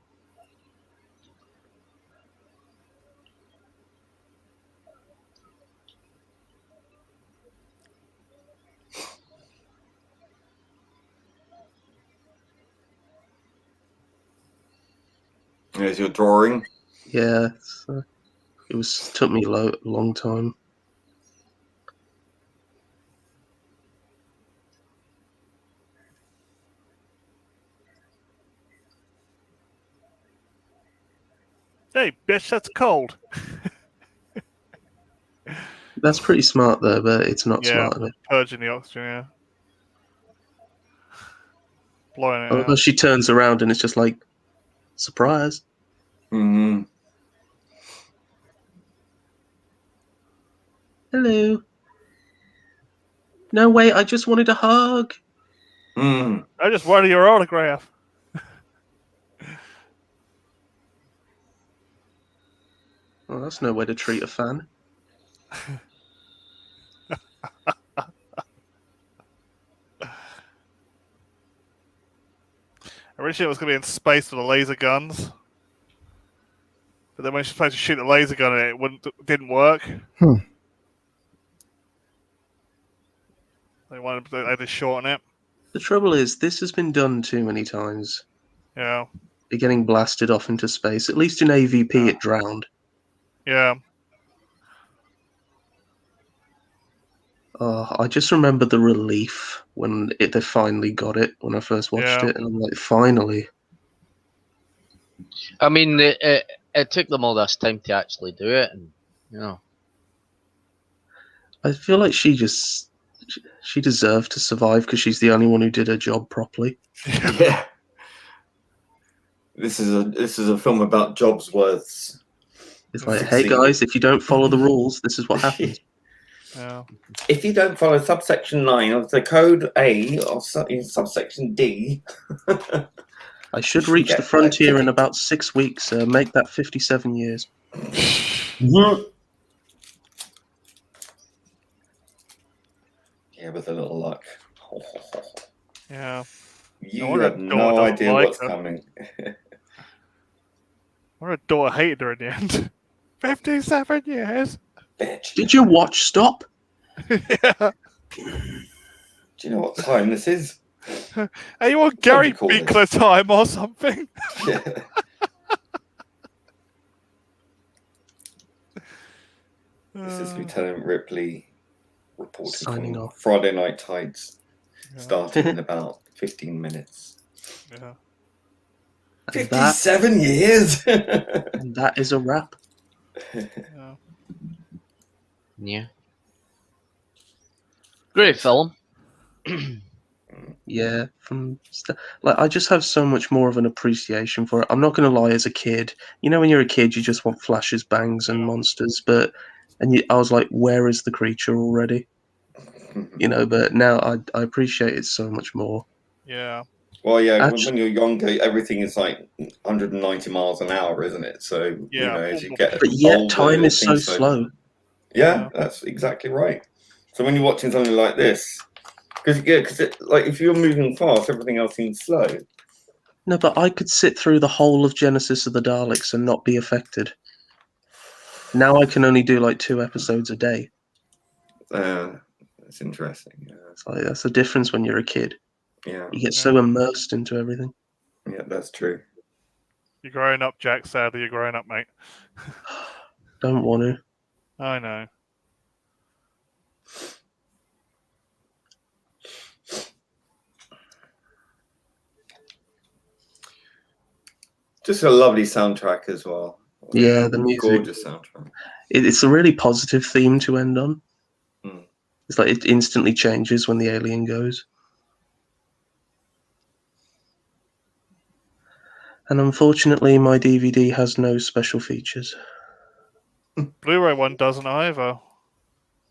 There's your drawing. Yeah, took me a long time. Hey, bitch, that's cold. That's pretty smart though, but it's not smart. Purging the oxygen, yeah. Blowing it Although out. she turns around and it's just like, surprise. Mm-hmm. Hello. No, wait, I just wanted a hug. I just wanted your autograph. Well, that's no way to treat a fan. Originally it was going to be in space with the laser guns. But then when she was supposed to shoot the laser gun at it, didn't work. They had to shorten it. The trouble is, this has been done too many times. Yeah. You're getting blasted off into space. At least in AVP, it drowned. Yeah. I just remember the relief when they finally got it, when I first watched it, and I'm like, finally. I mean, it took them all this time to actually do it, and I feel like she deserved to survive because she's the only one who did her job properly. Yeah. This is a film about jobs worths. It's like, hey guys, if you don't follow the rules, this is what happens. Yeah. If you don't follow subsection 9 of the code A or subsection D, I should reach the frontier in about 6 weeks. Make that 57 years. Yeah, with a little luck. Yeah. You have no idea what's coming. Her daughter hated her in the end. 57 years. Bitch. Did your watch stop? Yeah. Do you know what time this is? Hey, you want Gary Binkler time or something? Yeah. This is Lieutenant Ripley reporting Signing off. Friday Night Tides, starting in about 15 minutes. Yeah. 57 years! And that is a wrap. Yeah. Yeah. Great film. Yeah, like I just have so much more of an appreciation for it. I'm not going to lie, as a kid, when you're a kid, you just want flashes, bangs, and monsters. I was like, where is the creature already? But now I appreciate it so much more. Yeah. Well, yeah, Actually, when you're younger, everything is like 190 miles an hour, isn't it? So, Yeah. as you get but yet older, time is so things slow. Yeah, that's exactly right. So when you're watching something like this, because like if you're moving fast, everything else seems slow. No, but I could sit through the whole of Genesis of the Daleks and not be affected. Now I can only do like 2 episodes a day. That's interesting. Yeah. It's like, that's the difference when you're a kid. Yeah. You get so immersed into everything. Yeah, that's true. You're growing up, Jack. Sadly, you're growing up, mate. Don't want to. I know. Just a lovely soundtrack as well. Yeah, the music. Gorgeous soundtrack. It's a really positive theme to end on. Mm. It's like it instantly changes when the alien goes. And unfortunately, my DVD has no special features. Blu-ray one doesn't either.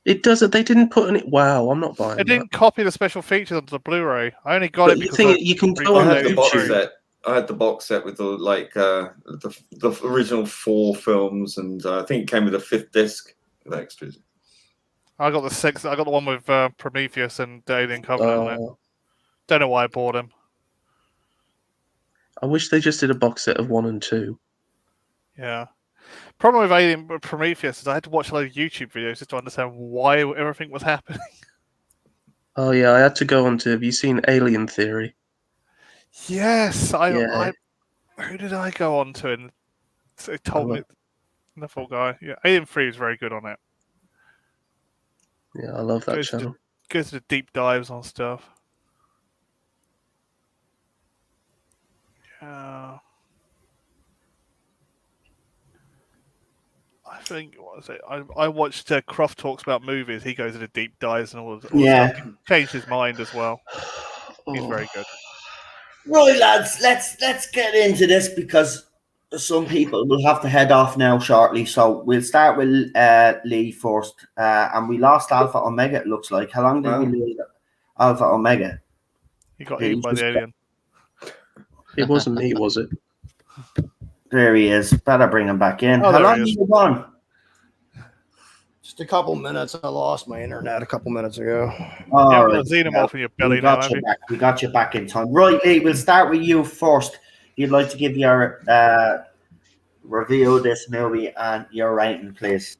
It doesn't. They didn't put any. Wow, I'm not buying It didn't copy the special features onto the Blu-ray. I only got But it you because think you can go I on had the box YouTube. set. I had the box set with the original 4 films, and I think it came with a 5th disc with extras. I got the 6. I got the one with Prometheus and Alien Covenant on it. Don't know why I bought them. I wish they just did a box set of 1 and 2. Yeah. Problem with Alien Prometheus is I had to watch a lot of YouTube videos just to understand why everything was happening. Oh yeah, I had to go on to. Have you seen Alien Theory? Yes, Yeah. who did I go on to? And it told me. love- The full guy. Yeah, Alien 3 is very good on it. Yeah, I love that channel. Goes to the deep dives on stuff. Yeah. I think what was it? I watched Croft talks about movies. He goes into deep dives and all Yeah. stuff. He changed his mind as well. He's very good. Right, lads, let's get into this because some people will have to head off now shortly. So we'll start with Lee first. And we lost Alpha Omega, it looks like. How long did we lose Alpha Omega? He got eaten by the alien. It wasn't me, was it? There he is. Better bring him back in. Oh, How there long he are is. you gone? Just a couple minutes. I lost my internet a couple minutes ago. All You haven't right. got a xenomorph in your belly we now, got have you you? back. We got you back in time. Right, Lee, we'll start with you first. You'd like to give your review of this movie and your rating, please.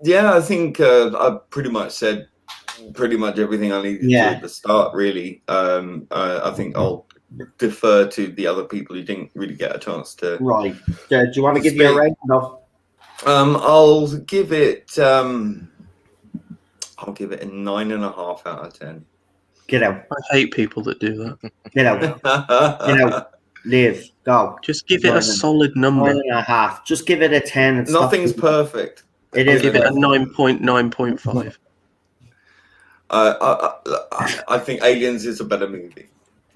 Yeah, I think I pretty much said pretty much everything I needed to at the start, really. I think I'll defer to the other people who didn't really get a chance to. Right. Do you want to give your rating? No. I'll give it. I'll give it a 9.5 out of 10. Get out. I hate people that do that. Get out. Get out. Leave. Go. Just give it a solid number. 9.5. Just give it a 10. And Nothing's perfect. It I'll is. give it a 9.9.5. I think Aliens is a better movie.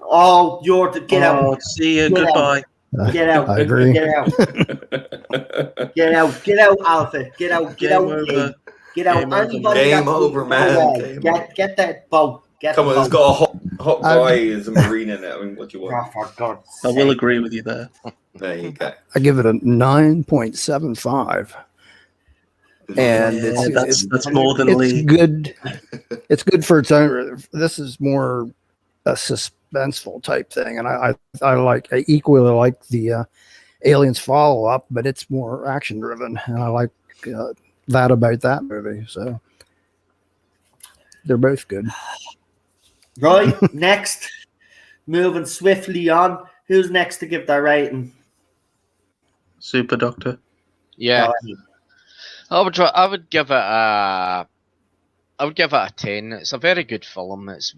Oh, you're the get out. See you. Get Goodbye. Get out. I agree. Get out. Get out. Get out, Alpha. Get out. Get Game out. over. Get out. Game over, Anybody Game that's over, in man. the way, Game Get that boat. Come on, it's got a hot guy as a marine in it. I mean, what do you want? Oh, for God's I will agree with you there. There you go. I give it a 9.75. And Yeah, that's more than it's Lee. good. It's good for its own. This is more a suspenseful type thing, and I equally like the Aliens follow up, but it's more action driven, and I like that about that movie. So they're both good. Right, next, moving swiftly on. Who's next to give their rating? Super Doctor. Yeah, I would give it a 10. It's a very good film. It's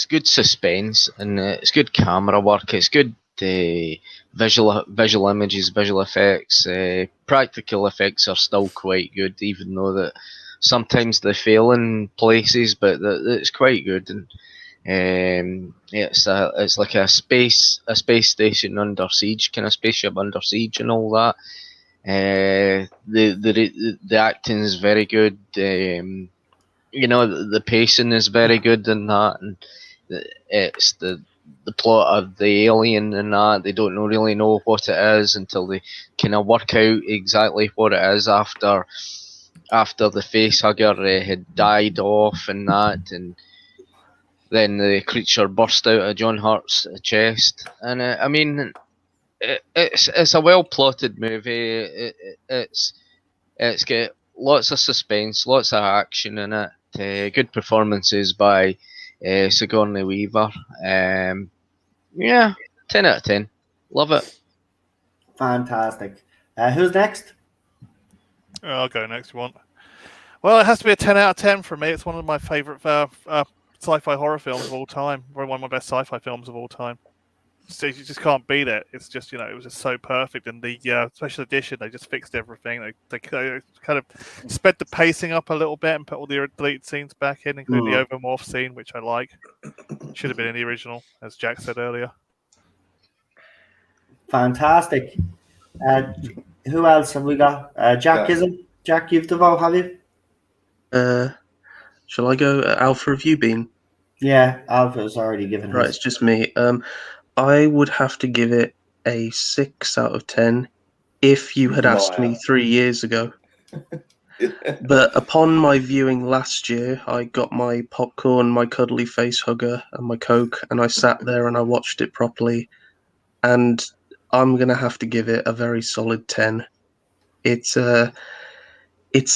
good suspense and it's good camera work. It's good visual images, visual effects, practical effects are still quite good, even though that sometimes they fail in places, but it's quite good. And it's like a space station under siege, kind of spaceship under siege and all that. The acting is very good. The pacing is very good in that, and it's the plot of the alien and that they don't really know what it is until they kind of work out exactly what it is after the facehugger had died off and that, and then the creature burst out of John Hurt's chest. And I mean, it's a well plotted movie. It's got lots of suspense, lots of action in it. Good performances by Sigourney Weaver. Yeah, 10 out of 10. Love it. Fantastic. Who's next? I'll go next. You want? Well, it has to be a 10 out of 10 for me. It's one of my favourite sci-fi horror films of all time. Probably one of my best sci-fi films of all time. So you just can't beat it. It's just, it was just so perfect. And the special edition, they just fixed everything. They kind of sped the pacing up a little bit and put all the deleted scenes back in, including the overmorph scene, which I like. Should have been in the original, as Jack said earlier. Fantastic. Who else have we got? Jack, Yeah. isn't Jack? You've the vote, have you? Shall I go? Alpha, have you been? Yeah, Alpha's already given Right, his. it's just me. I would have to give it a 6 out of 10 if you had asked me 3 years ago. But upon my viewing last year, I got my popcorn, my cuddly face hugger, and my Coke, and I sat there and I watched it properly. And I'm going to have to give it a very solid 10. It's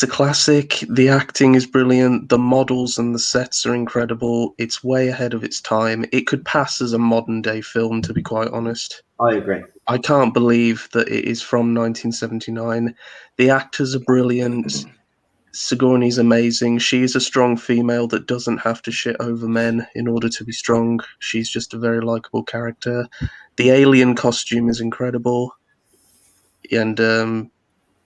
a classic. The acting is brilliant. The models and the sets are incredible. It's way ahead of its time. It could pass as a modern day film, to be quite honest. I agree. I can't believe that it is from 1979. The actors are brilliant. Sigourney's amazing. She is a strong female that doesn't have to shit over men in order to be strong. She's just a very likable character. The alien costume is incredible. And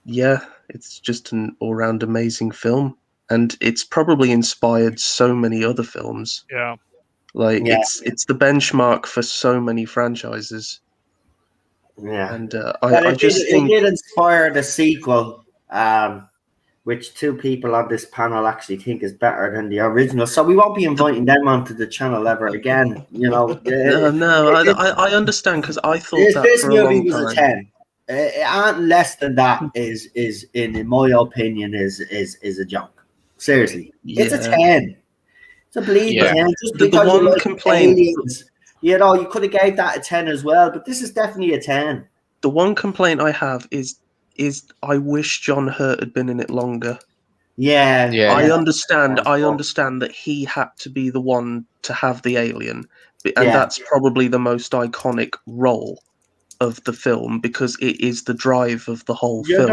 yeah, it's just an all-round amazing film, and it's probably inspired so many other films. Yeah, it's the benchmark for so many franchises. Yeah, And it think did inspire the sequel, which two people on this panel actually think is better than the original. So we won't be inviting them onto the channel ever again. No, I understand, because I thought that this for a movie long was time. a 10. And less than that is in my opinion is a joke. Seriously, it's a 10. It's a bleeding 10. Just The because one you like complaint, aliens, you could have gave that a 10 as well. But this is definitely a 10. The one complaint I have is I wish John Hurt had been in it longer. Yeah. I understand that he had to be the one to have the alien, and that's probably the most iconic role of the film, because it is the drive of the whole film.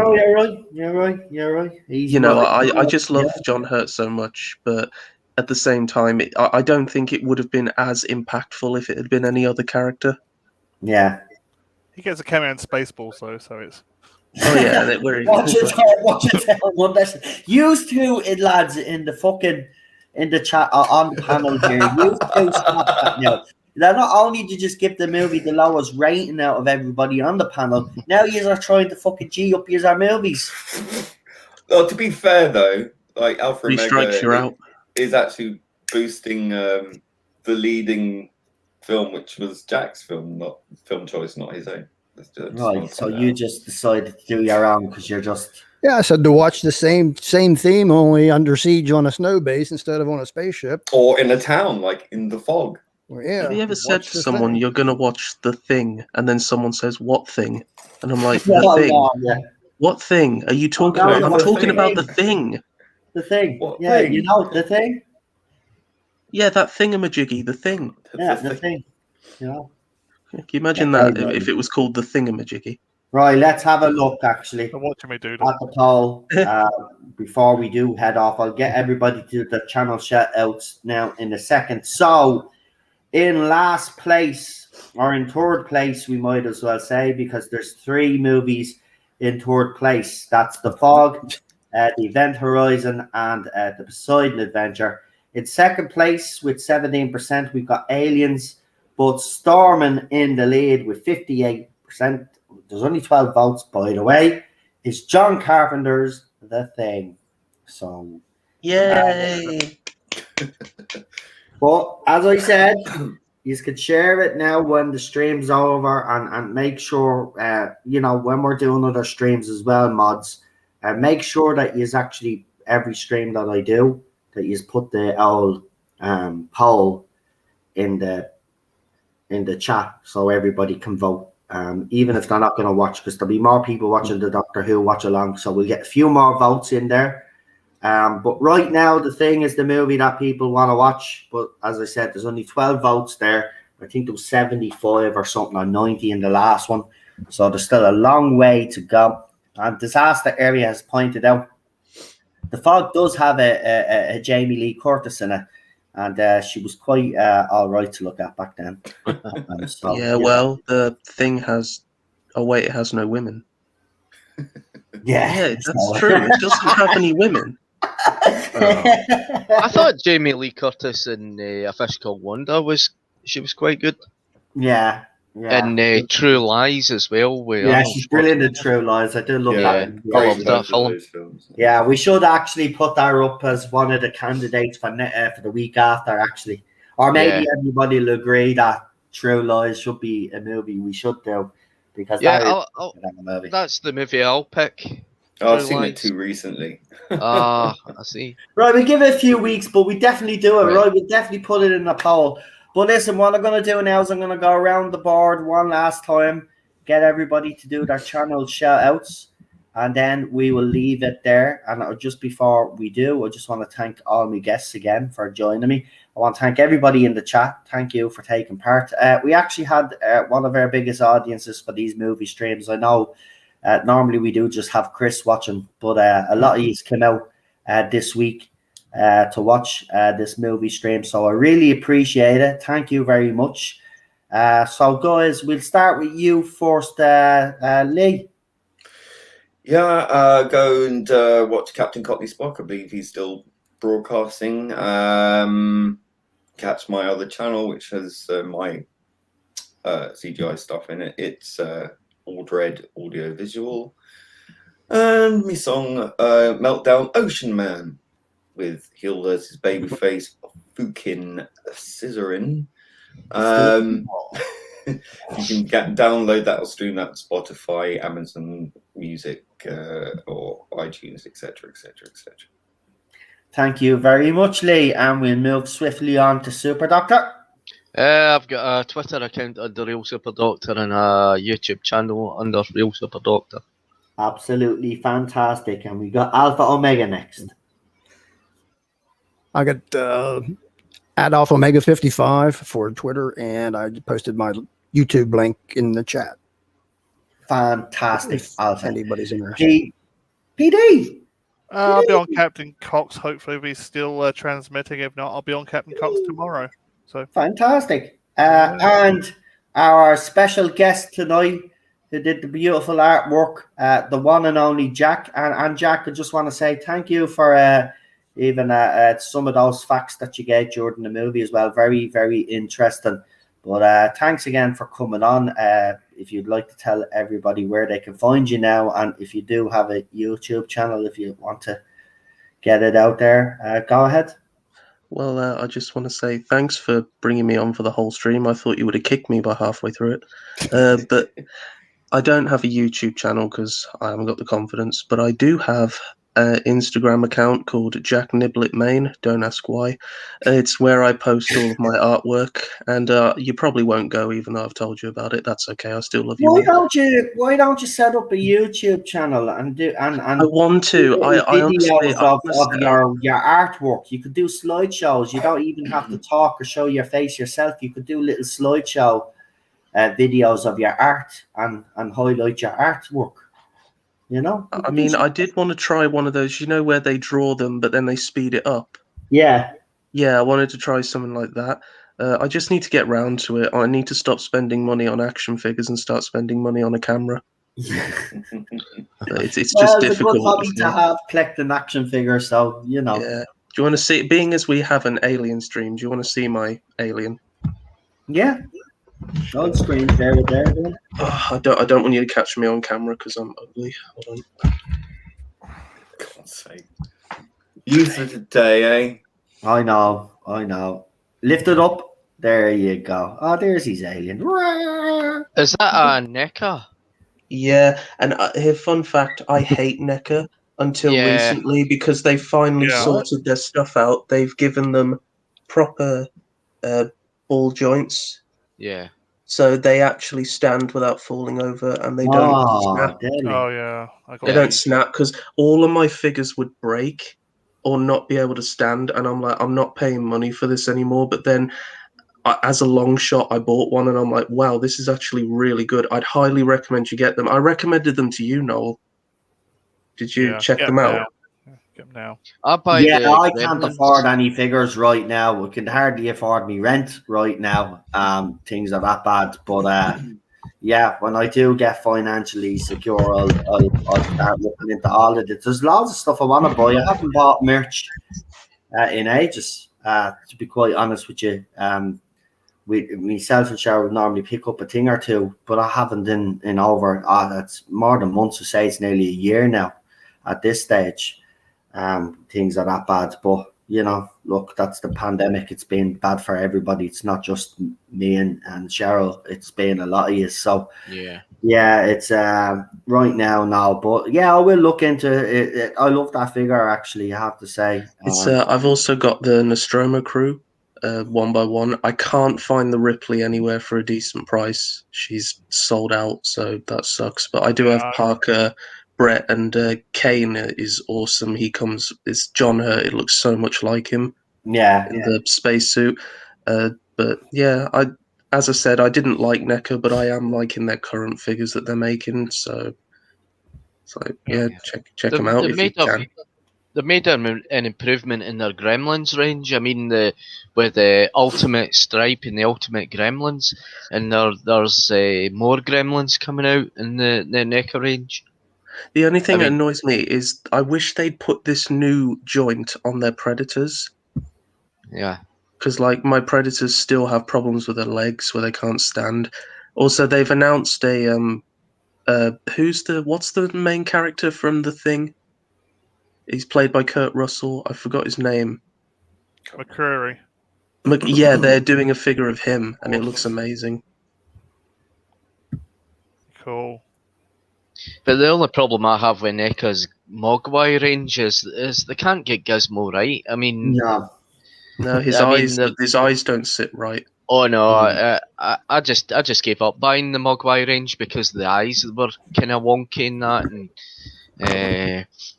You're right. I just love John Hurt so much, but at the same time, I don't think it would have been as impactful if it had been any other character. Yeah. He gets a cameo in Spaceballs, though, so it's... Oh, yeah. Watch it. Used to, lads, in the chat, on the panel here, used to stop that now. Now, not only did you just give the movie the lowest rating out of everybody on the panel, now you are trying to fucking G up our movies. Well, to be fair, though, like Alpha Omega is actually boosting the leading film, which was Jack's film choice, not his own. Right, so you just decided to do your own because you're just... Yeah, I said to watch the same theme, only under siege on a snow base instead of on a spaceship. Or in a town, like in the fog. Well, yeah. Have you ever said to someone, you're going to watch The Thing, and then someone says, what thing? And I'm like, The Thing? No, yeah. What thing are you talking about? I'm talking about The Thing. The Thing. What yeah, thing? You know The Thing? Yeah, that thingamajiggy, The Thing. Yeah, The Thing. You know? Can you imagine that if it was called The Thingamajiggy? Right, let's have a look, actually, They're watching me do at the poll. Before we do head off, I'll get everybody to the channel shout-outs now in a second. So, in last place, or in third place, we might as well say, because there's 3 movies in third place. That's The Fog, The Event Horizon, and The Poseidon Adventure. In second place with 17%, we've got Aliens, but storming in the lead with 58%. There's only 12 votes, by the way. Is John Carpenter's The Thing. So, Yay! but as I said, you can share it now when the stream's over, and make sure, when we're doing other streams as well, mods, make sure that you actually, every stream that I do, that you put the old poll in the chat so everybody can vote. Even if they're not going to watch, because there'll be more people watching the Doctor Who watch along, so we'll get a few more votes in there. But right now, The Thing is the movie that people want to watch. But as I said, there's only 12 votes there. I think there was 75 or something, or 90 in the last one. So there's still a long way to go. And Disaster Area has pointed out, The Fog does have a Jamie Lee Curtis in it. And she was quite all right to look at back then. So, Yeah, well, The Thing has... Oh, wait, it has no women. Yeah, that's true. It doesn't have any women. I thought Jamie Lee Curtis in A Fish Called Wanda was quite good. Yeah. And True Lies as well. She's brilliant in True Lies. I do love that. I love that film. Yeah, we should actually put that up as one of the candidates for the week after, actually. Or maybe everybody will agree that True Lies should be a movie we should do. Because that's the movie I'll pick. I've seen it too recently. I see. Right, we give it a few weeks, but we definitely do it, right? We definitely put it in a poll. But listen, what I'm going to do now is I'm going to go around the board one last time, get everybody to do their channel shout-outs, and then we will leave it there. And just before we do, I just want to thank all my guests again for joining me. I want to thank everybody in the chat. Thank you for taking part. We actually had one of our biggest audiences for these movie streams. I know normally we do just have Chris watching, but a lot of you came out this week to watch this movie stream. So I really appreciate it. Thank you very much. So guys, we'll start with you first, Lee. Yeah, go and watch Captain Cockney Spock. I believe he's still broadcasting. Catch my other channel, which has my CGI stuff in it. It's Aldred Audiovisual. And my song Meltdown Ocean Man with Hilda's his babyface Fukin Scissorin. You can download that or stream that on Spotify, Amazon Music, or iTunes, etc., etc., etc. Thank you very much, Lee. And we'll move swiftly on to Super Doctor. I've got a Twitter account under Real Super Doctor and a YouTube channel under Real Super Doctor. Absolutely fantastic. And we got Alpha Omega next. I got at Alpha Omega 55 for Twitter, and I posted my YouTube link in the chat. Fantastic, If Alpha. anybody's interested. PD. I'll be on Captain Cox. Hopefully, we're still transmitting. If not, I'll be on Captain Cox tomorrow. So fantastic. And our special guest tonight, who did the beautiful artwork, the one and only Jack. And Jack, I just want to say thank you for even some of those facts that you gave during the movie as well. Very, very interesting. But thanks again for coming on. If you'd like to tell everybody where they can find you now, and if you do have a YouTube channel, if you want to get it out there, go ahead. Well, I just want to say thanks for bringing me on for the whole stream. I thought you would have kicked me by halfway through it. But I don't have a YouTube channel because I haven't got the confidence. But I do have an Instagram account called Jack Niblet Main. Don't ask why. It's where I post all of my artwork. And you probably won't go, even though I've told you about it. That's okay. I still love you. Why don't you set up a YouTube channel and do and I want to. I honestly, of your artwork. You could do slideshows. You don't even have to talk or show your face yourself. You could do little slideshow videos of your art and highlight your artwork. You know? I mean, I did want to try one of those, where they draw them, but then they speed it up. Yeah. Yeah, I wanted to try something like that. I just need to get round to it. I need to stop spending money on action figures and start spending money on a camera. It's just Well, it's a difficult. good hobby to have, collecting action figures, so, you know. Yeah. Do you want to see, being as we have an alien stream, do you want to see my alien? Yeah. On screen, there. Oh, I don't want you to catch me on camera because I'm ugly. Hold on. God's sake. Youth of today, eh? I know. Lift it up. There you go. Oh, there's his alien. Is that a NECA? Yeah, and here, fun fact, I hate NECA until Yeah. recently because they finally sorted their stuff out. They've given them proper ball joints. Yeah. So they actually stand without falling over, and they don't snap. Oh yeah, They don't snap because all of my figures would break or not be able to stand, and I'm like, I'm not paying money for this anymore. But then, as a long shot, I bought one, and I'm like, wow, this is actually really good. I'd highly recommend you get them. I recommended them to you, Noel. Did you check them out? Get them now. I can't afford any figures right now. I can hardly afford me rent right now. Things are that bad. But yeah, when I do get financially secure, I'll start looking into all of it. There's lots of stuff I want to buy. I haven't bought merch in ages. To be quite honest with you, myself and Cheryl would normally pick up a thing or two, but I haven't in over. That's more than months. I say it's nearly a year now. At this stage, things are that bad. But you know, look, that's the pandemic. It's been bad for everybody. It's not just me and Cheryl. It's been a lot of you. So yeah, it's right now. But yeah, I will look into it. I love that figure. Actually, I have to say. It's I've also got the Nostromo crew, 1x1. I can't find the Ripley anywhere for a decent price. She's sold out, so that sucks. But I do have Parker, Brett, and Kane is awesome. He comes, it's John Hurt. It looks so much like him. Yeah. In the spacesuit. But yeah, as I said, I didn't like NECA, but I am liking their current figures that they're making. So it's like, check them out if you can. They made an improvement in their Gremlins range. I mean, with the Ultimate Stripe and the Ultimate Gremlins, and there's more Gremlins coming out in the NECA range. The only thing that annoys me is I wish they'd put this new joint on their Predators. Yeah. Because like my Predators still have problems with their legs where they can't stand. Also, they've announced what's the main character from The Thing? He's played by Kurt Russell. I forgot his name. McCreary. Yeah, they're doing a figure of him, and it looks amazing. Cool. But the only problem I have with NECA's Mogwai range is they can't get Gizmo right. I mean, no, his eyes don't sit right. Oh no, I just gave up buying the Mogwai range because the eyes were kind of wonky and that, and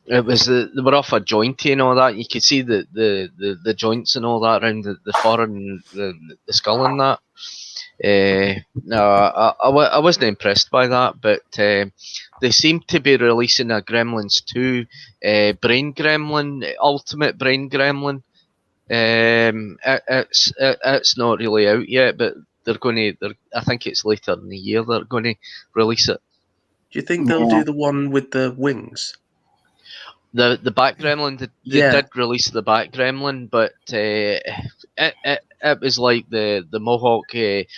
it was they were off a jointy and all that. You could see the joints and all that around the fur and the skull and that. No, I wasn't impressed by that, but they seem to be releasing a Gremlins 2 Brain Gremlin, Ultimate Brain Gremlin. It's not really out yet, but they're going to. I think it's later in the year they're going to release it. Do you think they'll do the one with the wings? The Bat Gremlin, they did release the Bat Gremlin, but it was like the Mohawk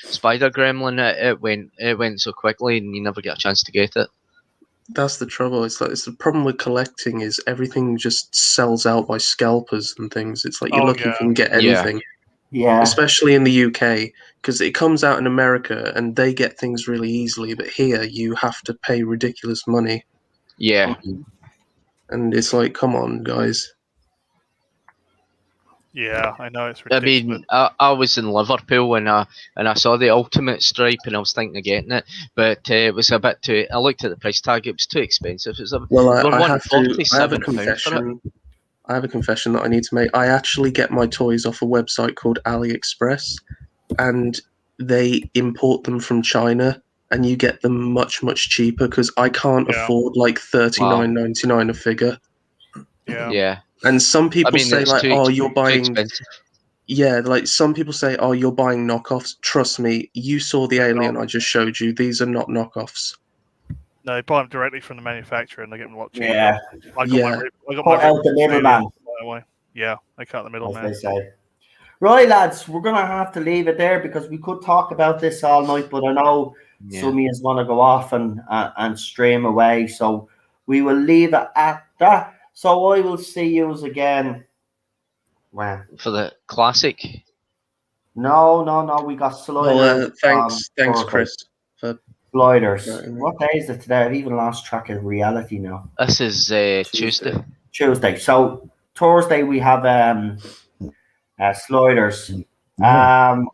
Spider Gremlin. It went so quickly, and you never get a chance to get it. That's the trouble. It's the problem with collecting is everything just sells out by scalpers and things. It's like you're lucky if you can get anything. Yeah. Especially in the UK, because it comes out in America and they get things really easily, but here you have to pay ridiculous money. Yeah. And it's like, come on, guys. Yeah, I know it's ridiculous. I mean, I was in Liverpool and I saw the Ultimate Stripe and I was thinking of getting it, but it was a bit too. I looked at the price tag; it was too expensive. It was I have a confession. I have a confession that I need to make. I actually get my toys off a website called AliExpress, and they import them from China, and you get them much cheaper because I can't afford like $39.99 a figure. Yeah. And some people say like, "Oh, you're buying." Yeah, like some people say, "Oh, you're buying knockoffs." Trust me, you saw the Alien I just showed you. These are not knockoffs. No, you buy them directly from the manufacturer and they get them a lot cheaper. Yeah. I got Yeah. my Cut out the middleman, that way. Yeah, they cut the as middleman. they say. Right, lads, we're going to have to leave it there because we could talk about this all night, but I know some of you want to go off and stream away. So we will leave it at that. So I will see you again. When? For the classic. No. We got sliders. Well, thanks, Chris. For Sliders. Right, What day is it today? I've even lost track of reality now. This is Tuesday. Tuesday. So Thursday we have sliders. I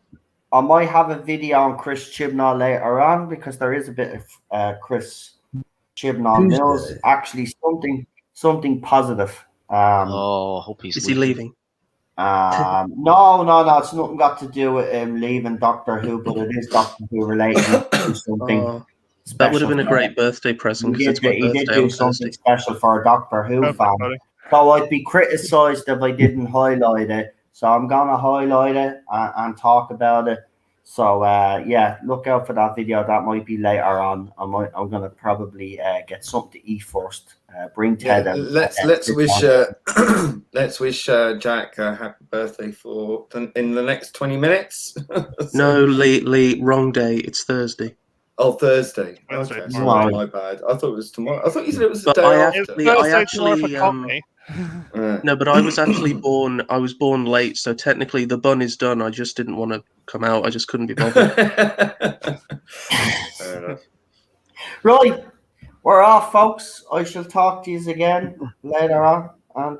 might have a video on Chris Chibnall later on because there is a bit of Chris Chibnall Mills. Actually, something positive. Hope he's is he leaving? No. It's nothing got to do with him leaving Doctor Who, but it is Doctor Who related to something. That would have been a great birthday present because it's my birthday. He did do something special for a Doctor Who fan. Buddy. So I'd be criticised if I didn't highlight it. So I'm gonna highlight it and talk about it. So look out for that video. That might be later on. I'm gonna probably get something to eat first. Bring Ted. Let's wish Jack a happy birthday in the next 20 minutes. No, Lee, wrong day. It's Thursday. Oh, Thursday. Thursday. Okay, sorry, my bad. I thought it was tomorrow. I thought you said it was the day after. No, but I was actually born. I was born late, so technically the bun is done. I just didn't want to come out. I just couldn't be bothered. Fair enough. Right, we're off, folks. I shall talk to you again later on, and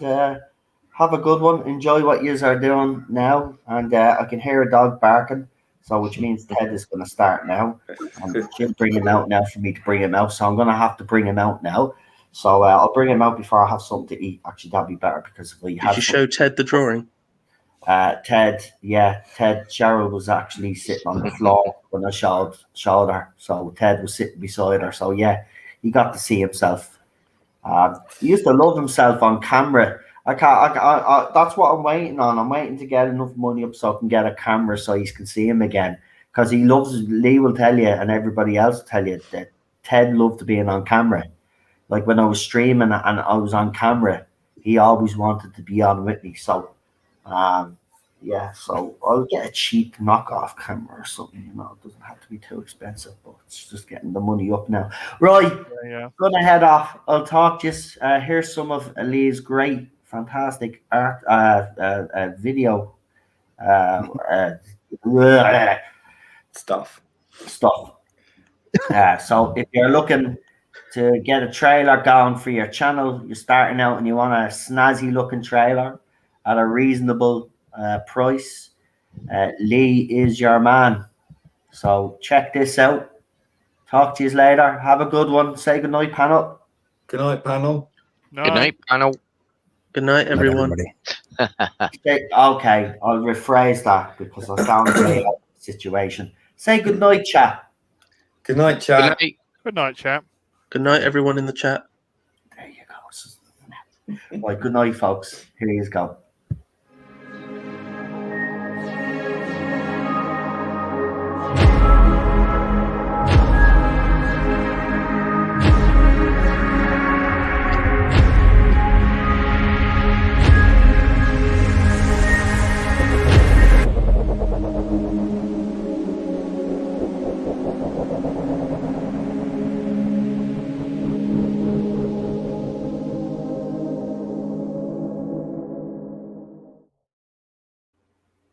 have a good one. Enjoy what you are doing now, and I can hear a dog barking. So, which means Ted is going to start now. And she'll bring him out now for me to bring him out. So I'm going to have to bring him out now. So I'll bring him out before I have something to eat. Actually, that'd be better because if we Did you show Ted the drawing? Ted, Cheryl was actually sitting on the floor when I showed her. So Ted was sitting beside her. So yeah, he got to see himself. He used to love himself on camera. I can't. That's what I'm waiting on. I'm waiting to get enough money up so I can get a camera so you can see him again. Because he loves. Lee will tell you, and everybody else will tell you that Ted loved being on camera. Like when I was streaming and I was on camera, he always wanted to be on with me. So, so I'll get a cheap knockoff camera or something. You know, it doesn't have to be too expensive, but it's just getting the money up now. Right, gonna head off. I'll talk to you. Here's some of Lee's great, fantastic art video Stuff. So if you're looking to get a trailer going for your channel, you're starting out and you want a snazzy looking trailer at a reasonable price, Lee is your man. So check this out. Talk to you later. Have a good one. Say good night, panel. Good night, panel. Good night, panel. Good night, everyone. Okay, I'll rephrase that because I sound out of the situation. Say good night, chat. Good night, chat. Good night. Good night, chap. Good night, everyone in the chat. There you go. Right, good night, folks. Here you go.